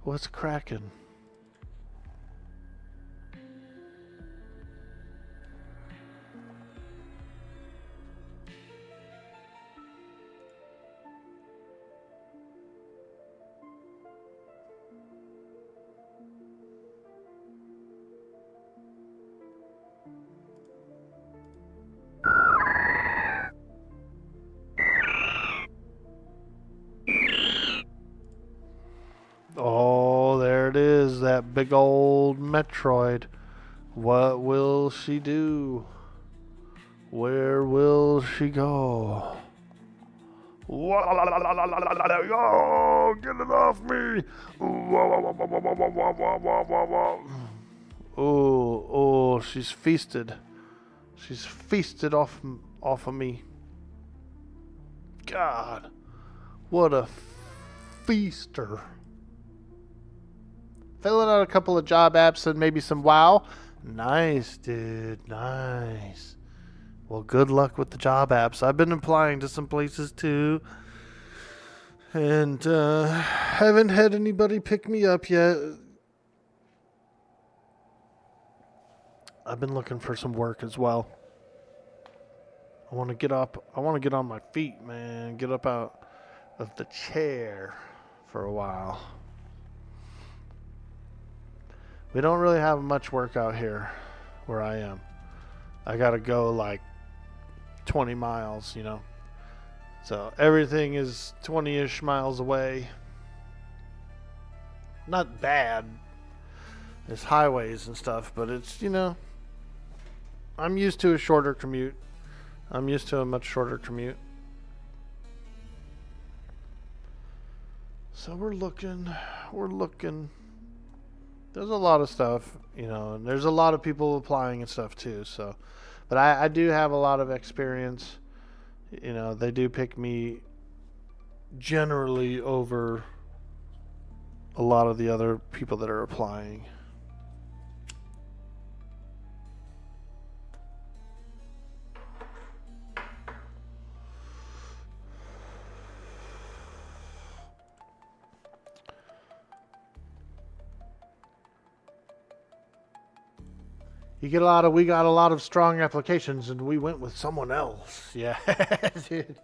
What's cracking? Oh, there it is, that big old Metroid. What will she do? Where will she go? Oh, get it off me! Oh, she's feasted. She's feasted off of me. God, what a feaster. Filling out a couple of job apps and maybe some WAAAAGH. Nice, dude. Nice. Well, good luck with the job apps. I've been applying to some places too. And haven't had anybody pick me up yet. I've been looking for some work as well. I want to get up. I want to get on my feet, man. Get up out of the chair for a while. We don't really have much work out here where I am. I gotta go like 20 miles, you know. So everything is 20-ish miles away. Not bad. There's highways and stuff, but it's, you know, I'm used to a shorter commute. I'm used to a much shorter commute. So we're looking. There's a lot of stuff, you know, and there's a lot of people applying and stuff too. So, but I do have a lot of experience. You know, they do pick me generally over a lot of the other people that are applying. We got a lot of strong applications, and we went with someone else. Yeah, dude.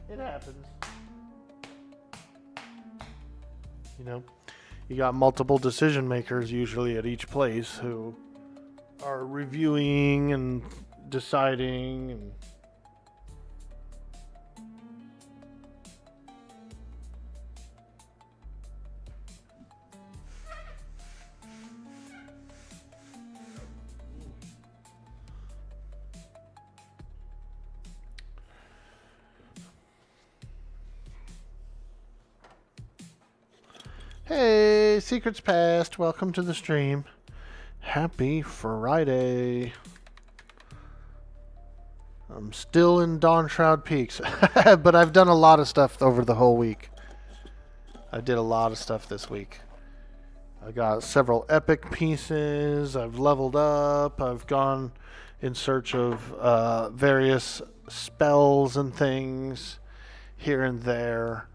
It happens. You know, you got multiple decision makers usually at each place who are reviewing and deciding and Hey, Secrets Past, welcome to the stream. Happy Friday. I'm still in Dawn Shroud Peaks, but I've done a lot of stuff over the whole week. I did a lot of stuff this week. I got several epic pieces, I've leveled up, I've gone in search of various spells and things here and there.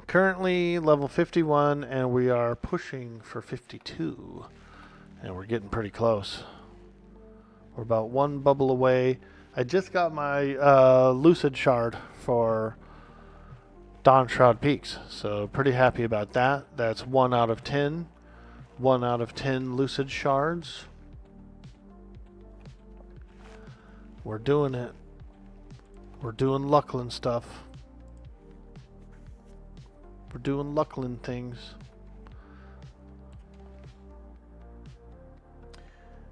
Currently level 51, and we are pushing for 52, and we're getting pretty close. We're about one bubble away. I just got my Lucid Shard for Dawn Shroud Peaks, so pretty happy about that. That's 1 out of 10. 1 out of 10 Lucid Shards. We're doing it. We're doing Luckland stuff. We're doing Luckland things.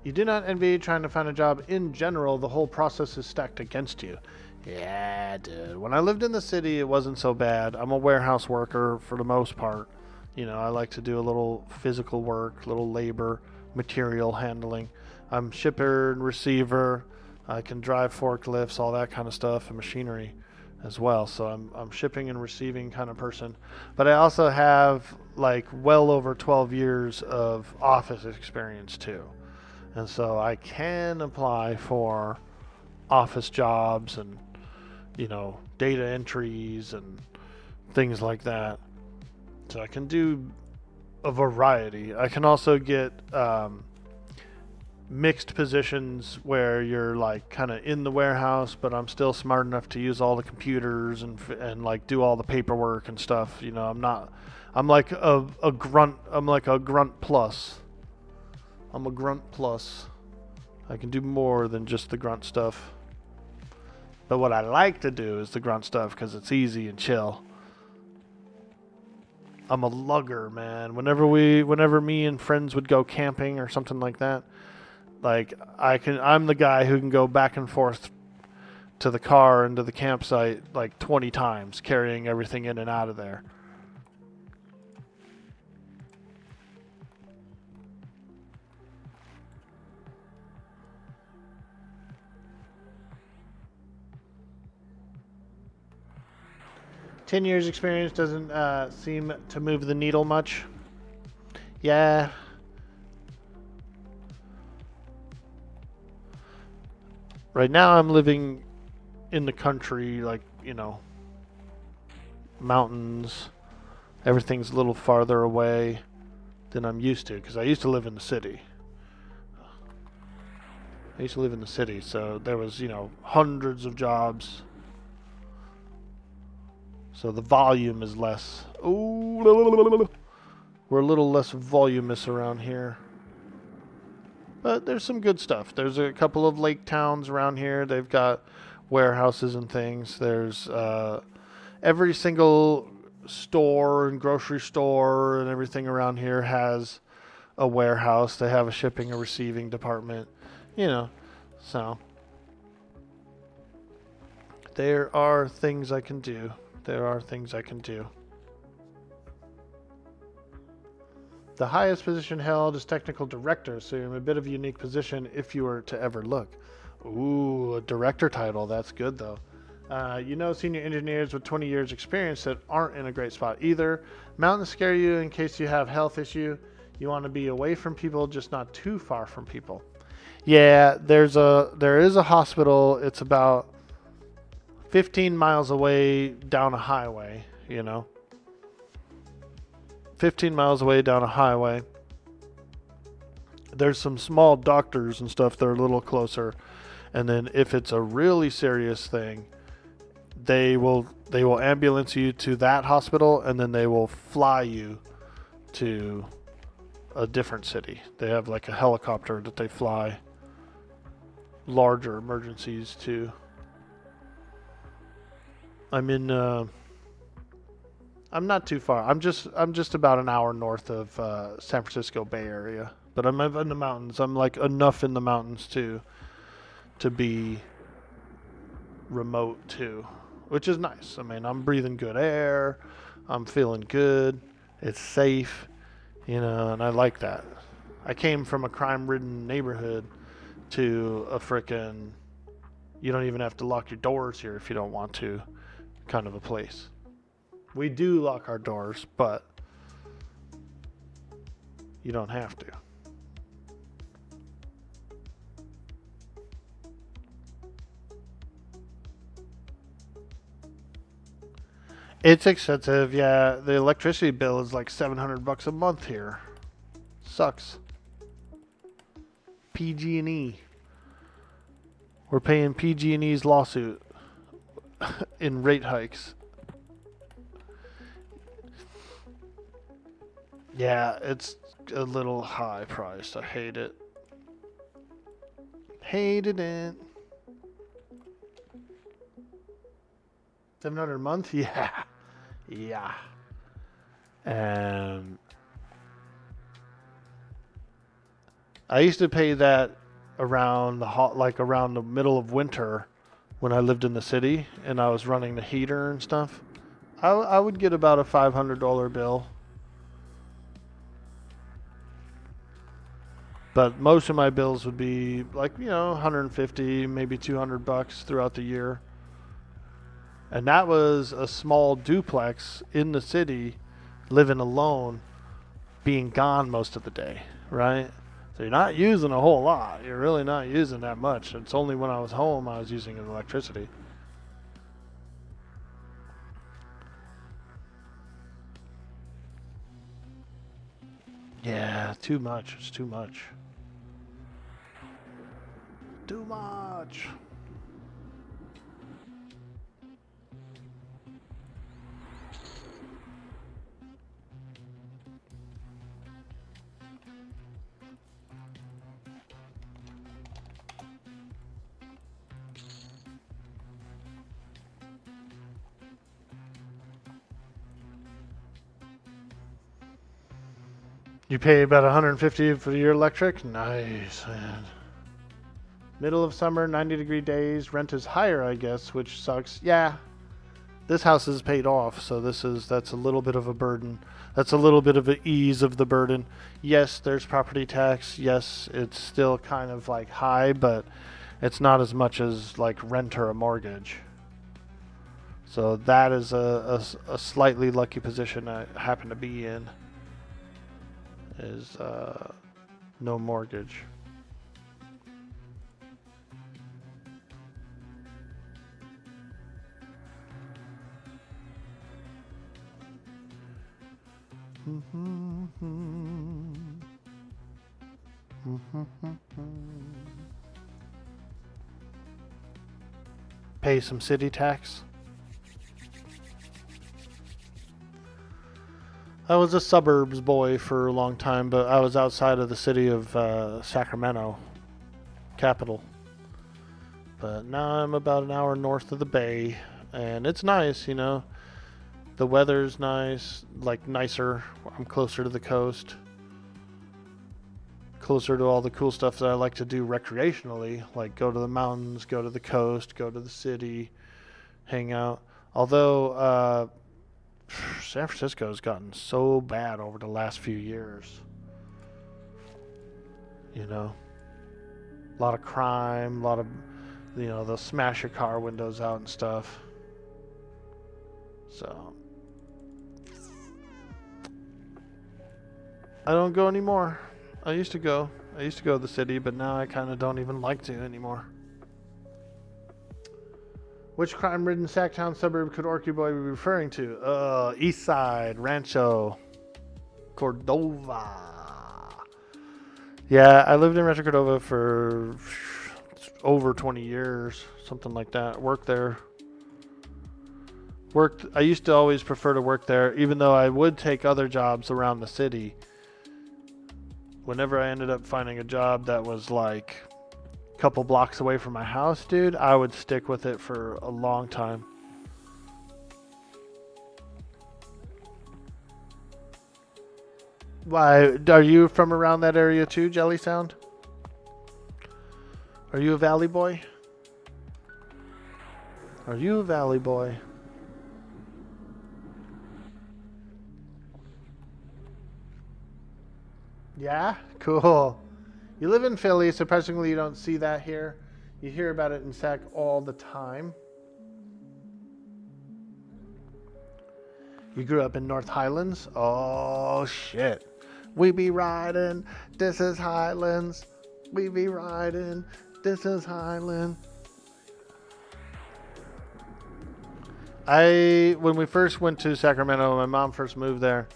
You do not envy trying to find a job in general. The whole process is stacked against you. Yeah, dude. When I lived in the city, it wasn't so bad. I'm a warehouse worker for the most part. You know, I like to do a little physical work, little labor, material handling. I'm shipper and receiver. I can drive forklifts, all that kind of stuff, and machinery as well. So I'm shipping and receiving kind of person. But I also have like well over 12 years of office experience too. And so I can apply for office jobs and, you know, data entries and things like that. So I can do a variety. I can also get mixed positions where you're like kind of in the warehouse, but I'm still smart enough to use all the computers and like do all the paperwork and stuff. You know, I'm like a grunt. I'm like a grunt plus. I'm a grunt plus. I can do more than just the grunt stuff. But what I like to do is the grunt stuff because it's easy and chill. I'm a lugger, man. Whenever me and friends would go camping or something like that, like I'm the guy who can go back and forth to the car and to the campsite like 20 times, carrying everything in and out of there. "10 years experience doesn't seem to move the needle much." Yeah. Right now I'm living in the country, like, you know, mountains. Everything's a little farther away than I'm used to, because I used to live in the city. So there was, you know, hundreds of jobs. So the volume is less. Ooh, we're a little less voluminous around here. But there's some good stuff. There's a couple of lake towns around here. They've got warehouses and things. There's every single store and grocery store and everything around here has a warehouse. They have a shipping and receiving department. You know, so there are things I can do. The highest position held is technical director, so you're in a bit of a unique position if you were to ever look. Ooh, a director title. That's good, though. You know senior engineers with 20 years experience that aren't in a great spot either. Mountains scare you in case you have health issue. You want to be away from people, just not too far from people. Yeah, there is a hospital. It's about 15 miles away down a highway, you know. 15 miles away down a highway. There's some small doctors and stuff that are a little closer. And then if it's a really serious thing, they will ambulance you to that hospital, and then they will fly you to a different city. They have like a helicopter that they fly larger emergencies to. I'm not too far. I'm just about an hour north of San Francisco Bay Area, but I'm in the mountains. I'm like enough in the mountains to be remote too, which is nice. I mean, I'm breathing good air. I'm feeling good. It's safe, you know, and I like that. I came from a crime-ridden neighborhood to a frickin' you don't even have to lock your doors here if you don't want to kind of a place. We do lock our doors, but you don't have to. It's expensive, yeah. The electricity bill is like $700 a month here. Sucks. PG&E. We're paying PG&E's lawsuit in rate hikes. Yeah, it's a little high priced. I hate it. Hated it. $700 a month? Yeah. Yeah. I used to pay that around around the middle of winter when I lived in the city and I was running the heater and stuff. I would get about a $500 bill. But most of my bills would be like, 150, maybe $200 throughout the year. And that was a small duplex in the city, living alone, being gone most of the day, right? So you're not using a whole lot. You're really not using that much. It's only when I was home I was using electricity. Yeah, too much. It's too much. Too much. You pay about $150 for your electric? Nice, man. Middle of summer, 90-degree days. Rent is higher, I guess, which sucks. Yeah. This house is paid off, so that's a little bit of a burden. That's a little bit of an ease of the burden. Yes, there's property tax. Yes, it's still kind of like high, but it's not as much as like rent or a mortgage. So that is a slightly lucky position I happen to be in. Is no mortgage. Pay some city tax. I was a suburbs boy for a long time, but I was outside of the city of Sacramento, capital. But now I'm about an hour north of the bay, and it's nice, The weather's nice, like nicer. I'm closer to the coast. Closer to all the cool stuff that I like to do recreationally, like go to the mountains, go to the coast, go to the city, hang out. Although, San Francisco has gotten so bad over the last few years. A lot of crime, a lot of, they'll smash your car windows out and stuff. So, I don't go anymore. I used to go to the city, but now I kind of don't even like to anymore. Which crime-ridden Sacktown suburb could Orky Boy be referring to? East Side, Rancho, Cordova. Yeah, I lived in Rancho Cordova for over 20 years, something like that. Worked there. I used to always prefer to work there, even though I would take other jobs around the city. Whenever I ended up finding a job that was like couple blocks away from my house, dude, I would stick with it for a long time. Why, are you from around that area too, Jelly Sound? Are you a valley boy? Are you a valley boy? Yeah? Cool. You live in Philly. Surprisingly, you don't see that here. You hear about it in Sac all the time. You grew up in North Highlands? Oh, shit. We be riding. This is Highlands. We be riding. This is Highland. When we first went to Sacramento, my mom first moved there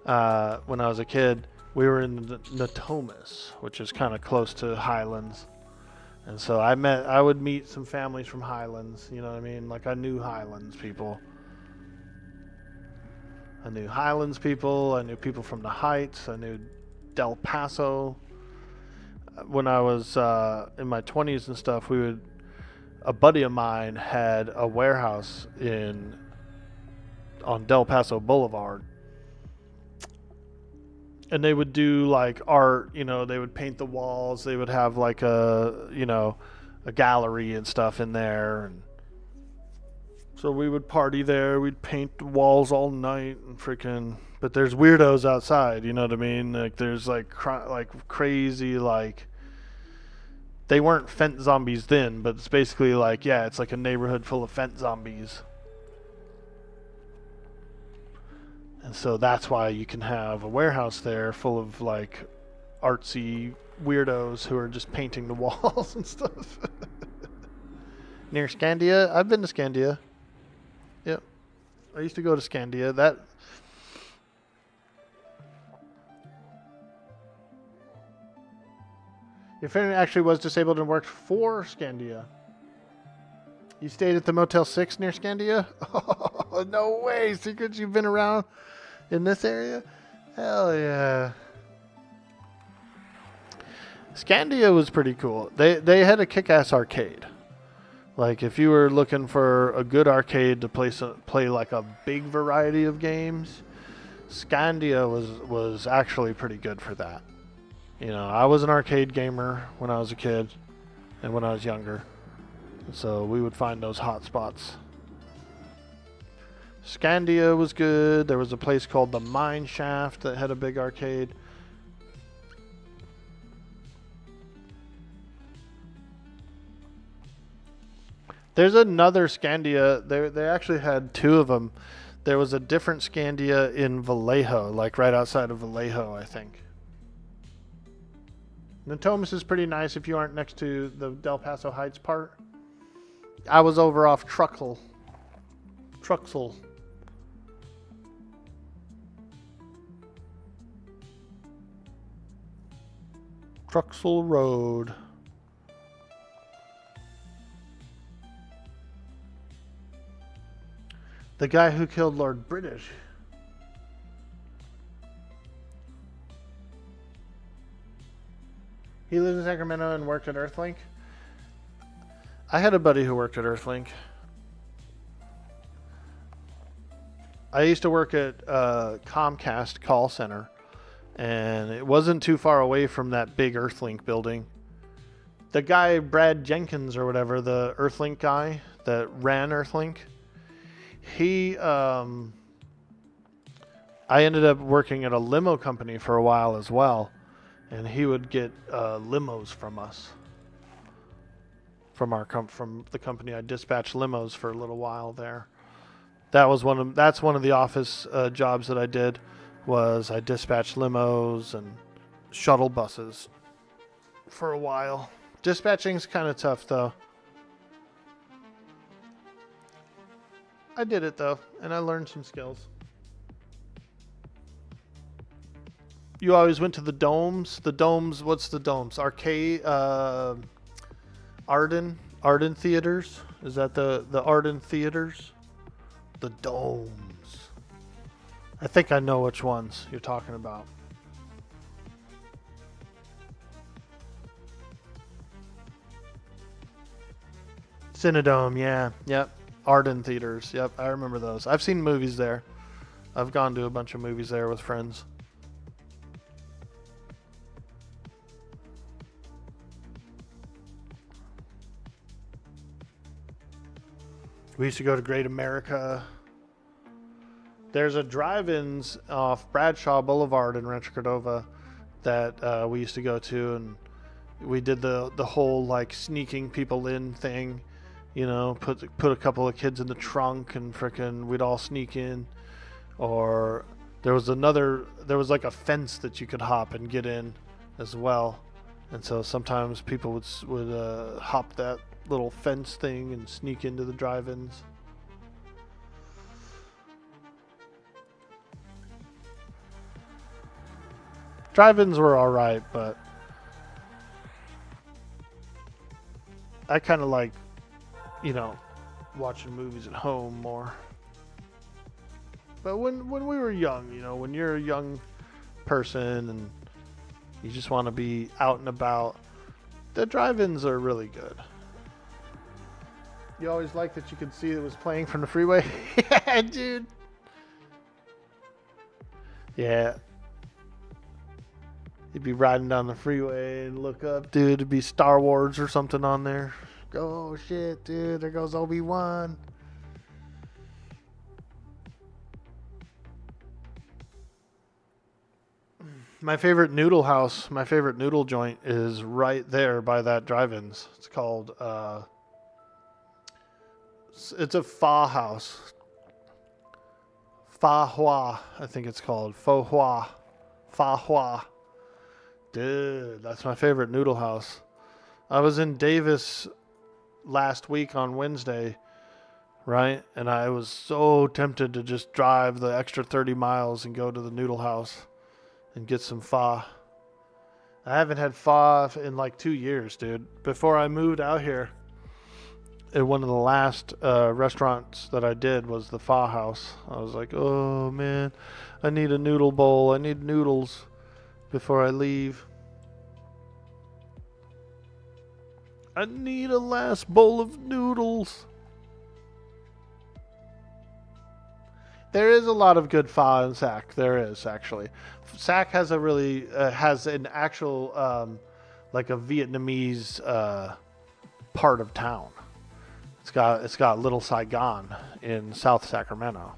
when I was a kid. We were in Natomas, which is kind of close to Highlands. And so I would meet some families from Highlands, you know what I mean? Like I knew Highlands people. I knew Highlands people, I knew people from the Heights, I knew Del Paso. When I was in my 20s and stuff, a buddy of mine had a warehouse on Del Paso Boulevard. and they would do like art, you know, they would paint the walls, they would have like a, you know, a gallery and stuff in there, and so we would party there, we'd paint the walls all night and freaking, but there's weirdos outside, you know what I mean? Like there's like crazy, like, they weren't fent zombies then, but it's basically like, yeah, it's like a neighborhood full of fent zombies. And so that's why you can have a warehouse there full of like artsy weirdos who are just painting the walls and stuff. Near Scandia? I've been to Scandia. Yep. I used to go to Scandia. That your friend actually was disabled and worked for Scandia. You stayed at the Motel 6 near Scandia? Oh, no way. Secrets, you've been around in this area? Hell yeah. Scandia was pretty cool. They had a kick-ass arcade. Like, if you were looking for a good arcade to play like a big variety of games, Scandia was actually pretty good for that. You know, I was an arcade gamer when I was a kid and when I was younger. So we would find those hot spots. Scandia was good. There was a place called the Mine Shaft that had a big arcade. There's another Scandia. They actually had two of them. There was a different Scandia in Vallejo, like right outside of Vallejo, I think. Natomas is pretty nice if you aren't next to the Del Paso Heights part. I was over off Truxell. Truxell Road. The guy who killed Lord British. He lives in Sacramento and worked at Earthlink. I had a buddy who worked at Earthlink. I used to work at Comcast call center, and it wasn't too far away from that big Earthlink building. The guy, Brad Jenkins or whatever, the Earthlink guy that ran Earthlink, I ended up working at a limo company for a while as well, and he would get limos from us. From the company, I dispatched limos for a little while there. That's one of the office jobs that I did, was I dispatched limos and shuttle buses for a while. Dispatching's kind of tough though. I did it though, and I learned some skills. You always went to the domes. The domes, what's the domes? Arcade, Arden Theaters? Is that the Arden Theaters? The domes. I think I know which ones you're talking about. Cinedome, yeah. Yep. Arden Theaters. Yep, I remember those. I've seen movies there. I've gone to a bunch of movies there with friends. We used to go to Great America. There's a drive-ins off Bradshaw Boulevard in Rancho Cordova that we used to go to, and we did the whole like sneaking people in thing. You know, put a couple of kids in the trunk and frickin' we'd all sneak in. Or there was like a fence that you could hop and get in as well. And so sometimes people would hop that little fence thing and sneak into the drive-ins. Drive-ins were alright, but I kind of like, you know, watching movies at home more. But when we were young, you know, when you're a young person and you just want to be out and about, the drive-ins are really good. You always liked that you could see it was playing from the freeway? Yeah, dude. Yeah. You'd be riding down the freeway and look up, dude. It'd be Star Wars or something on there. Oh shit, dude! There goes Obi-Wan. My favorite noodle house, my favorite noodle joint is right there by that drive-ins. It's called, it's a pho house. Pho Hua, I think it's called. Pho Hua. Pho Hua. Dude, that's my favorite noodle house. I was in Davis last week on Wednesday, right? And I was so tempted to just drive the extra 30 miles and go to the noodle house and get some pho. I haven't had pho in like 2 years, dude. Before I moved out here, one of the last restaurants that I did was the pho house. I was like, oh man, I need a noodle bowl. I need noodles before I leave. I need a last bowl of noodles. There is a lot of good pho in Sac. There is, actually. Sac has a really has an actual like a Vietnamese part of town. It's got Little Saigon in South Sacramento,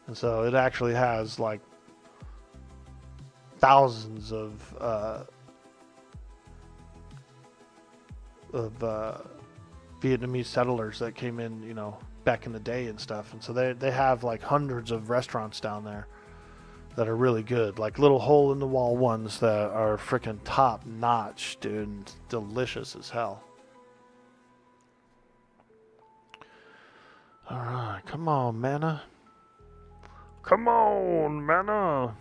and so it actually has like thousands of Vietnamese settlers that came in, you know, back in the day and stuff. And so they have like hundreds of restaurants down there that are really good, like little hole in the wall ones that are freaking top notch, dude, and delicious as hell. All right, come on, Manna. Come on, Manna.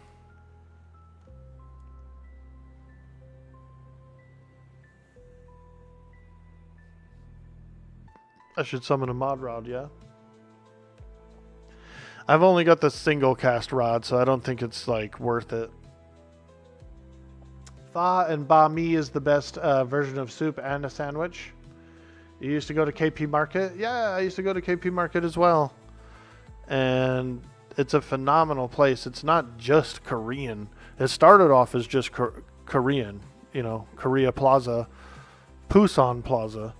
I should summon a mod rod, yeah? I've only got the single cast rod, so I don't think it's like worth it. Pho and banh mi is the best version of soup and a sandwich. You used to go to KP Market? Yeah, I used to go to KP Market as well. And it's a phenomenal place. It's not just Korean. It started off as just Korean, you know, Korea Plaza, Busan Plaza.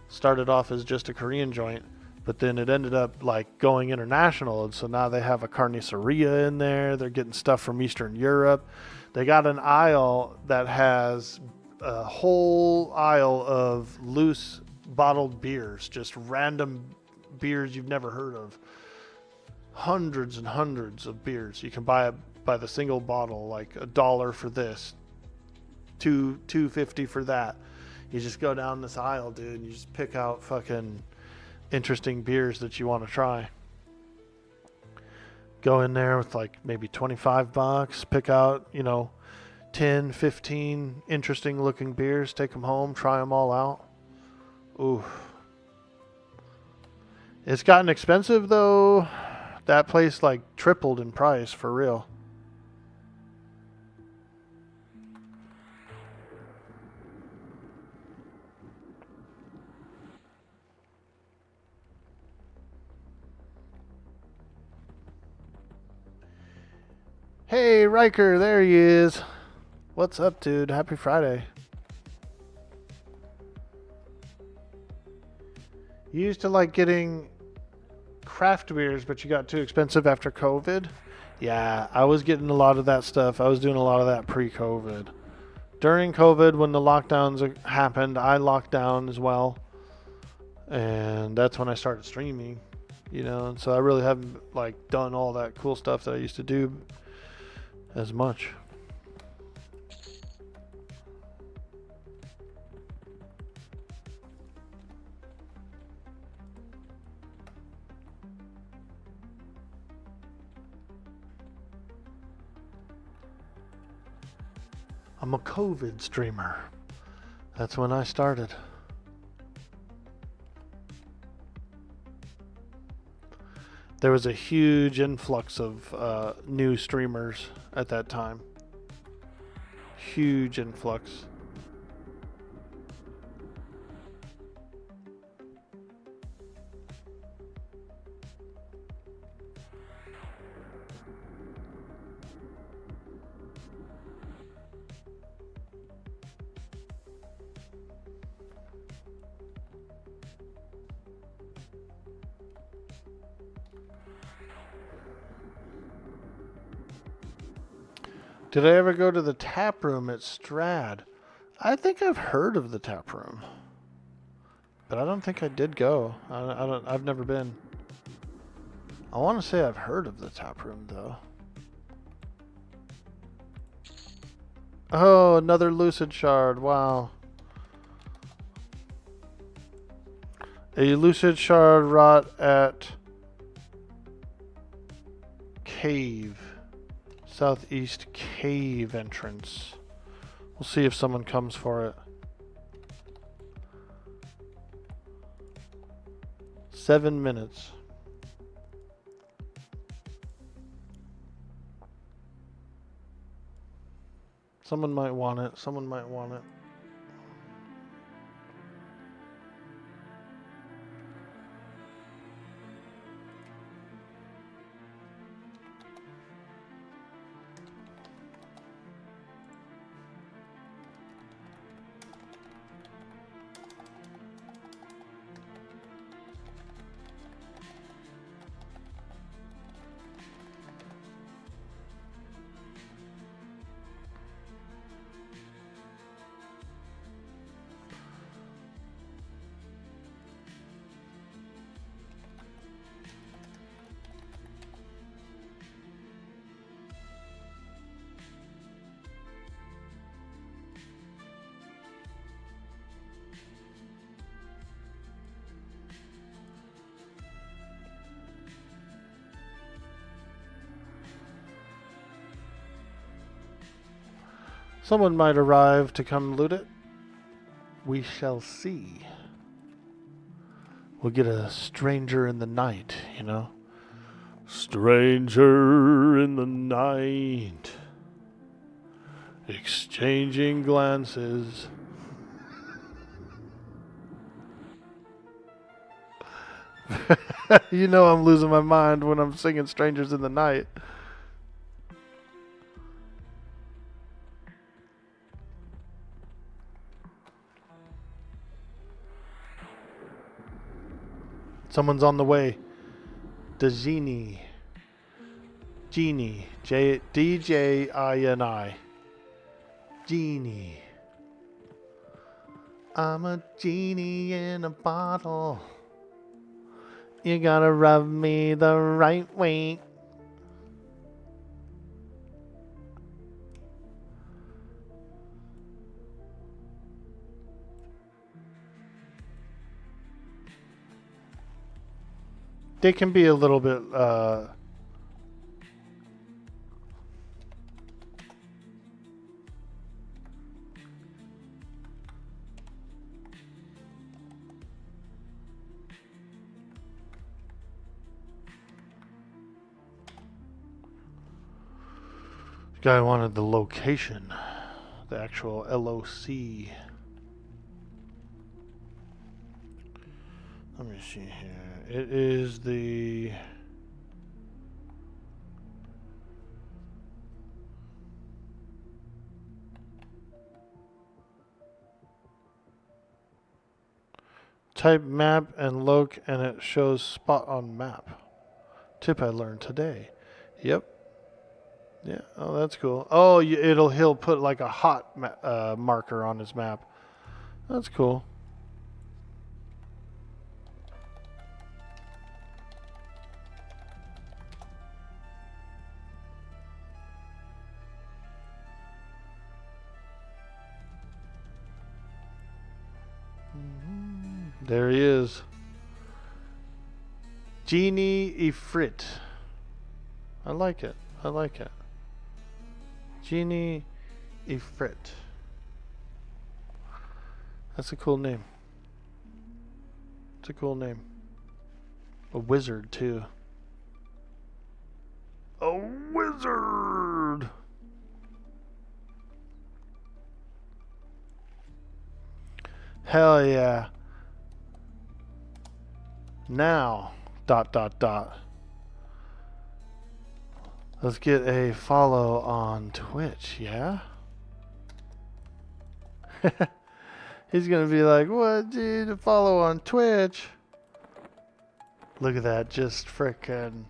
Started off as just a Korean joint, but then it ended up like going international, and so now they have a carniceria in there. They're getting stuff from Eastern Europe. They got an aisle that has a whole aisle of loose bottled beers, just random beers you've never heard of. Hundreds and hundreds of beers. You can buy it by the single bottle, like $1 for this, $2.50 for that. You just go down this aisle, dude, and you just pick out fucking interesting beers that you want to try. Go in there with like maybe $25, pick out, you know, 10, 15 interesting looking beers, take them home, try them all out. Ooh. It's gotten expensive though. That place like tripled in price for real. Hey, Riker, there he is. What's up, dude? Happy Friday. You used to like getting craft beers, but you got too expensive after COVID? Yeah, I was getting a lot of that stuff. I was doing a lot of that pre-COVID. During COVID, when the lockdowns happened, I locked down as well. And that's when I started streaming, you know, and so I really haven't like done all that cool stuff that I used to do as much. I'm a COVID streamer. That's when I started. There was a huge influx of new streamers at that time. Huge influx. Did I ever go to the tap room at Shroud? I think I've heard of the tap room, but I don't think I did go. I've never been. I want to say I've heard of the tap room though. Oh, another lucid shard. Wow. A lucid shard wrought at cave. Southeast cave entrance. We'll see if someone comes for it. 7 minutes. Someone might want it. Someone might want it. Someone might arrive to come loot it. We shall see. We'll get a stranger in the night, you know? Stranger in the night. Exchanging glances. You know I'm losing my mind when I'm singing Strangers in the Night. Someone's on the way. The Genie. Genie. D-J-I-N-I. Genie. I'm a genie in a bottle. You gotta rub me the right way. They can be a little bit guy wanted the location, the actual LOC. Let me see here. It is the type map and loc and it shows spot on map. Tip I learned today. Yep. Yeah. Oh, that's cool. Oh, he'll put like a hot marker on his map. That's cool. There he is. Genie Ifrit. I like it. I like it. Genie Ifrit. That's a cool name. It's a cool name. A wizard, too. A wizard! Hell yeah. Now, ... Let's get a follow on Twitch, yeah? He's gonna be like, what, dude, a follow on Twitch? Look at that, just frickin'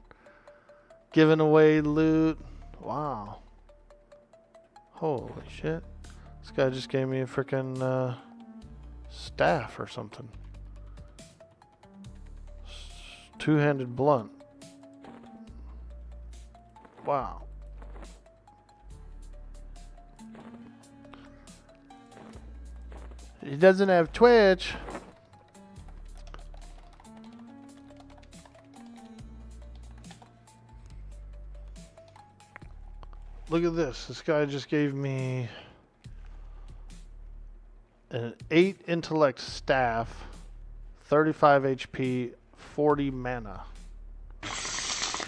giving away loot. Wow. Holy shit. This guy just gave me a freaking staff or something. Two-handed blunt. Wow. He doesn't have Twitch. Look at this. This guy just gave me an 8 intellect staff, 35 HP, 40 mana. It's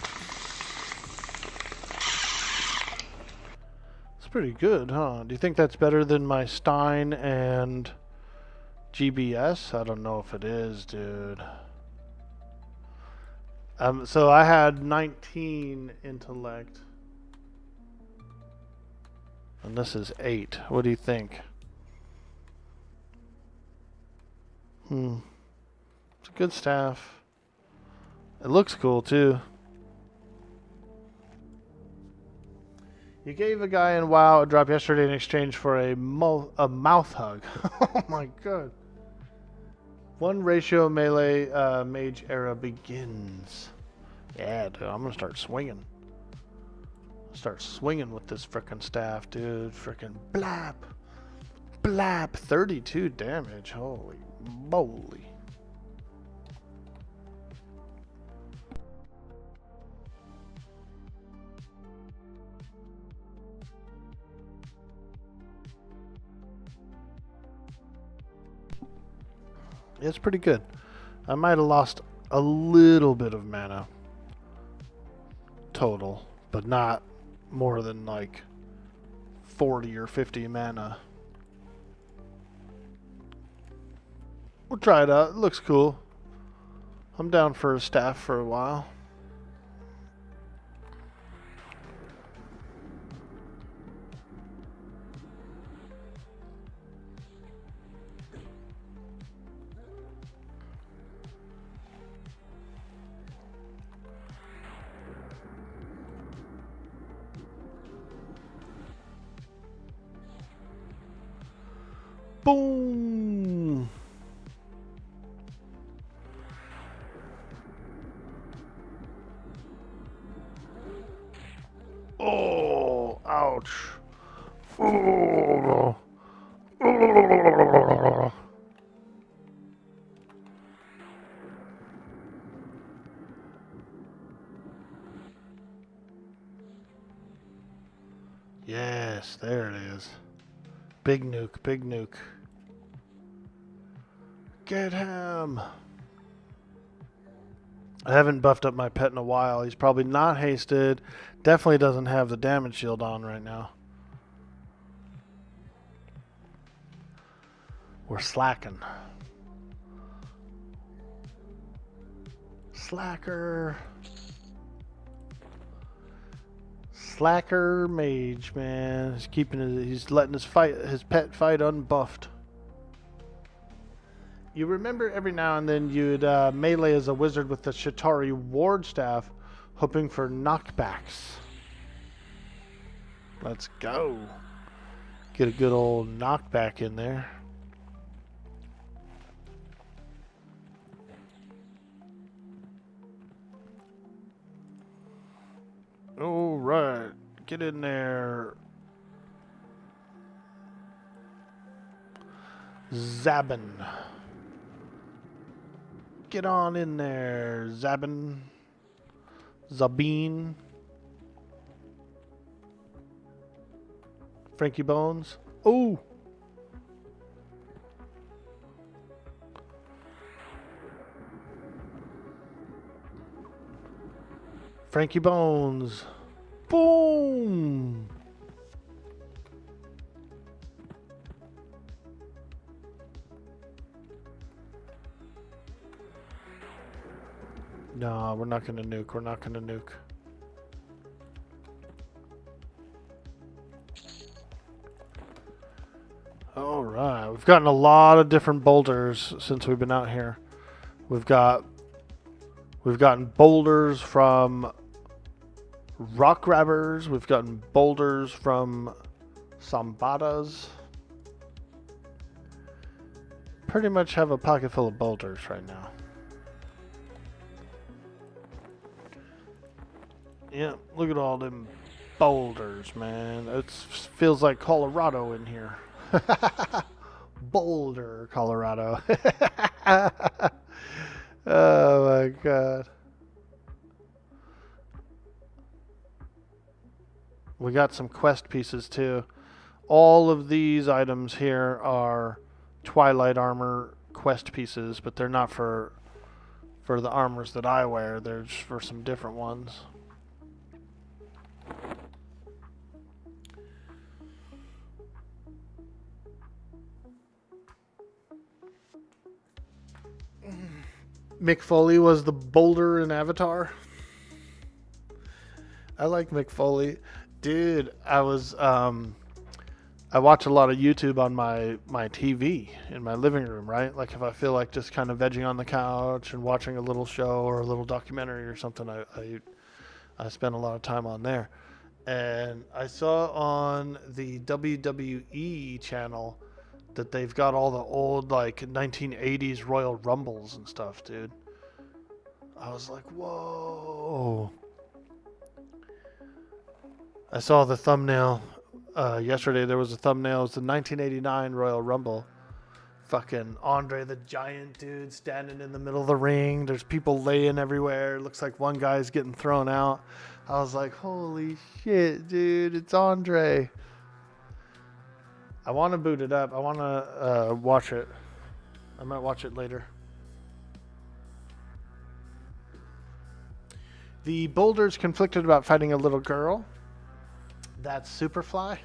pretty good, huh? Do you think that's better than my Stein and GBS? I don't know if it is, dude. So I had 19 intellect. And this is 8. What do you think? It's a good staff. It looks cool too. You gave a guy in WoW a drop yesterday in exchange for a mouth hug. Oh my god. 1 ratio melee mage era begins. Yeah, dude, I'm gonna start swinging. Start swinging with this frickin' staff, dude. Frickin' blap. Blap. 32 damage. Holy moly. It's pretty good. I might have lost a little bit of mana total, but not more than like 40 or 50 mana. We'll try it out. It looks cool. I'm down for a staff for a while. Boom! Oh, ouch. Oh. Oh. Yes, there it is. Big nuke, big nuke. Get him! I haven't buffed up my pet in a while. He's probably not hasted. Definitely doesn't have the damage shield on right now. We're slacking. Slacker. Slacker mage, man. He's letting his pet fight unbuffed. You remember every now and then you'd melee as a wizard with the Shatari ward staff, hoping for knockbacks. Let's go. Get a good old knockback in there. All right, get in there. Zabin. Get on in there, Zabin. Zabine. Frankie Bones. Oh! Frankie Bones. Boom! No, we're not going to nuke. We're not going to nuke. Alright, we've gotten a lot of different boulders since we've been out here. We've gotten boulders from rock grabbers. We've gotten boulders from Sambadas. Pretty much have a pocket full of boulders right now. Yeah, look at all them boulders, man. It feels like Colorado in here. Boulder, Colorado. Oh my god. We got some quest pieces too. All of these items here are Twilight armor quest pieces, but they're not for the armors that I wear. They're just for some different ones. Mick Foley was the boulder in Avatar. I like Mick Foley. Dude, I watch a lot of YouTube on my TV in my living room, right? Like if I feel like just kind of vegging on the couch and watching a little show or a little documentary or something, I spend a lot of time on there. And I saw on the WWE channel that they've got all the old like 1980s Royal Rumbles and stuff, dude. I was like, whoa. I saw the thumbnail yesterday. There was a thumbnail. It was the 1989 Royal Rumble. Fucking Andre the Giant, dude, standing in the middle of the ring. There's people laying everywhere. It looks like one guy's getting thrown out. I was like, holy shit, dude, it's Andre. I want to boot it up. I want to watch it. I might watch it later. The Boulders conflicted about fighting a little girl. That's Superfly.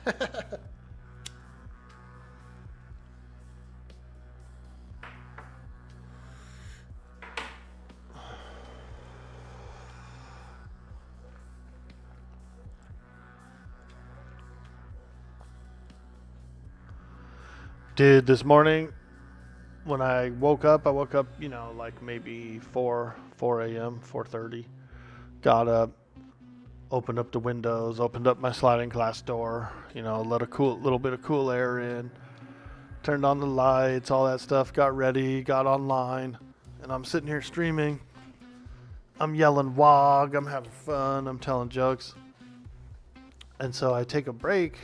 Dude, this morning when I woke up, you know, like maybe 4 a.m., 4:30. Got up, opened up the windows, opened up my sliding glass door, you know, let a little bit of cool air in, turned on the lights, all that stuff, got ready, got online, and I'm sitting here streaming. I'm yelling WAAAAGH, I'm having fun, I'm telling jokes. And so I take a break,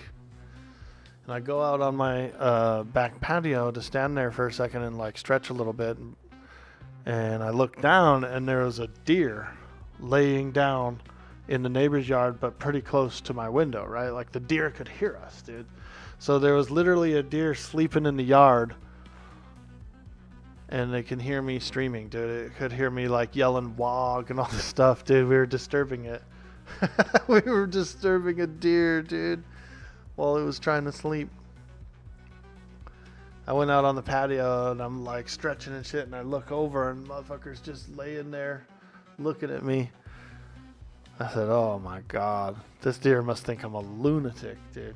and I go out on my back patio to stand there for a second and like stretch a little bit. And I look down, and there was a deer laying down in the neighbor's yard, but pretty close to my window, right? Like the deer could hear us, dude. So there was literally a deer sleeping in the yard, and they can hear me streaming, dude. It could hear me like yelling WAAAAGH and all this stuff, dude. We were disturbing it. We were disturbing a deer, dude, while it was trying to sleep. I went out on the patio, and I'm like stretching and shit, and I look over, and motherfucker's just laying there looking at me. I said, oh my God, this deer must think I'm a lunatic, dude.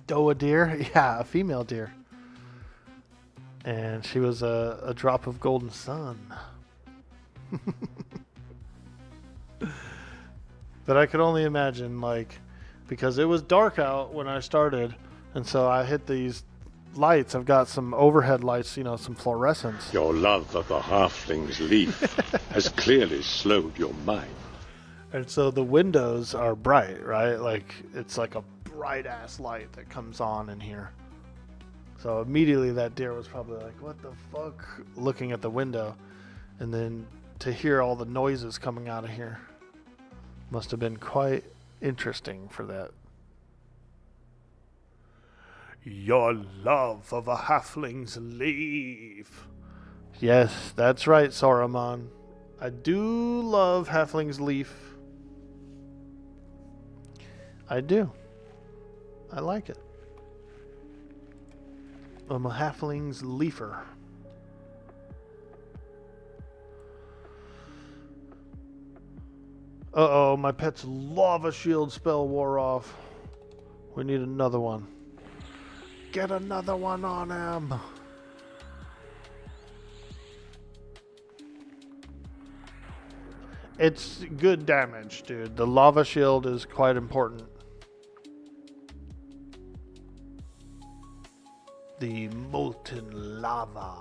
Doe deer? Yeah, a female deer. And she was a drop of golden sun. But I could only imagine, like, because it was dark out when I started, and so I hit these lights. I've got some overhead lights, you know, some fluorescents. Your love of the halfling's leaf has clearly slowed your mind. And so the windows are bright, right? Like, it's like a bright ass light that comes on in here. So immediately that deer was probably like, what the fuck? Looking at the window. And then to hear all the noises coming out of here must have been quite interesting for that. Your love of a halfling's leaf. Yes, that's right, Saruman. I do love halfling's leaf. I do. I like it. I'm a halfling's leafer. Uh-oh, my pet's lava shield spell wore off. We need another one. Get another one on him. It's good damage, dude. The lava shield is quite important. The molten lava.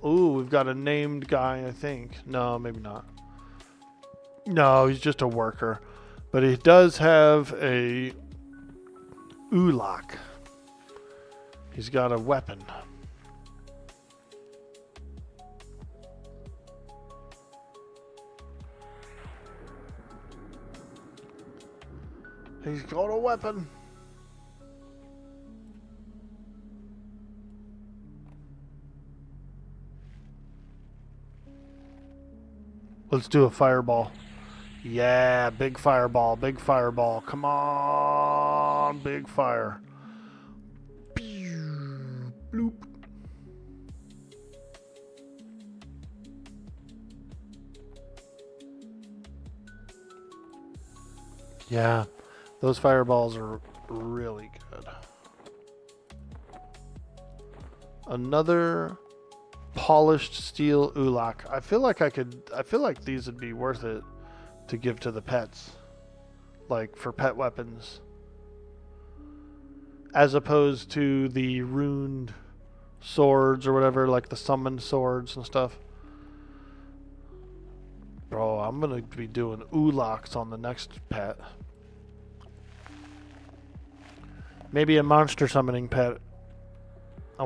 Ooh, we've got a named guy, I think. No, maybe not. No, he's just a worker. But he does have a WAAAAGH. He's got a weapon. He's got a weapon. Let's do a fireball. Yeah, big fireball, big fireball. Come on, big fire. Pew, bloop. Yeah, those fireballs are really good. Another polished steel WAAAAGH. I feel like these would be worth it to give to the pets. Like for pet weapons. As opposed to the runed swords or whatever, like the summoned swords and stuff. Bro, I'm gonna be doing WAAAAGHs on the next pet. Maybe a monster summoning pet. I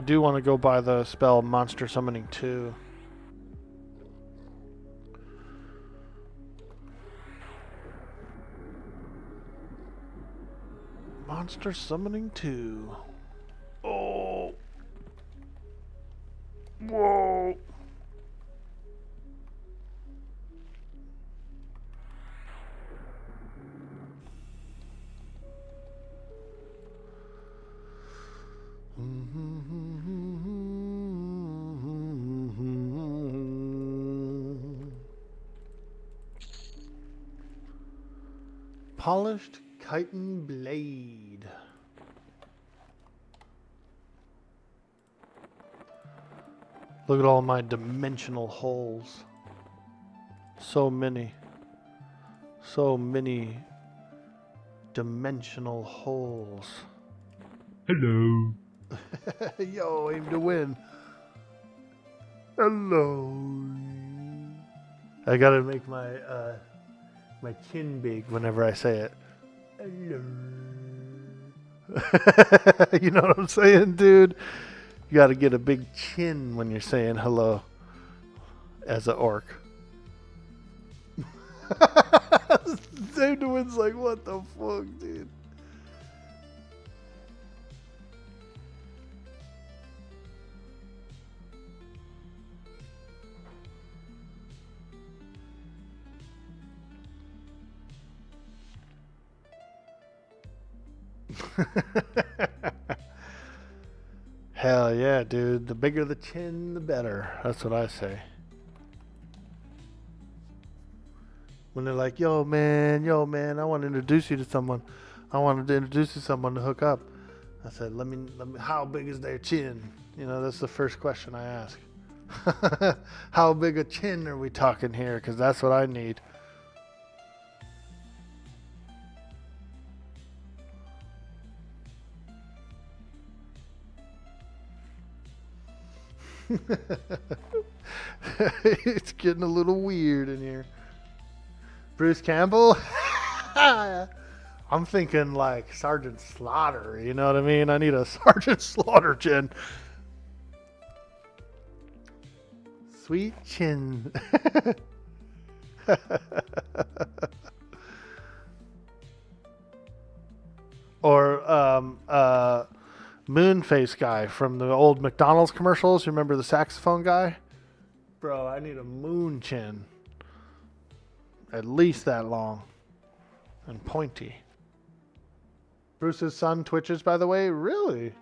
do want to go buy the spell Monster Summoning 2. Monster Summoning 2. Oh. Whoa. Polished chitin blade. Look at all my dimensional holes. So many. So many dimensional holes. Hello. Yo, aim to win. Hello. I gotta make my my chin big whenever I say it. Hello. You know what I'm saying, dude? You gotta get a big chin when you're saying hello as an orc. Aim to win's like, what the fuck, dude? Hell yeah, dude. The bigger the chin, the better. That's what I say. When they're like, yo, man, I want to introduce you to someone. I wanted to introduce you to someone to hook up. I said, let me, how big is their chin? You know, that's the first question I ask. How big a chin are we talking here? Because that's what I need. It's getting a little weird in here. Bruce Campbell? I'm thinking like Sergeant Slaughter, you know what I mean? I need a Sergeant Slaughter chin. Sweet chin. Or Moonface guy from the old McDonald's commercials. You remember the saxophone guy? Bro, I need a moon chin. At least that long. And pointy. Bruce's son twitches, by the way? Really?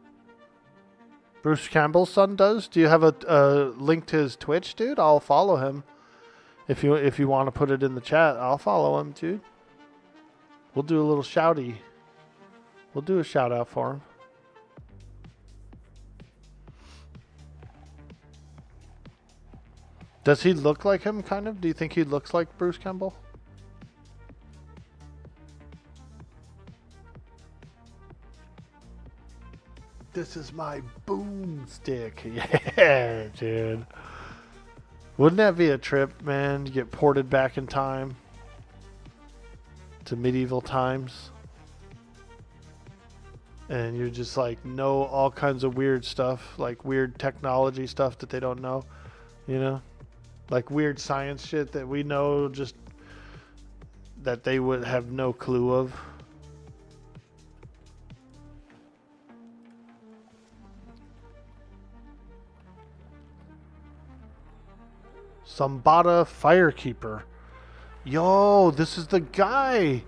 Bruce Campbell's son does? Do you have a link to his Twitch, dude? I'll follow him. If you want to put it in the chat, I'll follow him, dude. We'll do a little shouty. We'll do a shout out for him. Does he look like him, kind of? Do you think he looks like Bruce Campbell? This is my boomstick. Yeah, dude. Wouldn't that be a trip, man? You get ported back in time to medieval times. And you just like know all kinds of weird stuff, like weird technology stuff that they don't know, you know? Like weird science shit that we know just that they would have no clue of. Sambata Firekeeper. Yo, this is the guy.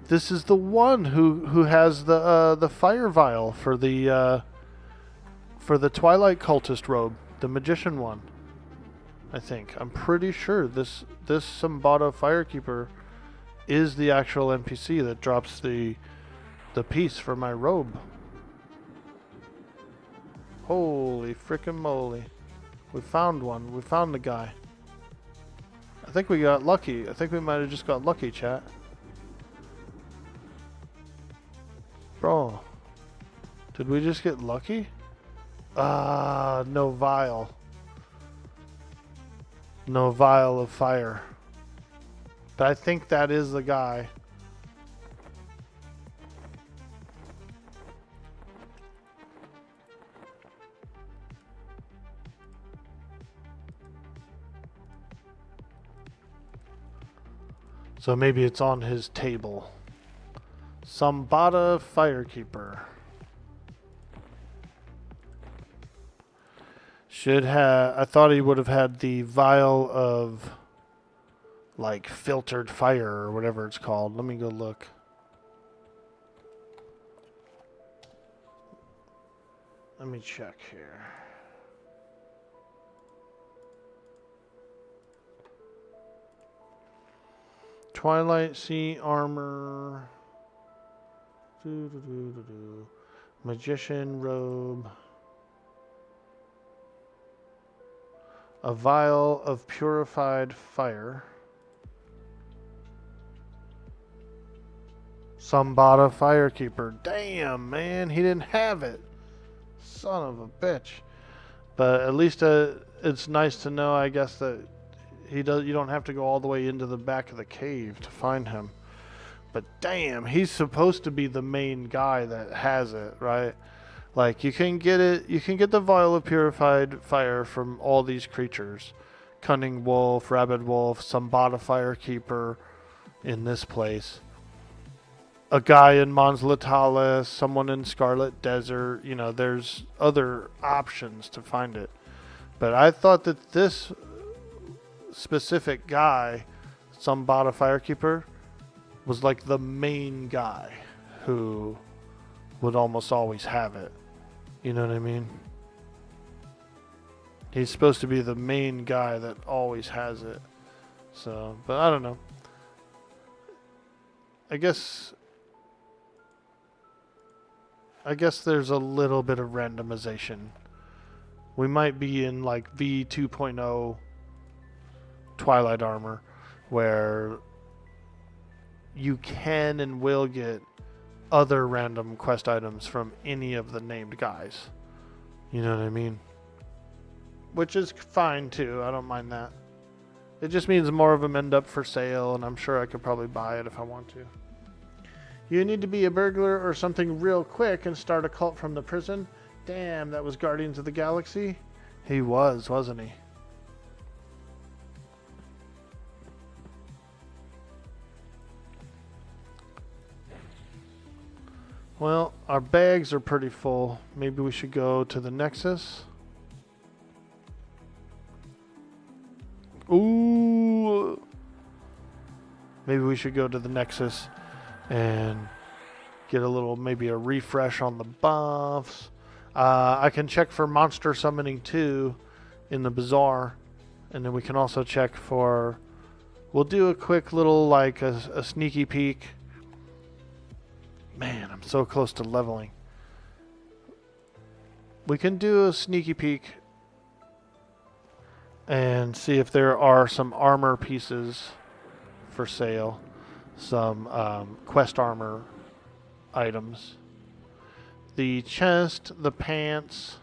This is the one who has the fire vial for the Twilight cultist robe, the magician one. I think. I'm pretty sure this Sambata Firekeeper is the actual NPC that drops the piece for my robe. Holy frickin' moly. We found one. We found the guy. I think we got lucky. I think we might have just got lucky, chat. Bro. Did we just get lucky? No vial. No vial of fire. But I think that is the guy. So maybe it's on his table. Sambata Firekeeper. Should have. I thought he would have had the vial of like filtered fire or whatever it's called. Let me go look. Let me check here. Twilight Sea armor. Magician robe. A vial of purified fire. Sambata Firekeeper. Damn, man, he didn't have it. Son of a bitch. But at least it's nice to know, I guess, that you don't have to go all the way into the back of the cave to find him. But damn, he's supposed to be the main guy that has it, right? Like you can get the vial of purified fire from all these creatures. Cunning Wolf, Rabid Wolf, Sambata Firekeeper in this place. A guy in Mons Latalis, someone in Scarlet Desert, you know, there's other options to find it. But I thought that this specific guy, Sambata Firekeeper, was like the main guy who would almost always have it. You know what I mean? He's supposed to be the main guy that always has it. So, but I don't know. I guess there's a little bit of randomization. We might be in like V 2.0 Twilight armor where you can and will get other random quest items from any of the named guys. You know what I mean? Which is fine too. I don't mind that. It just means more of them end up for sale, and I'm sure I could probably buy it if I want to. You need to be a burglar or something real quick and start a cult from the prison? Damn, that was Guardians of the Galaxy? He was, wasn't he? Well, our bags are pretty full. Maybe we should go to the Nexus. Ooh. Maybe we should go to the Nexus and get a little, maybe a refresh on the buffs. I can check for monster summoning too in the bazaar. And then we can also check for, we'll do a quick little, like a sneaky peek. Man, I'm so close to leveling. We can do a sneaky peek and see if there are some armor pieces for sale. Some quest armor items The chest, the pants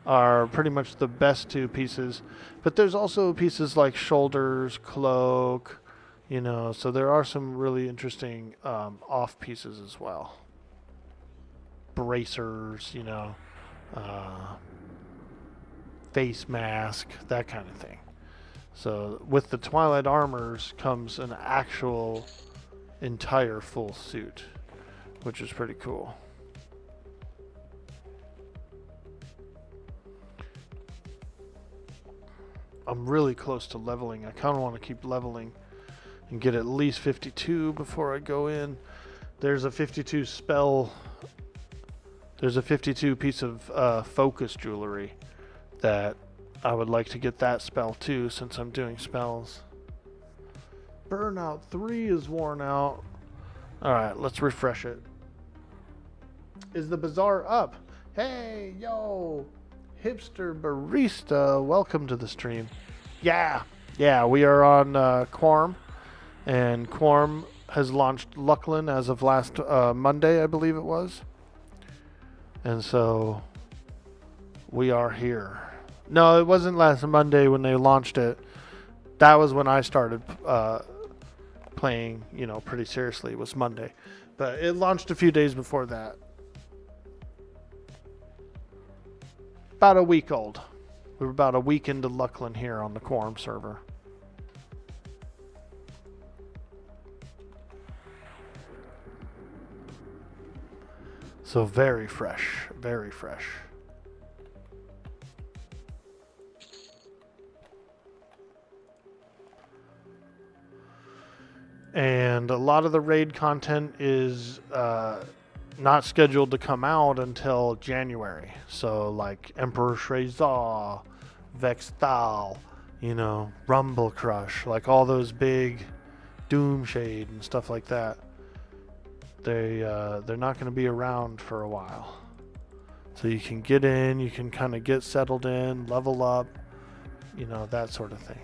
are pretty much the best two pieces. But there's also pieces like shoulders, cloak, you know, so there are some really interesting off pieces as well. Bracers, you know, face mask, that kind of thing. So with the Twilight armors comes an actual entire full suit, which is pretty cool. I'm really close to leveling. I kind of want to keep leveling and get at least 52 before I go in. There's a 52 spell. There's a 52 piece of focus jewelry that I would like to get that spell too, since I'm doing spells. Burnout 3 is worn out. Alright, let's refresh it. Is the bazaar up? Hey, yo! Hipster Barista, welcome to the stream. Yeah, we are on Quorum, and Quorum has launched Luckland as of last Monday, I believe it was. And so we are here. No, it wasn't last Monday when they launched it. That was when I started playing, you know, pretty seriously. It was Monday. But it launched a few days before that. About a week old. We're about a week into Luckland here on the Quorum server. So very fresh, very fresh. And a lot of the raid content is not scheduled to come out until January. So like Emperor Shroud, Vexthal, you know, Rumble Crush, like all those big Doomshade and stuff like that. They're not going to be around for a while. So you can get in, you can kind of get settled in, level up, you know, that sort of thing.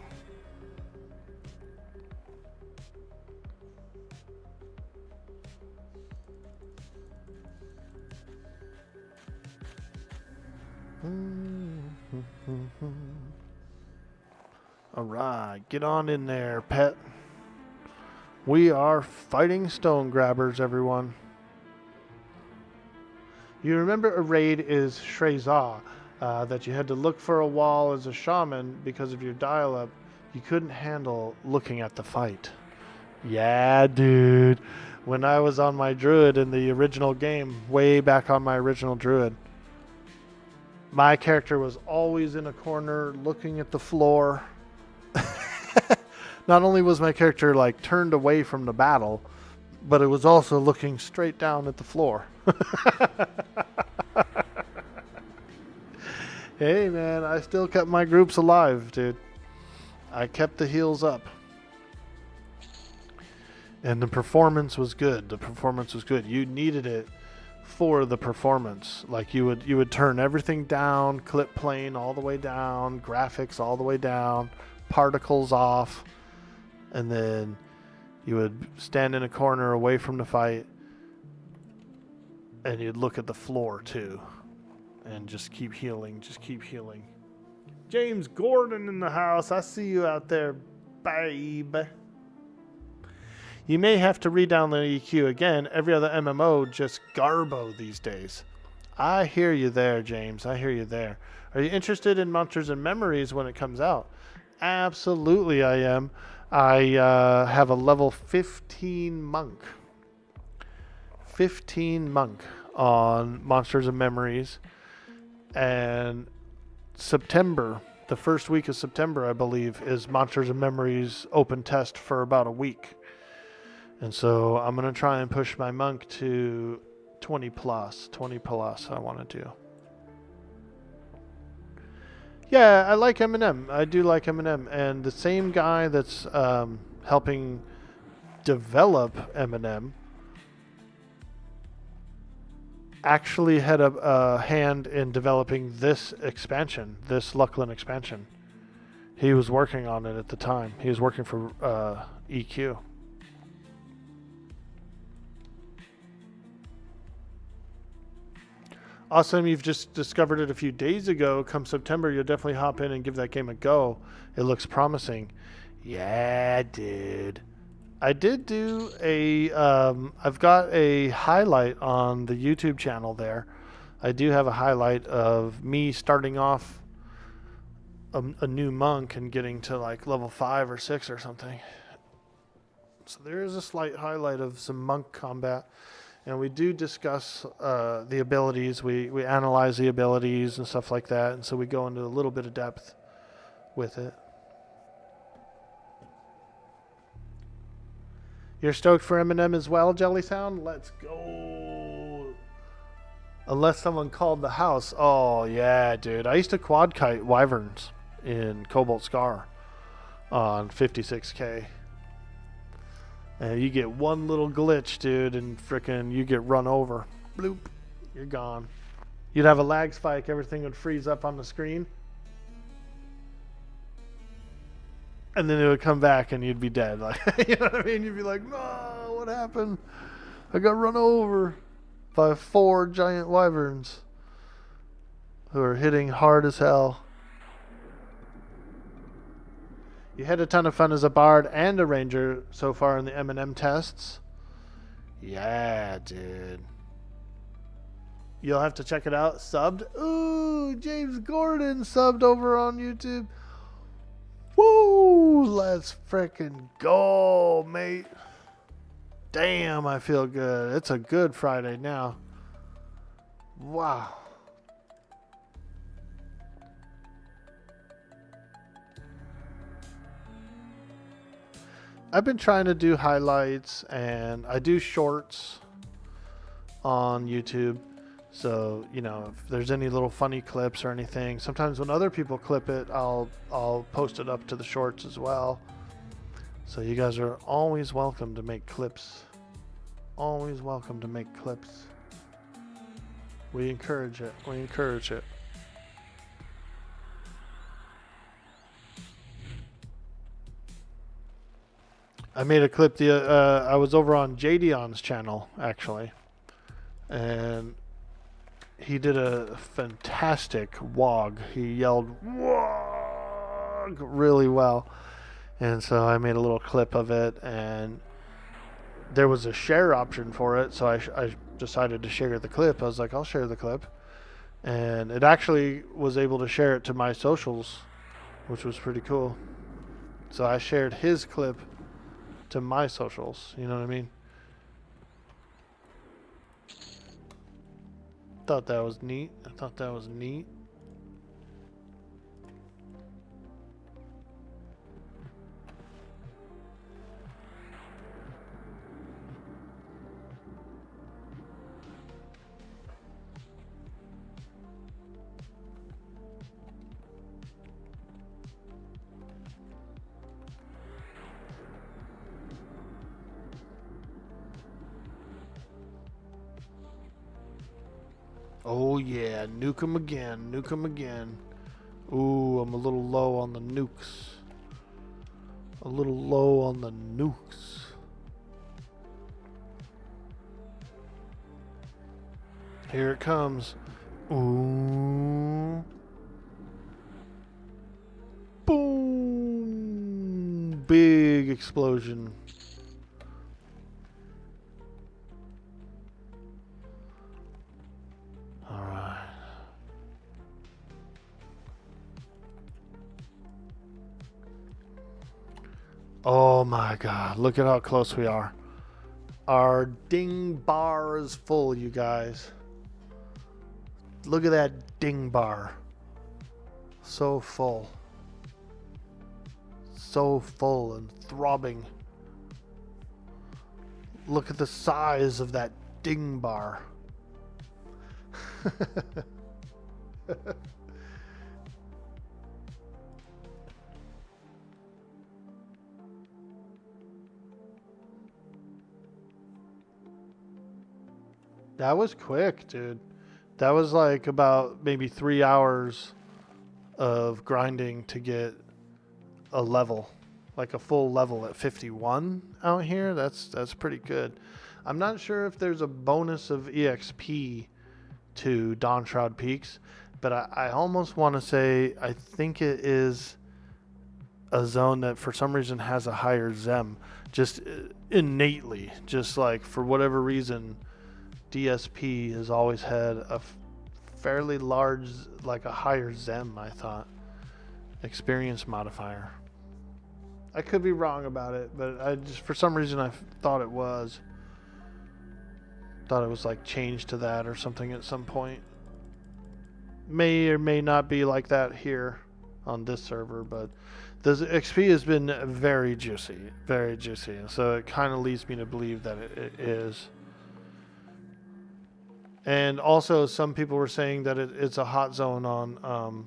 Alright, get on in there, pet. We are fighting stone grabbers, everyone. You remember a raid is Shreza, that you had to look for a wall as a shaman because of your dial-up. You couldn't handle looking at the fight. Yeah, dude. When I was on my druid in the original game, way back on my original druid, my character was always in a corner looking at the floor. Not only was my character like turned away from the battle, but it was also looking straight down at the floor. Hey man, I still kept my groups alive, dude. I kept the heals up. And the performance was good. The performance was good. You needed it for the performance. Like you would turn everything down, clip plane all the way down, graphics all the way down, particles off, and then you would stand in a corner away from the fight and you'd look at the floor too and just keep healing, James Gordon in the house. I see you out there, babe. You may have to redownload the EQ again. Every other MMO just garbo these days. I hear you there, James. I hear you there. Are you interested in Monsters and Memories when it comes out? Absolutely I am. I have a level 15 monk. 15 monk on Monsters and Memories. And September, the first week of September, I believe, is Monsters and Memories open test for about a week. And so I'm going to try and push my monk to 20 plus. 20 plus I want to do. Yeah, I like Eminem. I do like Eminem. And the same guy that's helping develop Eminem actually had a hand in developing this expansion, this Luckland expansion. He was working on it at the time. He was working for EQ. Awesome, you've just discovered it a few days ago. Come September, you'll definitely hop in and give that game a go. It looks promising. Yeah, dude. I did do a, I've got a highlight on the YouTube channel there. I do have a highlight of me starting off a new monk and getting to like level 5 or 6 or something. So there is a slight highlight of some monk combat. And we do discuss the abilities. We analyze the abilities and stuff like that. And so we go into a little bit of depth with it. You're stoked for Eminem as well, Jelly Sound? Let's go. Unless someone called the house. Oh, yeah, dude. I used to quad kite wyverns in Cobalt Scar on 56K. And you get one little glitch, dude, and frickin' you get run over. Bloop. You're gone. You'd have a lag spike. Everything would freeze up on the screen. And then it would come back and you'd be dead. Like, you know what I mean? You'd be like, no, what happened? I got run over by 4 giant wyverns who are hitting hard as hell. You had a ton of fun as a bard and a ranger so far in the M&M tests. Yeah, dude. You'll have to check it out. Subbed. Ooh, James Gordon subbed over on YouTube. Woo! Let's frickin' go, mate. Damn, I feel good. It's a good Friday now. Wow. I've been trying to do highlights and I do shorts on YouTube. So, you know, if there's any little funny clips or anything, sometimes when other people clip it, I'll post it up to the shorts as well. So you guys are always welcome to make clips. Always welcome to make clips. We encourage it. We encourage it. I made a clip. I was over on Jadion's channel actually, and he did a fantastic WAAAGH. He yelled WAAAGH really well, and so I made a little clip of it. And there was a share option for it, so I decided to share the clip. I was like, I'll share the clip, and it actually was able to share it to my socials, which was pretty cool. So I shared his clip to my socials, you know what I mean? Thought that was neat. I thought that was neat. Oh yeah, nuke 'em again, nuke 'em again. Ooh, I'm a little low on the nukes. A little low on the nukes. Here it comes. Ooh. Boom. Big explosion. Oh my god, look at how close we are. Our ding bar is full, you guys. Look at that ding bar. So full. So full and throbbing. Look at the size of that ding bar. That was quick, dude. That was like about maybe 3 hours of grinding to get a level, like a full level at 51 out here. That's pretty good. I'm not sure if there's a bonus of EXP to Dawn Shroud Peaks, but I almost want to say I think it is a zone that for some reason has a higher Zem, just innately, just like for whatever reason, DSP has always had a fairly large, like a higher Zem, I thought, experience modifier. I could be wrong about it, but I just, for some reason, I thought it was like changed to that or something at some point. May or may not be like that here on this server, but the XP has been very juicy, and so it kind of leads me to believe that it is. And also, some people were saying that it's a hot zone on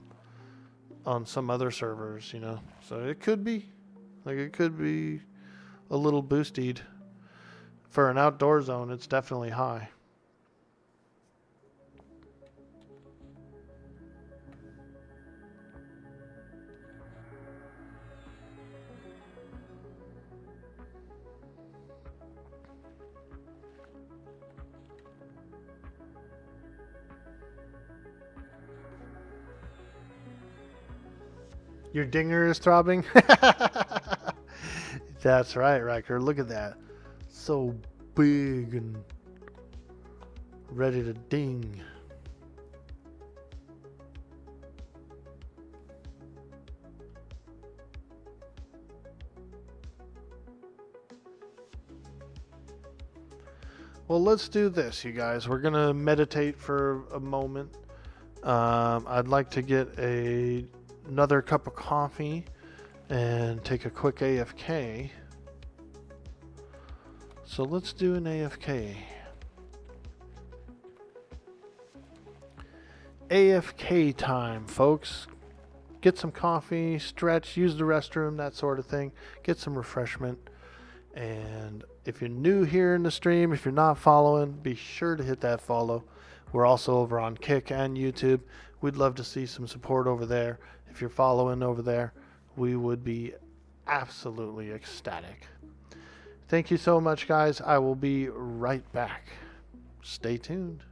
some other servers, you know. So it could be, like, it could be a little boosted. For an outdoor zone, it's definitely high. Your dinger is throbbing? That's right, Riker. Look at that. So big and ready to ding. Well, let's do this, you guys. We're going to meditate for a moment. I'd like to get another cup of coffee and take a quick AFK. So let's do an AFK. AFK time, folks. Get some coffee, stretch, use the restroom, that sort of thing. Get some refreshment. And if you're new here in the stream, if you're not following, be sure to hit that follow. We're also over on Kick and YouTube. We'd love to see some support over there. If you're following over there, we would be absolutely ecstatic. Thank you so much, guys. I will be right back. Stay tuned.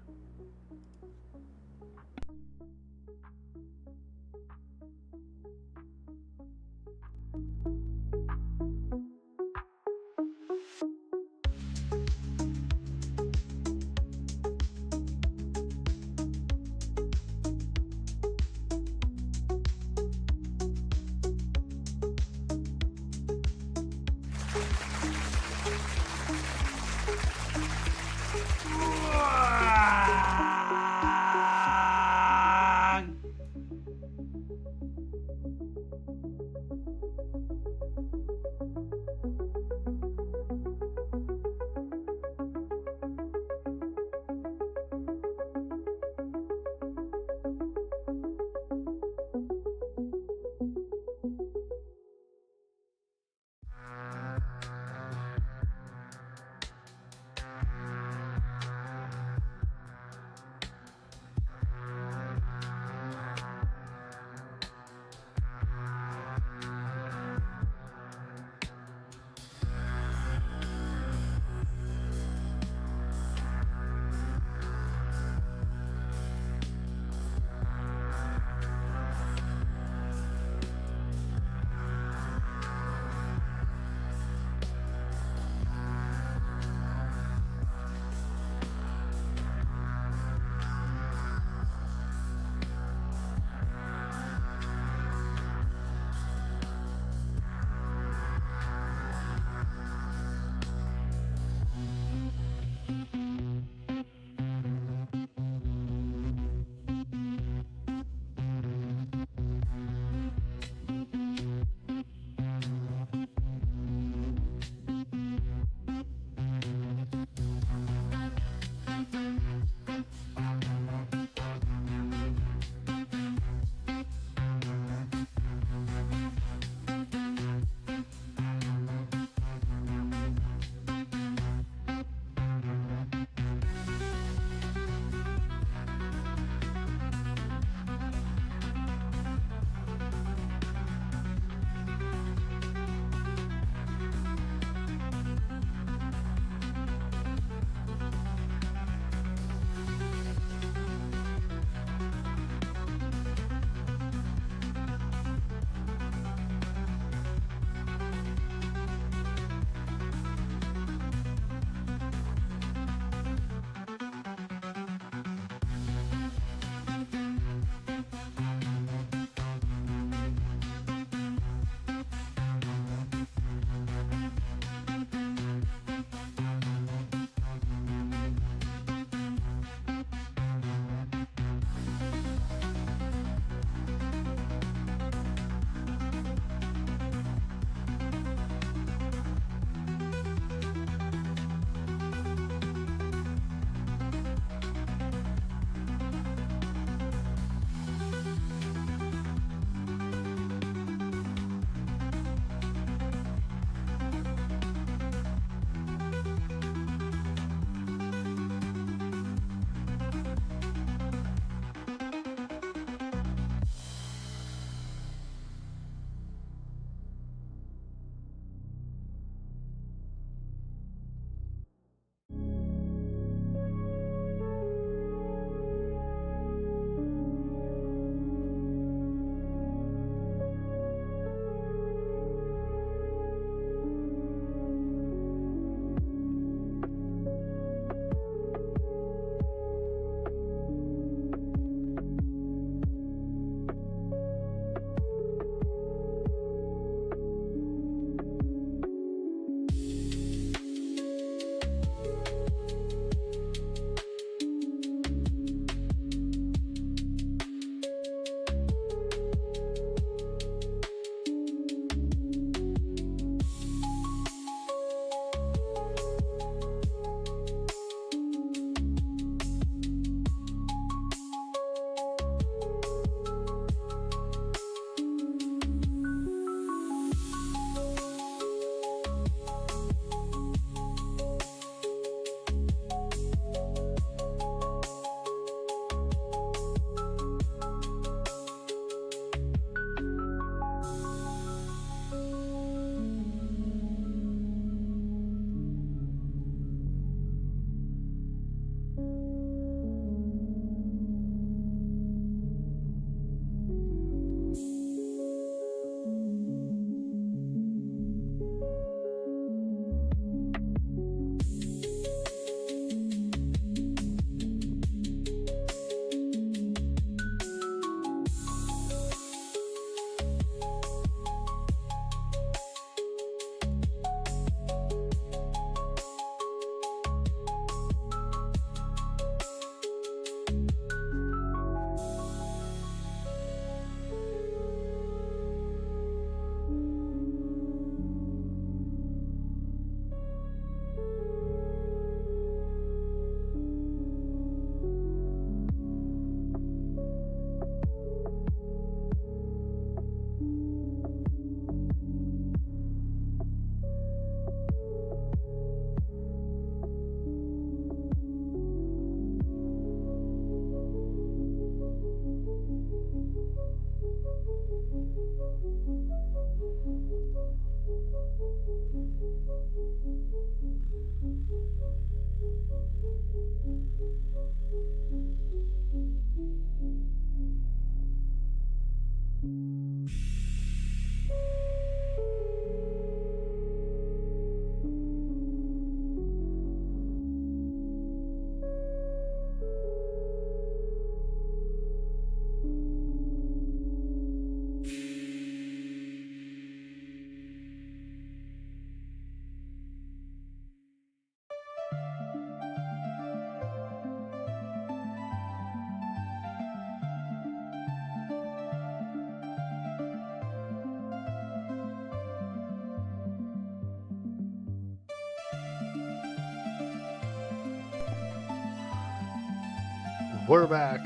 We're back.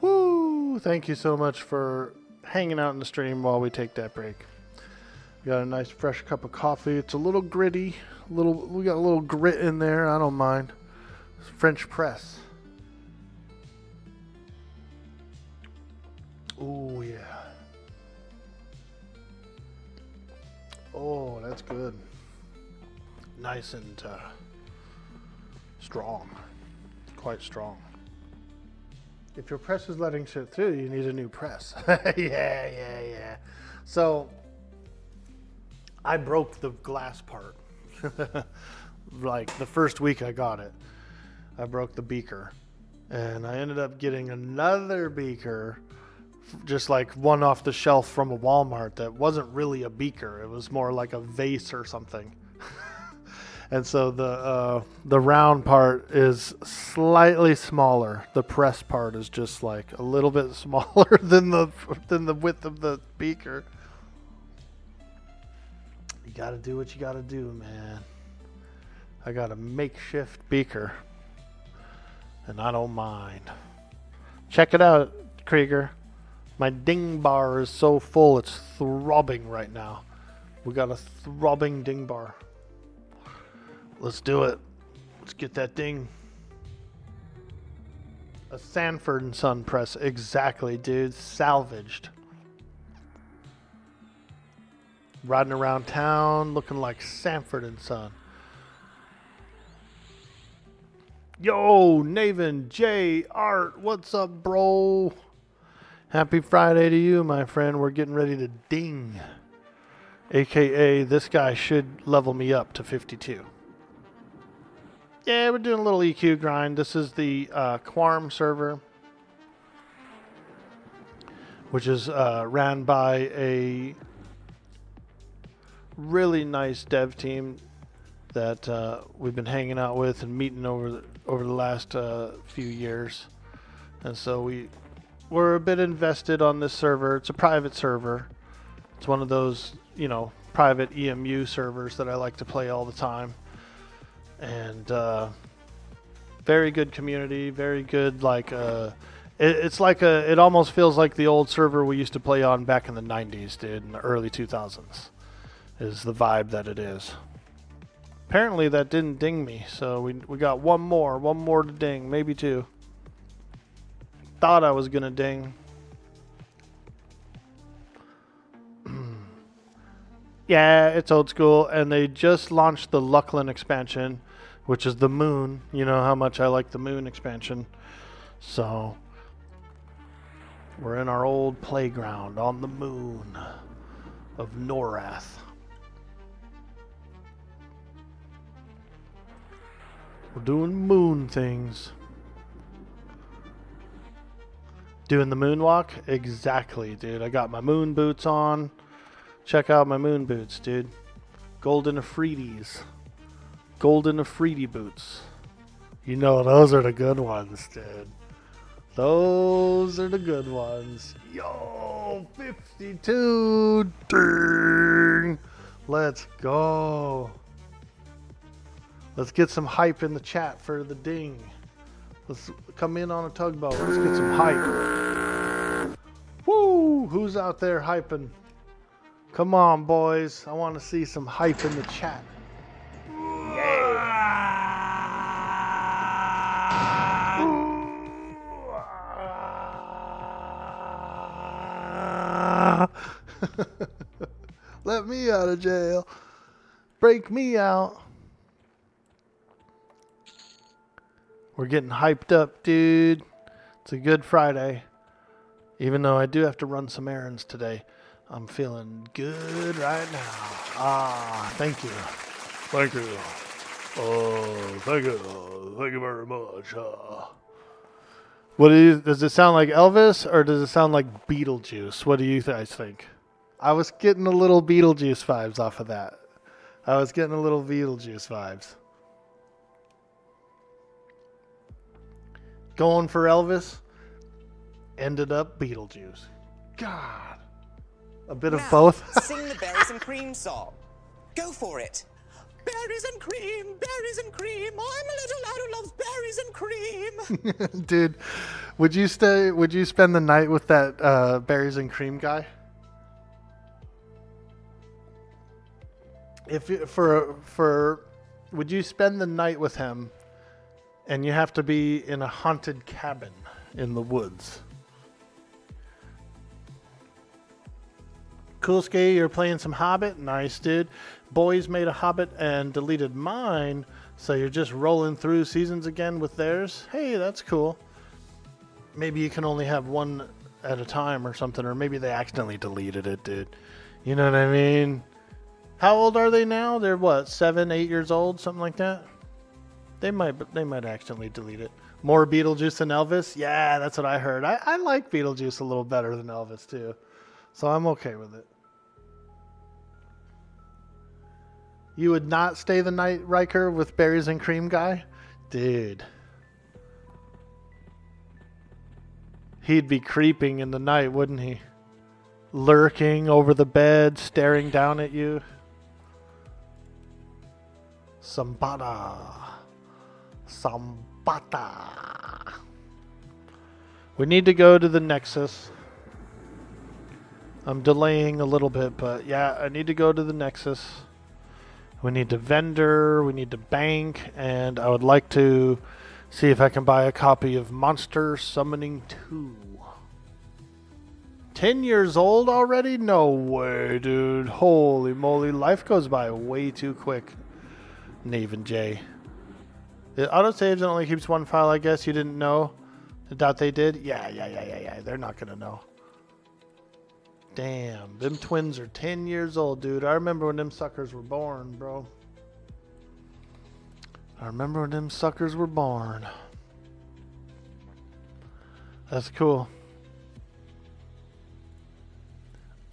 Woo! Thank you so much for hanging out in the stream while we take that break. We got a nice fresh cup of coffee. It's a little gritty. We got a little grit in there. I don't mind. It's French press. Oh, yeah. Oh, that's good. Nice and strong. Quite strong. If your press is letting shit through, you need a new press. Yeah. So, I broke the glass part. Like the first week I got it, I broke the beaker. And I ended up getting another beaker, just like one off the shelf from a Walmart that wasn't really a beaker. It was more like a vase or something. And so the round part is slightly smaller. The press part is just like a little bit smaller than the width of the beaker. You gotta do what you gotta do, man. I got a makeshift beaker, and I don't mind. Check it out, Krieger. My ding bar is so full, it's throbbing right now. We got a throbbing ding bar. Let's do it. Let's get that ding. A Sanford & Son press. Exactly, dude. Salvaged. Riding around town looking like Sanford & Son. Yo, Naven, Jay, Art, what's up, bro? Happy Friday to you, my friend. We're getting ready to ding. AKA, this guy should level me up to 52. Yeah, we're doing a little EQ grind. This is the Quarm server, which is ran by a really nice dev team that we've been hanging out with and meeting over the last few years. And so we're a bit invested on this server. It's a private server. It's one of those, private EMU servers that I like to play all the time. And very good community, very good, it almost feels like the old server we used to play on back in the 90s, dude, in the early 2000s, is the vibe that it is. Apparently that didn't ding me, so we got one more to ding, maybe two. Thought I was gonna ding. Yeah, it's old school, and they just launched the Luckland expansion, which is the moon. You know how much I like the moon expansion. So, we're in our old playground on the moon of Norath. We're doing moon things. Doing the moonwalk? Exactly, dude. I got my moon boots on. Check out my moon boots, dude. Golden Afrides. Golden Afridi boots. You know, those are the good ones, dude. Those are the good ones. Yo, 52. Ding. Let's go. Let's get some hype in the chat for the ding. Let's come in on a tugboat. Let's get some hype. Woo! Who's out there hyping? Come on, boys. I want to see some hype in the chat. Let me out of jail. Break me out. We're getting hyped up, dude. It's a good Friday. Even though I do have to run some errands today. I'm feeling good right now. Thank you. Thank you. Oh, thank you. Thank you very much. Does it sound like Elvis or does it sound like Beetlejuice? What do you guys think? I was getting a little Beetlejuice vibes off of that. Going for Elvis, ended up Beetlejuice. God. A bit of both. Sing the berries and cream song. Go for it. Berries and cream, I'm a little out berries and cream. Dude, would you spend the night with that berries and cream guy? Would you spend the night with him and you have to be in a haunted cabin in the woods? Coolski, you're playing some Hobbit? Nice, dude. Boys made a Hobbit and deleted mine, so you're just rolling through seasons again with theirs? Hey, that's cool. Maybe you can only have one at a time or something, or maybe they accidentally deleted it, dude. You know what I mean? How old are they now? They're what, 7, 8 years old, something like that? They might accidentally delete it. More Beetlejuice than Elvis? Yeah, that's what I heard. I like Beetlejuice a little better than Elvis, too. So I'm okay with it. You would not stay the night, Riker, with berries and cream guy? Dude. He'd be creeping in the night, wouldn't he? Lurking over the bed, staring down at you. Sambata. Sambata. We need to go to the Nexus. I'm delaying a little bit, but yeah, I need to go to the Nexus. We need to vendor, we need to bank, and I would like to see if I can buy a copy of Monster Summoning 2. 10 years old already? No way, dude. Holy moly, life goes by way too quick. Nave and J. The autosaves only keeps one file, I guess you didn't know. I doubt they did. Yeah. They're not gonna know. Damn, them twins are 10 years old, dude. I remember when them suckers were born, bro. I remember when them suckers were born. That's cool.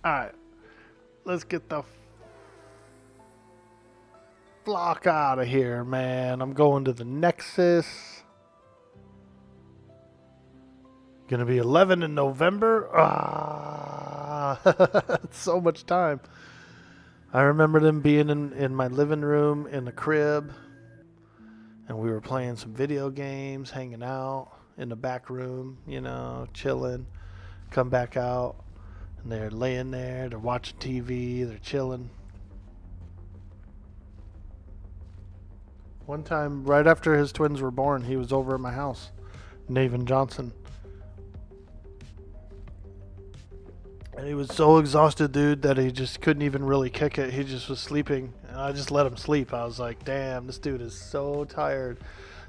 Alright. Let's get the flock out of here, man. I'm going to the Nexus. Gonna be 11 in November. So much time. I remember them being in my living room in the crib, and we were playing some video games, hanging out in the back room, you know, chilling. Come back out, and they're laying there, they're watching TV, they're chilling. One time, right after his twins were born, he was over at my house, Navin Johnson. And he was so exhausted, dude, that he just couldn't even really kick it. He just was sleeping. And I just let him sleep. I was like, damn, this dude is so tired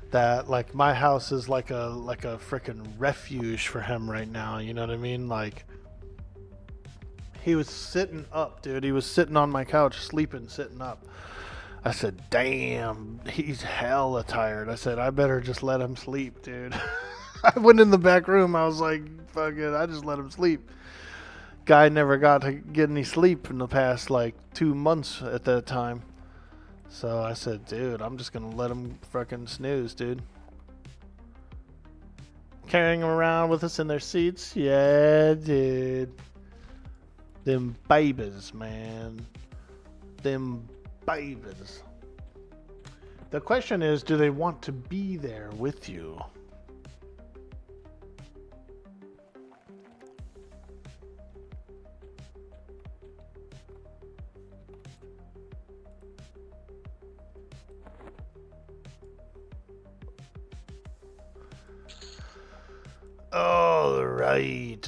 that, like, my house is like a freaking refuge for him right now. You know what I mean? Like, he was sitting up, dude. He was sitting on my couch, sleeping, sitting up. I said, damn, he's hella tired. I said, I better just let him sleep, dude. I went in the back room. I was like, fuck it, I just let him sleep. Guy never got to get any sleep in the past like 2 months at that time. So I said, dude, I'm just gonna let him fucking snooze, dude. Carrying them around with us in their seats? Yeah, dude. Them babies, man. Them babies. The question is, do they want to be there with you? All right.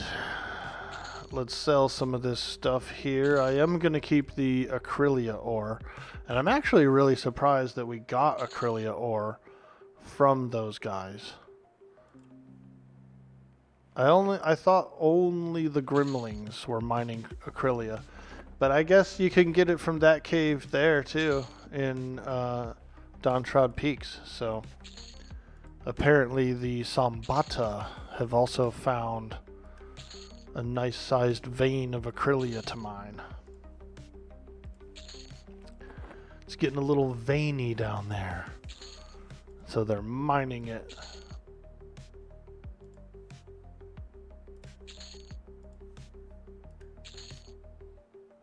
Let's sell some of this stuff here. I am going to keep the Acrylia ore. And I'm actually really surprised that we got Acrylia ore from those guys. I thought only the Gremlings were mining Acrylia. But I guess you can get it from that cave there too in Don Shroud Peaks. So apparently the Sambata have also found a nice sized vein of Acrylia to mine. It's getting a little veiny down there. So they're mining it.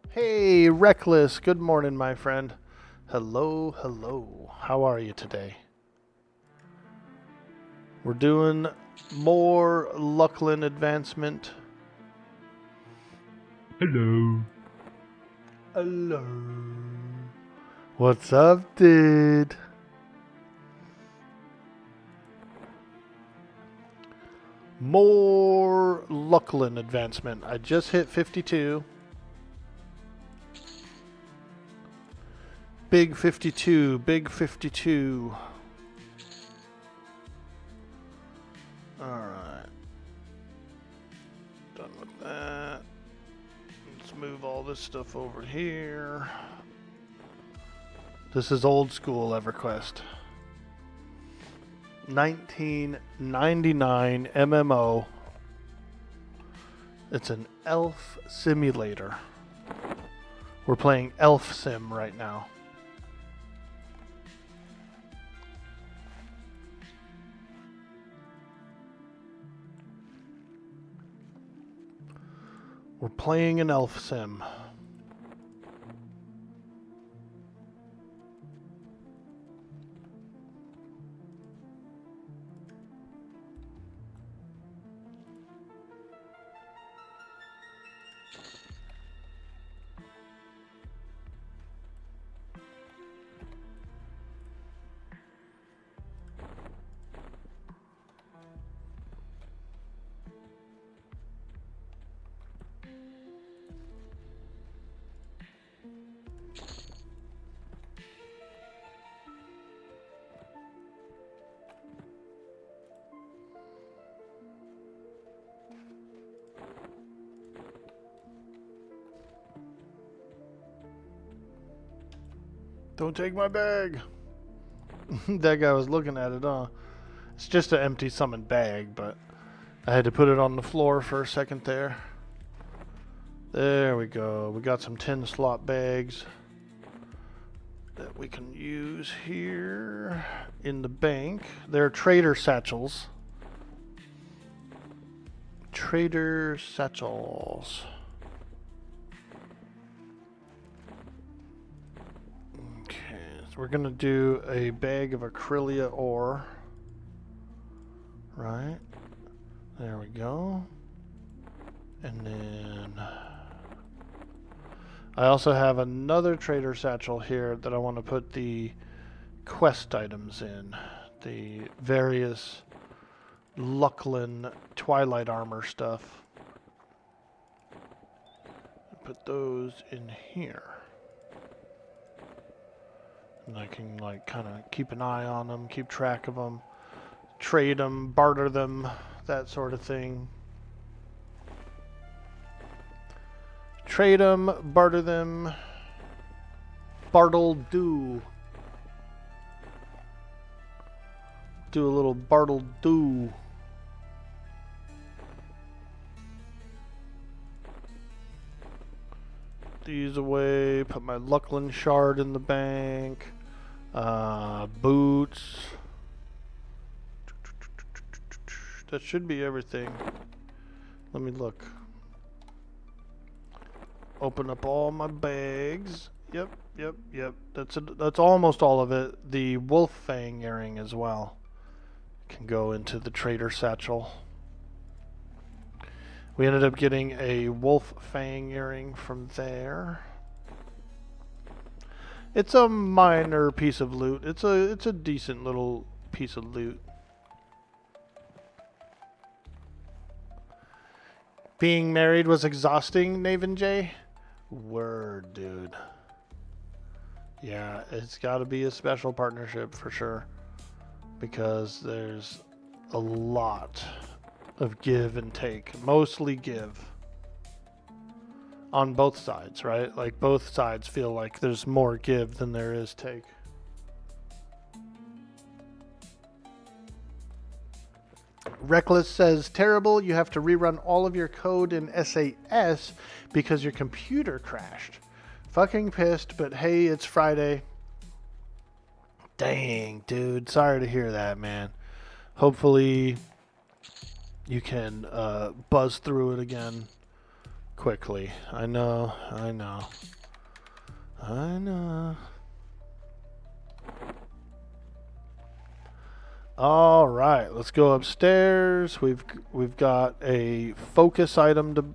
Hey, Reckless. Good morning, my friend. Hello, hello. How are you today? We're doing more Luckland advancement. Hello. Hello. What's up, dude? More Luckland advancement. I just hit 52. Big 52. Big 52. Alright. Done with that. Let's move all this stuff over here. This is old school EverQuest. 1999 MMO. It's an elf simulator. We're playing Elf Sim right now. We're playing an Elf Sim. Don't take my bag. That guy was looking at it, huh? It's just an empty summon bag, but I had to put it on the floor for a second there. There we go. We got some 10 slot bags that we can use here in the bank. They're trader satchels. Trader satchels. We're going to do a bag of Acrylia ore. Right. There we go. And then I also have another trader satchel here that I want to put the quest items in. The various Luckland Twilight Armor stuff. Put those in here. And I can like kind of keep an eye on them, keep track of them, trade them, barter them, that sort of thing. Trade them, barter them, bartle do. Do a little bartle do. These away, put my Luckland shard in the bank. Boots. That should be everything. Let me look. Open up all my bags. Yep. That's almost all of it. The wolf fang earring as well can go into the trader satchel. We ended up getting a wolf fang earring from there. It's a minor piece of loot. It's a decent little piece of loot. Being married was exhausting, Naven J. Word, dude. Yeah, it's got to be a special partnership for sure, because there's a lot of give and take, mostly give on both sides, right? Like both sides feel like there's more give than there is take. Reckless says, terrible, you have to rerun all of your code in SAS because your computer crashed. Fucking pissed, but hey, it's Friday. Dang, dude, sorry to hear that, man. Hopefully you can buzz through it again quickly. I know. All right, let's go upstairs. We've got a focus item to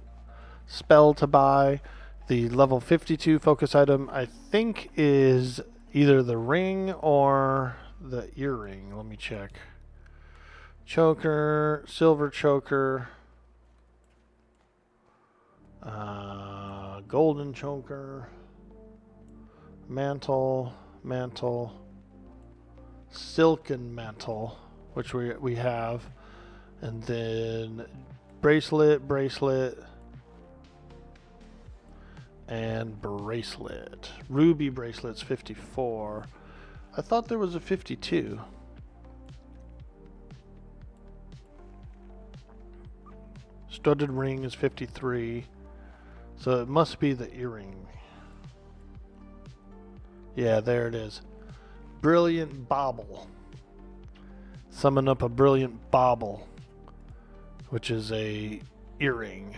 spell to buy. The level 52 focus item, I think, is either the ring or the earring. Let me check. Choker, silver choker, golden choker, mantle, silken mantle, which we have, and then bracelet, and bracelet. Ruby bracelet's 54. I thought there was a 52. Studded ring is 53. So it must be the earring. Yeah, there it is. Brilliant bauble. Summon up a brilliant bauble, which is a earring.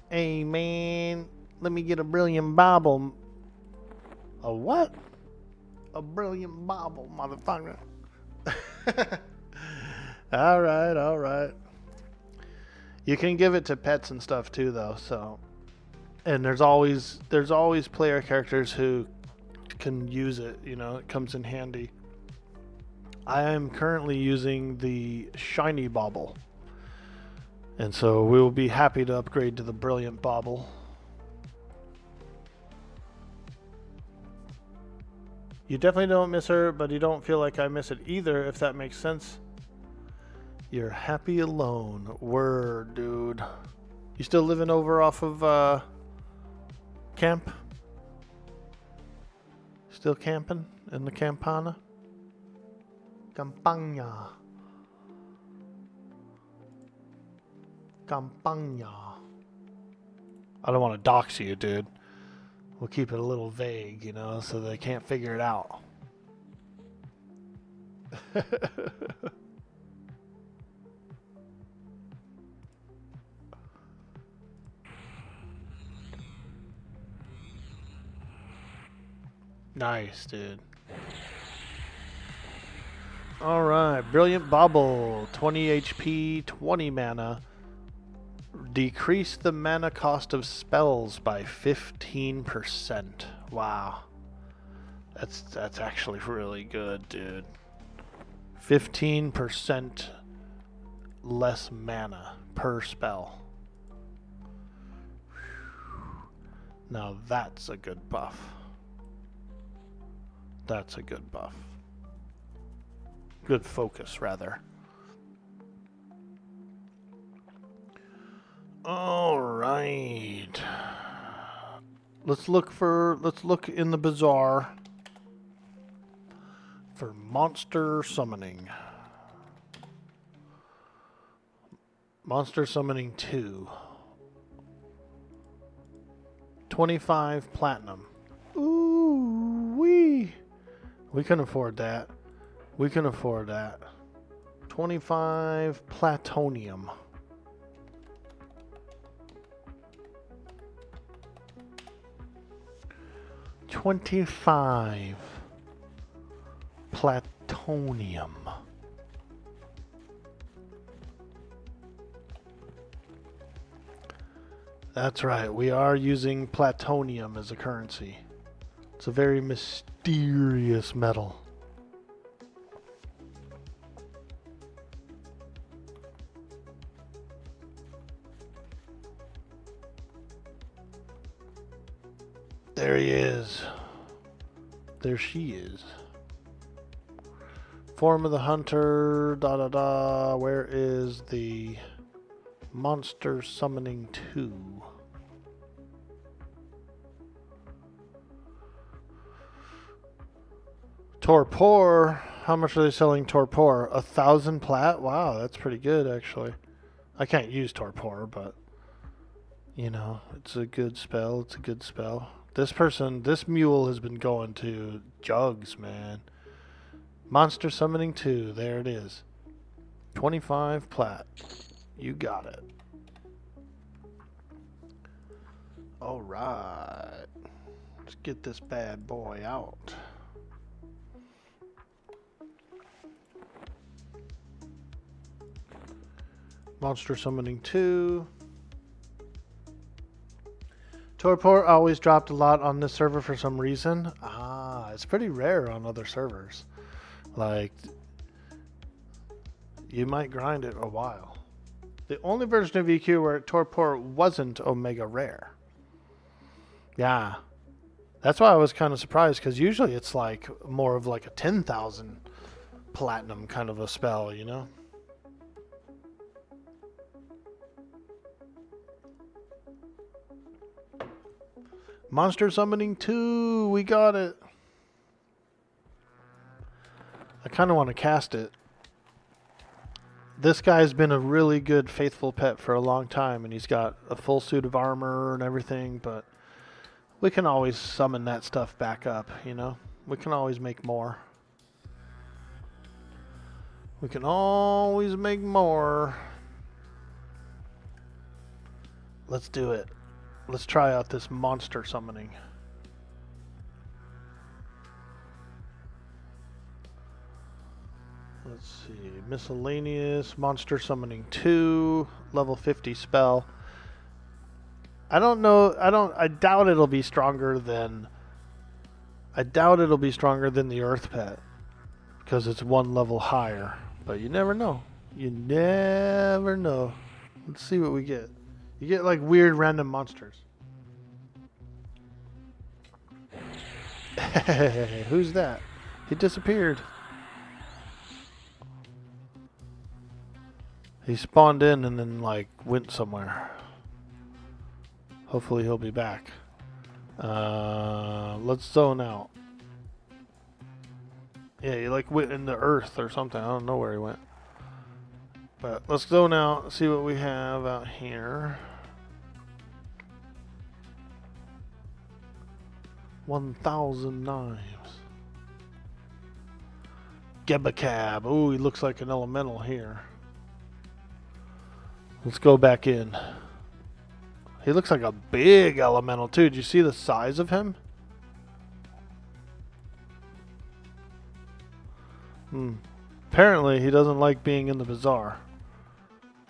Hey man, let me get a brilliant bauble. A what? A brilliant bauble, motherfucker. Alright. You can give it to pets and stuff too though, so. And there's always player characters who can use it, you know, it comes in handy. I am currently using the shiny bauble. And so we will be happy to upgrade to the brilliant bauble. You definitely don't miss her, but you don't feel like I miss it either, if that makes sense. You're happy alone. Word, dude. You still living over off of camp? Still camping in the campana? Campagna. I don't want to dox you, dude. We'll keep it a little vague, you know, so they can't figure it out. Nice, dude. Alright, Brilliant Bauble, 20 HP, 20 mana. Decrease the mana cost of spells by 15%. Wow. That's actually really good, dude. 15% less mana per spell. Now that's a good buff. That's a good buff. Good focus, rather. All right. Let's look in the bazaar for monster summoning. Monster summoning 2. 25 platinum. Ooh, wee. We can afford that. 25 platonium. $25 platonium. That's right, we are using platonium as a currency. It's a very mysterious metal. There he is. There she is. Form of the Hunter, Where is the Monster Summoning 2? Torpor. How much are they selling Torpor? 1,000 plat? Wow, that's pretty good actually. I can't use Torpor, but you know, it's a good spell. This mule has been going to jugs, man. Monster Summoning 2, there it is. 25 plat. You got it. Alright. Let's get this bad boy out. Monster summoning 2. Torpor always dropped a lot on this server for some reason. Ah, it's pretty rare on other servers. Like, you might grind it a while. The only version of EQ where Torpor wasn't Omega Rare. Yeah. That's why I was kind of surprised, because usually it's like more of like a 10,000 platinum kind of a spell, you know? Monster summoning 2, we got it. I kind of want to cast it. This guy's been a really good faithful pet for a long time, and he's got a full suit of armor and everything, but we can always summon that stuff back up, you know? We can always make more. We can always make more. Let's do it. Let's try out this monster summoning. Let's see. Miscellaneous. Monster summoning 2. Level 50 spell. I don't know. I doubt it'll be stronger than... I doubt it'll be stronger than the Earth Pet. Because it's one level higher. But you never know. You never know. Let's see what we get. You get like weird random monsters. Who's that? He disappeared. He spawned in and then like went somewhere. Hopefully he'll be back. Let's zone out. Yeah, he like went in the earth or something. I don't know where he went. But let's zone out, see what we have out here. 1,000 knives. Gebacab. Ooh, he looks like an elemental here. Let's go back in. He looks like a big elemental too. Did you see the size of him? Apparently he doesn't like being in the bazaar.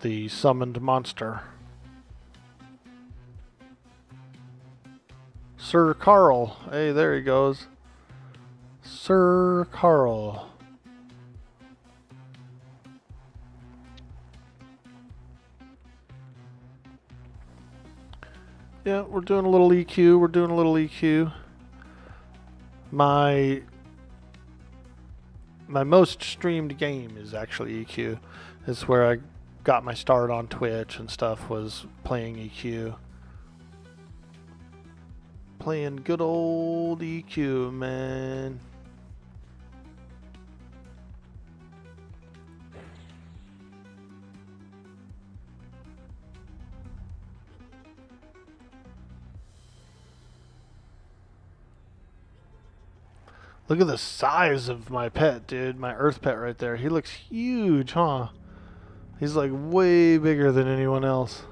The summoned monster. Sir Carl. Hey, there he goes. Sir Carl. Yeah, we're doing a little EQ. We're doing a little EQ. My most streamed game is actually EQ. It's where I got my start on Twitch and stuff, was playing EQ. Playing good old EQ, man. Look at the size of my pet, dude. My earth pet right there. He looks huge, huh? He's like way bigger than anyone else.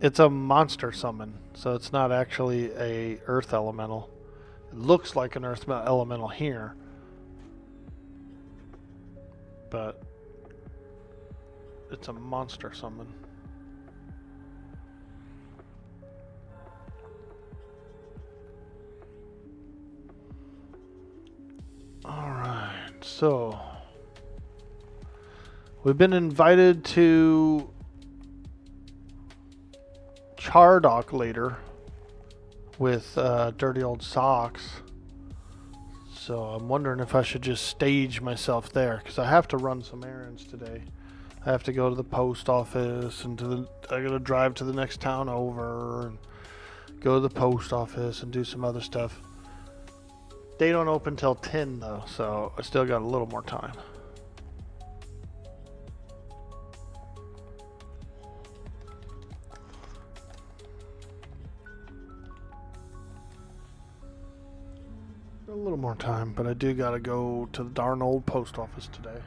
It's a monster summon, so it's not actually a earth elemental. It looks like an earth elemental here, but it's a monster summon. Alright, so we've been invited to Chardock later with Dirty Old Socks. So I'm wondering if I should just stage myself there, because I have to run some errands today. I have to go to the post office and I gotta drive to the next town over and go to the post office and do some other stuff. They don't open till 10 though, so I still got a little more time. A little more time, but I do gotta go to the darn old post office today.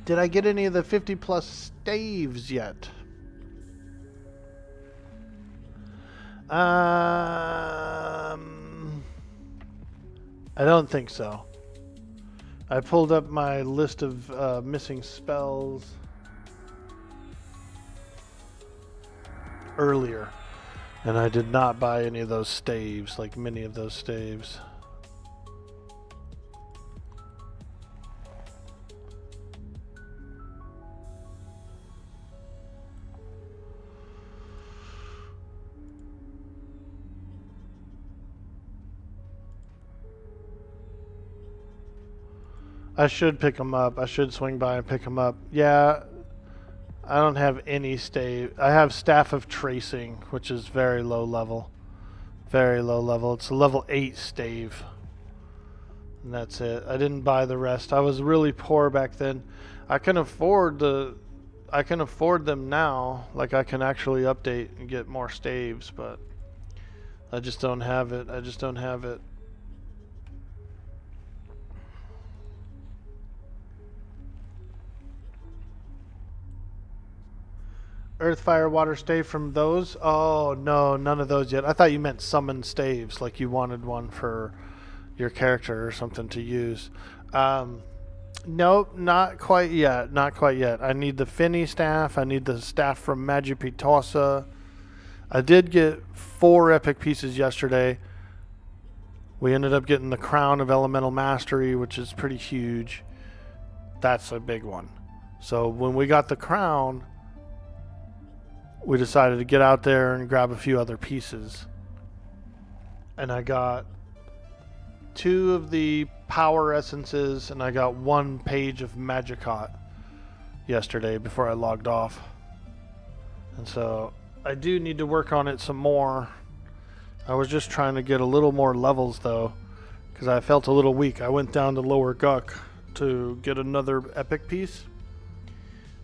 Did I get any of the 50 plus staves yet? I don't think so. I pulled up my list of missing spells earlier, and I did not buy any of those staves, like many of those staves. I should pick them up. I should swing by and pick them up. Yeah, I don't have any stave. I have Staff of Tracing, which is very low level. Very low level. It's a level 8 stave. And that's it. I didn't buy the rest. I was really poor back then. I can afford them now. Like I can actually update and get more staves, but I just don't have it. I just don't have it. Earth, fire, water stave from those? Oh, no, none of those yet. I thought you meant summon staves, like you wanted one for your character or something to use. Nope, not quite yet. Not quite yet. I need the Finny staff. I need the staff from Magipitosa. I did get 4 epic pieces yesterday. We ended up getting the Crown of Elemental Mastery, which is pretty huge. That's a big one. So when we got the crown, we decided to get out there and grab a few other pieces. And I got 2 of the power essences, and I got 1 page of Magicot yesterday before I logged off. And so I do need to work on it some more. I was just trying to get a little more levels though, because I felt a little weak. I went down to Lower Guck to get another epic piece,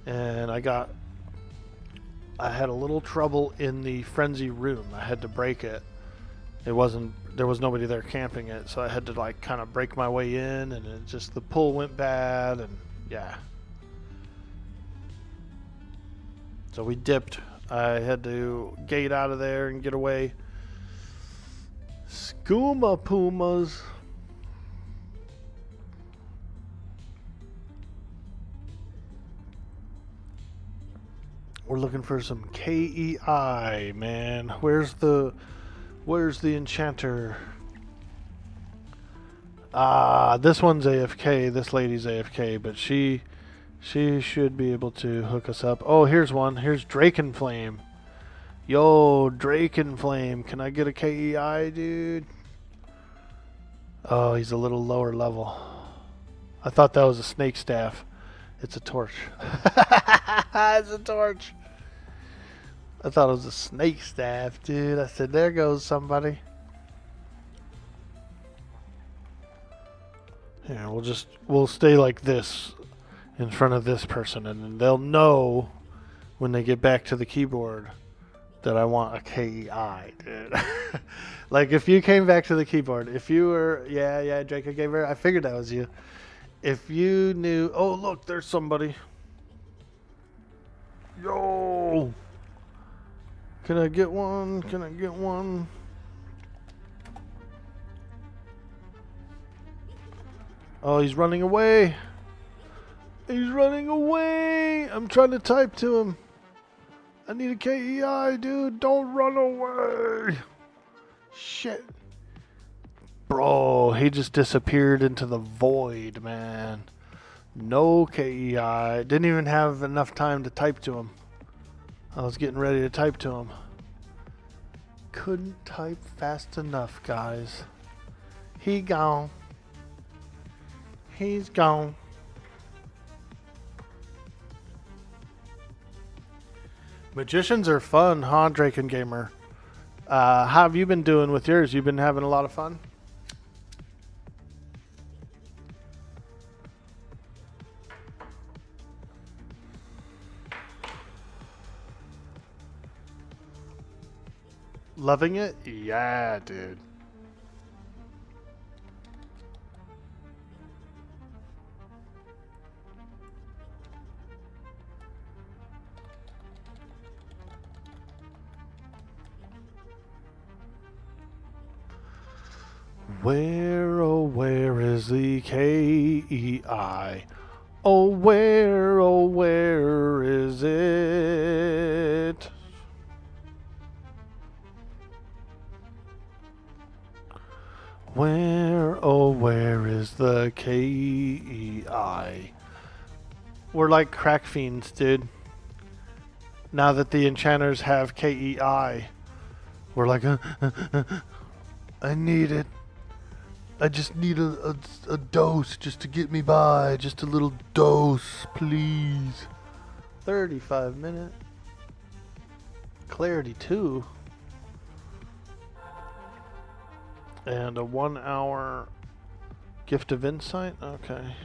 and I had a little trouble in the frenzy room. I had to break it. There was nobody there camping it, so I had to like kind of break my way in, and the pull went bad, and yeah. So we dipped. I had to gate out of there and get away. Skooma Pumas. We're looking for some KEI, man. Where's the enchanter? This one's AFK. This lady's AFK, but she should be able to hook us up. Oh, here's one. Here's Drakenflame. Yo, Drakenflame. Can I get a KEI, dude? Oh, he's a little lower level. I thought that was a snake staff. It's a torch. It's a torch. I thought it was a snake staff, dude. I said, there goes somebody. Here, we'll stay like this in front of this person, and then they'll know when they get back to the keyboard that I want a KEI, dude. Like if you came back to the keyboard, if you were, yeah, Draco gave her, I figured that was you. If you knew, oh look, there's somebody. Yo! Can I get one? Can I get one? Oh, he's running away. He's running away. I'm trying to type to him. I need a KEI, dude. Don't run away. Shit. Bro, he just disappeared into the void, man. No KEI. Didn't even have enough time to type to him. I was getting ready to type to him. Couldn't type fast enough, guys. He gone. He's gone. Magicians are fun, huh, Draken Gamer? How have you been doing with yours? You been having a lot of fun? Loving it? Yeah, dude. Where, oh, where is the KEI? Oh, where is it? Where, oh, where is the KEI? We're like crack fiends, dude. Now that the enchanters have KEI, we're like, I need it. I just need a dose just to get me by. Just a little dose, please. 35 minute. Clarity 2. And a 1 hour gift of insight. Okay.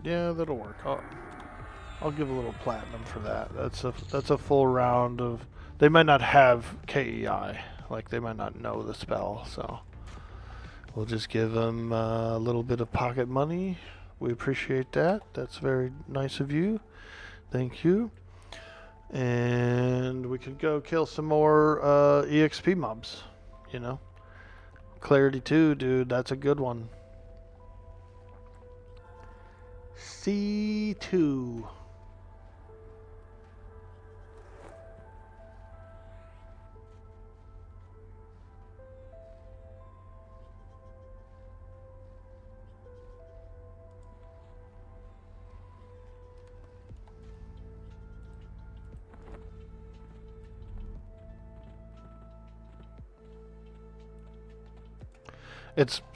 Yeah, that'll work. I'll give a little platinum for that. That's a full round of. They might not have KEI. Like they might not know the spell, so. We'll just give them a little bit of pocket money. We appreciate that. That's very nice of you. Thank you. And we can go kill some more EXP mobs. You know? Clarity 2, dude. That's a good one. C2.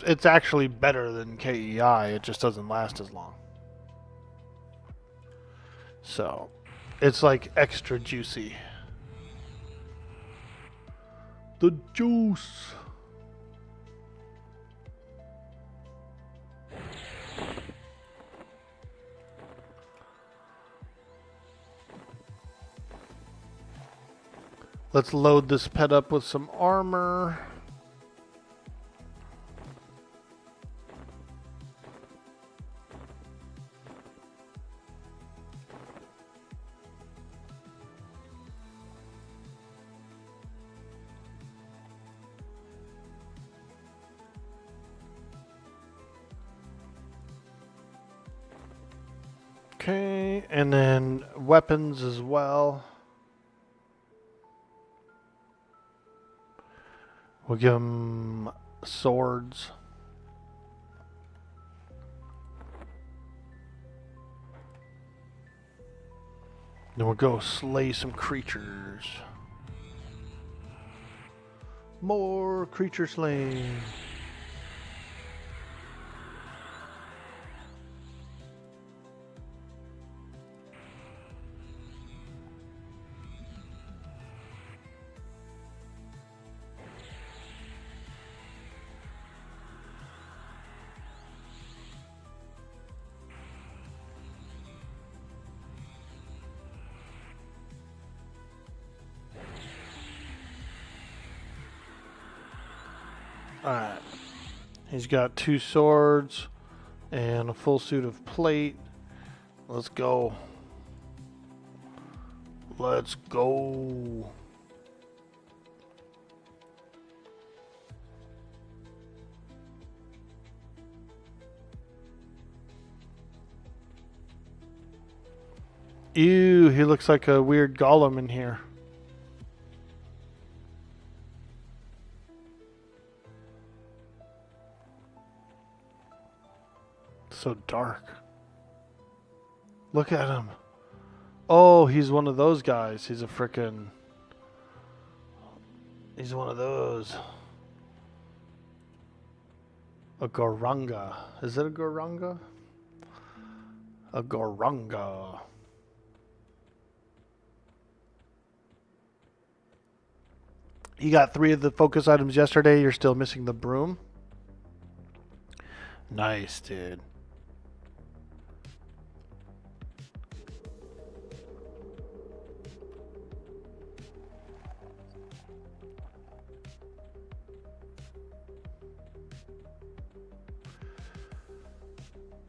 It's actually better than KEI. It just doesn't last as long. So, it's like extra juicy. The juice. Let's load this pet up with some armor. Okay, and then weapons as well. We'll give them swords. Then we'll go slay some creatures. More creature slaying. Alright. He's got 2 swords and a full suit of plate. Let's go. Let's go. Ew, he looks like a weird golem in here. So dark. Look at him. Oh, he's one of those guys. He's a frickin'. He's one of those. A Goranga. Is it a Goranga? A Goranga. You got 3 of the focus items yesterday. You're still missing the broom. Nice, dude.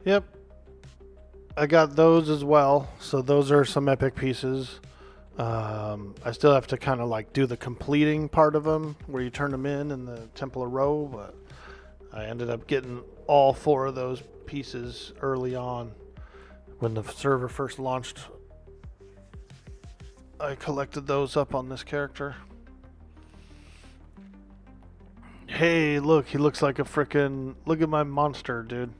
Yep. I got those as well. So those are some epic pieces. I still have to kind of like do the completing part of them where you turn them in the Temple of Roe, but I ended up getting all 4 of those pieces early on when the server first launched. I collected those up on this character. Hey, look, he looks like a frickin', look at my monster, dude.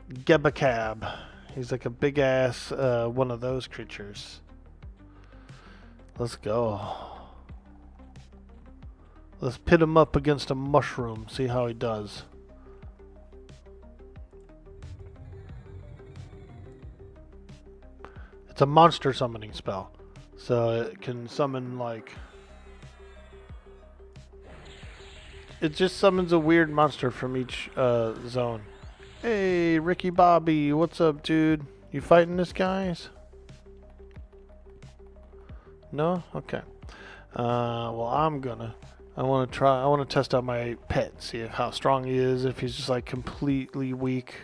Gebacab. He's like a big ass one of those creatures. Let's go. Let's pit him up against a mushroom, see how he does. It's a monster summoning spell. So it can summon like... It just summons a weird monster from each zone. Hey, Ricky Bobby, what's up, dude? You fighting this, guys? No? Okay. Well, I want to test out my pet, see how strong he is, if he's just like completely weak.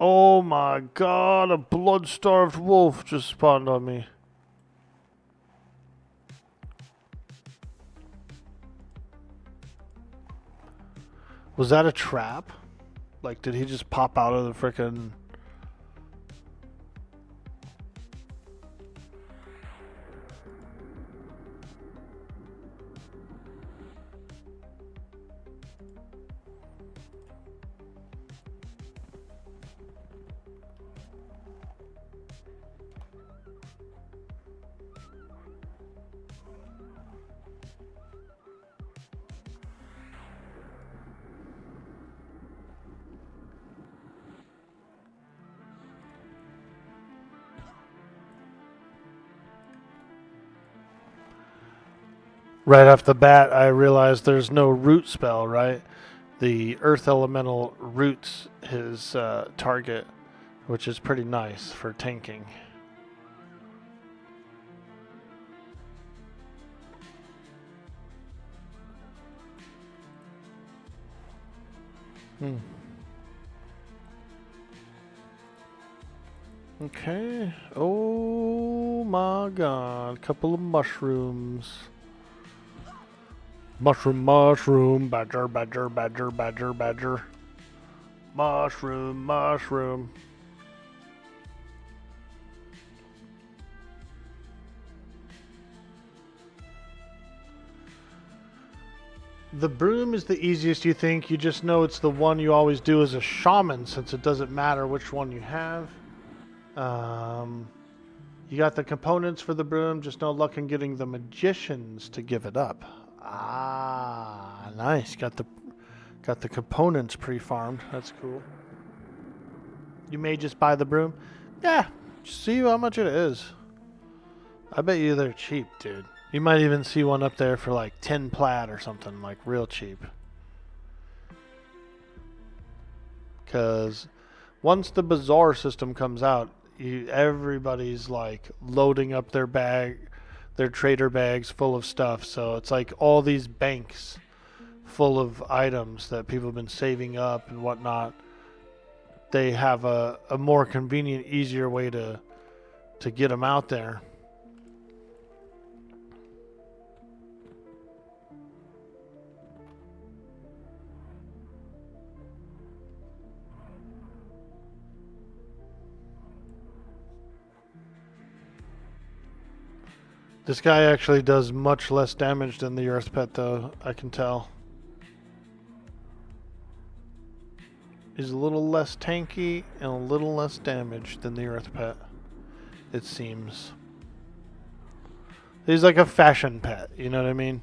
Oh my god, a blood-starved wolf just spawned on me. Was that a trap? Like, did he just pop out of the frickin'... Right off the bat, I realized there's no root spell, right? The earth elemental roots his target, which is pretty nice for tanking. Okay. Oh my god. Couple of mushrooms. Mushroom, badger, badger, badger, badger, badger. Mushroom. The broom is the easiest, you think. You just know it's the one you always do as a shaman, since it doesn't matter which one you have. You got the components for the broom, just no luck in getting the magicians to give it up. Ah, nice. Got the components pre-farmed. That's cool. You may just buy the broom. Yeah, see how much it is. I bet you they're cheap, dude. You might even see one up there for like 10 plat or something, like real cheap. Because once the bazaar system comes out, everybody's like loading up their trader bags full of stuff. So it's like all these banks full of items that people have been saving up and whatnot. They have a more convenient, easier way to get them out there. This guy actually does much less damage than the Earth Pet, though, I can tell. He's a little less tanky and a little less damage than the Earth Pet, it seems. He's like a fashion pet, you know what I mean?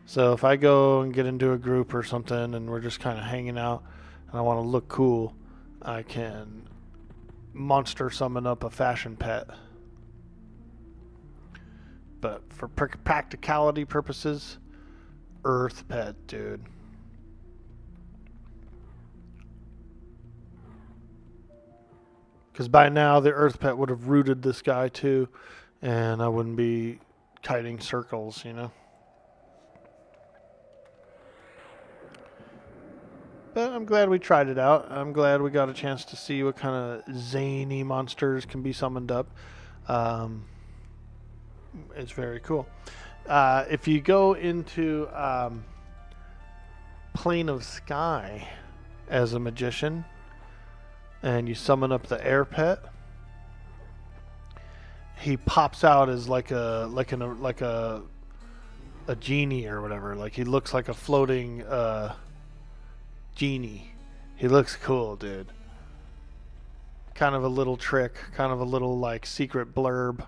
So if I go and get into a group or something and we're just kind of hanging out and I want to look cool, I can monster summon up a fashion pet. But for practicality purposes, Earth Pet, dude. Because by now the Earth Pet would have rooted this guy too, and I wouldn't be kiting circles, you know. But I'm glad we tried it out. I'm glad we got a chance to see what kind of zany monsters can be summoned up. It's very cool. If you go into Plane of Sky as a magician and you summon up the air pet, he pops out as like a genie or whatever. Like he looks like a floating genie. He looks cool, dude. Kind of a little trick, kind of a little like secret blurb.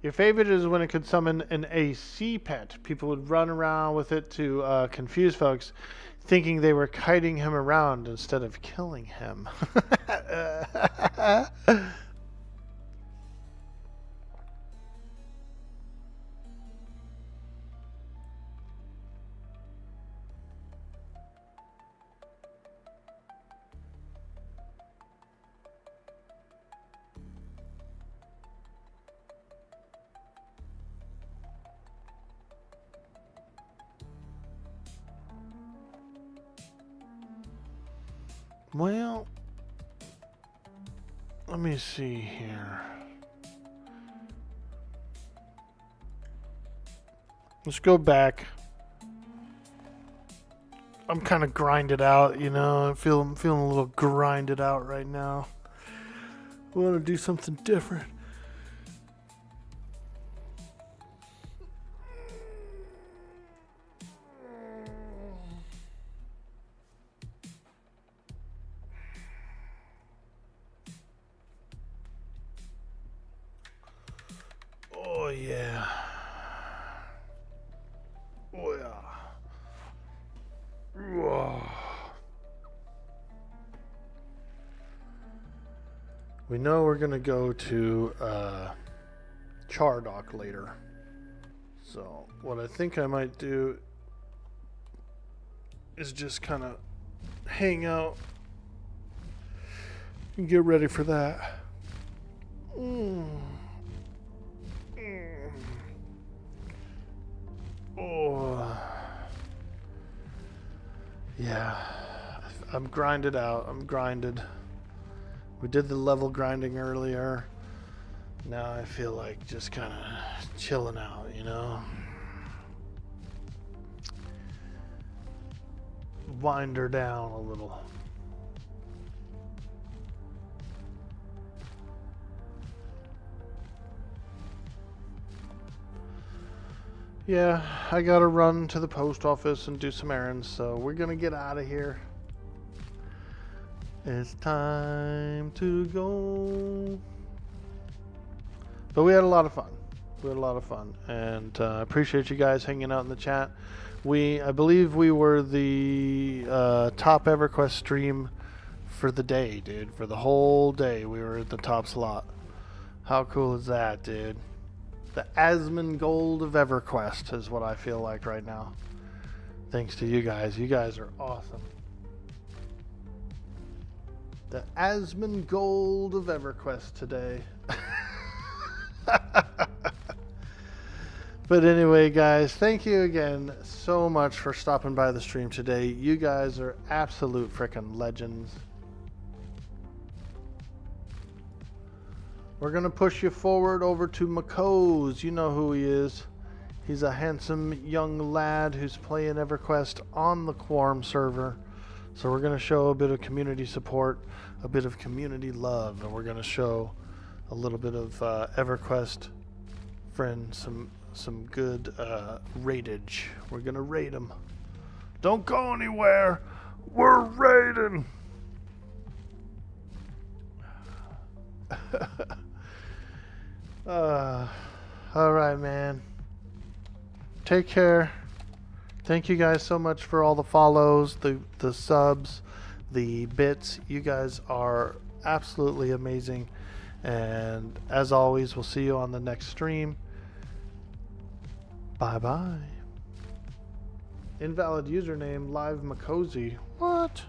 Your favorite is when it could summon an AC pet. People would run around with it to confuse folks, thinking they were kiting him around instead of killing him. Well, let me see here. Let's go back. I'm kind of grinded out, you know. I'm feeling a little grinded out right now. I want to do something different. Oh yeah. Oh yeah. Whoa. We know we're gonna go to Chardock later. So what I think I might do is just kind of hang out and get ready for that. Oh. Yeah. I'm grinded out. I'm grinded. We did the level grinding earlier. Now I feel like just kind of chilling out, you know? Wind her down a little. Yeah, I gotta run to the post office and do some errands, so we're gonna get out of here. It's time to go. But we had a lot of fun. And I appreciate you guys hanging out in the chat. I believe we were the top EverQuest stream for the day, dude. For the whole day, we were at the top slot. How cool is that, dude? The Asmongold of EverQuest is what I feel like right now. Thanks to you guys. You guys are awesome. The Asmongold of EverQuest today. But anyway, guys, thank you again so much for stopping by the stream today. You guys are absolute freaking legends. We're going to push you forward over to Mako's. You know who he is. He's a handsome young lad who's playing EverQuest on the Quorum server. So we're going to show a bit of community support, a bit of community love, and we're going to show a little bit of EverQuest friends, some good raidage. We're going to raid them. Don't go anywhere. We're raiding. All right, man. Take care. Thank you guys so much for all the follows, the subs, the bits. You guys are absolutely amazing. And as always, we'll see you on the next stream. Bye-bye. Invalid username, Live Makozy. What?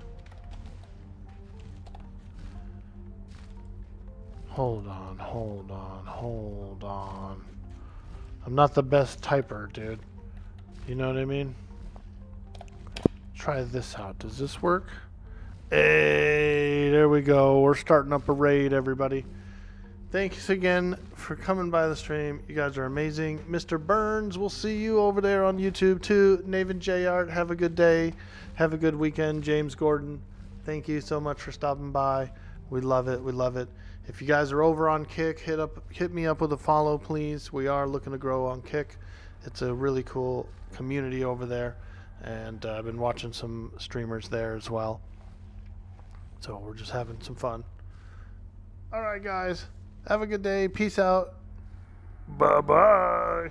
Hold on. I'm not the best typer, dude. You know what I mean? Try this out. Does this work? Hey, there we go. We're starting up a raid, everybody. Thanks again for coming by the stream. You guys are amazing. Mr. Burns, we'll see you over there on YouTube too. Naven J Art, have a good day. Have a good weekend. James Gordon, thank you so much for stopping by. We love it. We love it. If you guys are over on Kick, hit me up with a follow, please. We are looking to grow on Kick. It's a really cool community over there, and I've been watching some streamers there as well. So we're just having some fun. All right, guys. Have a good day. Peace out. Bye-bye.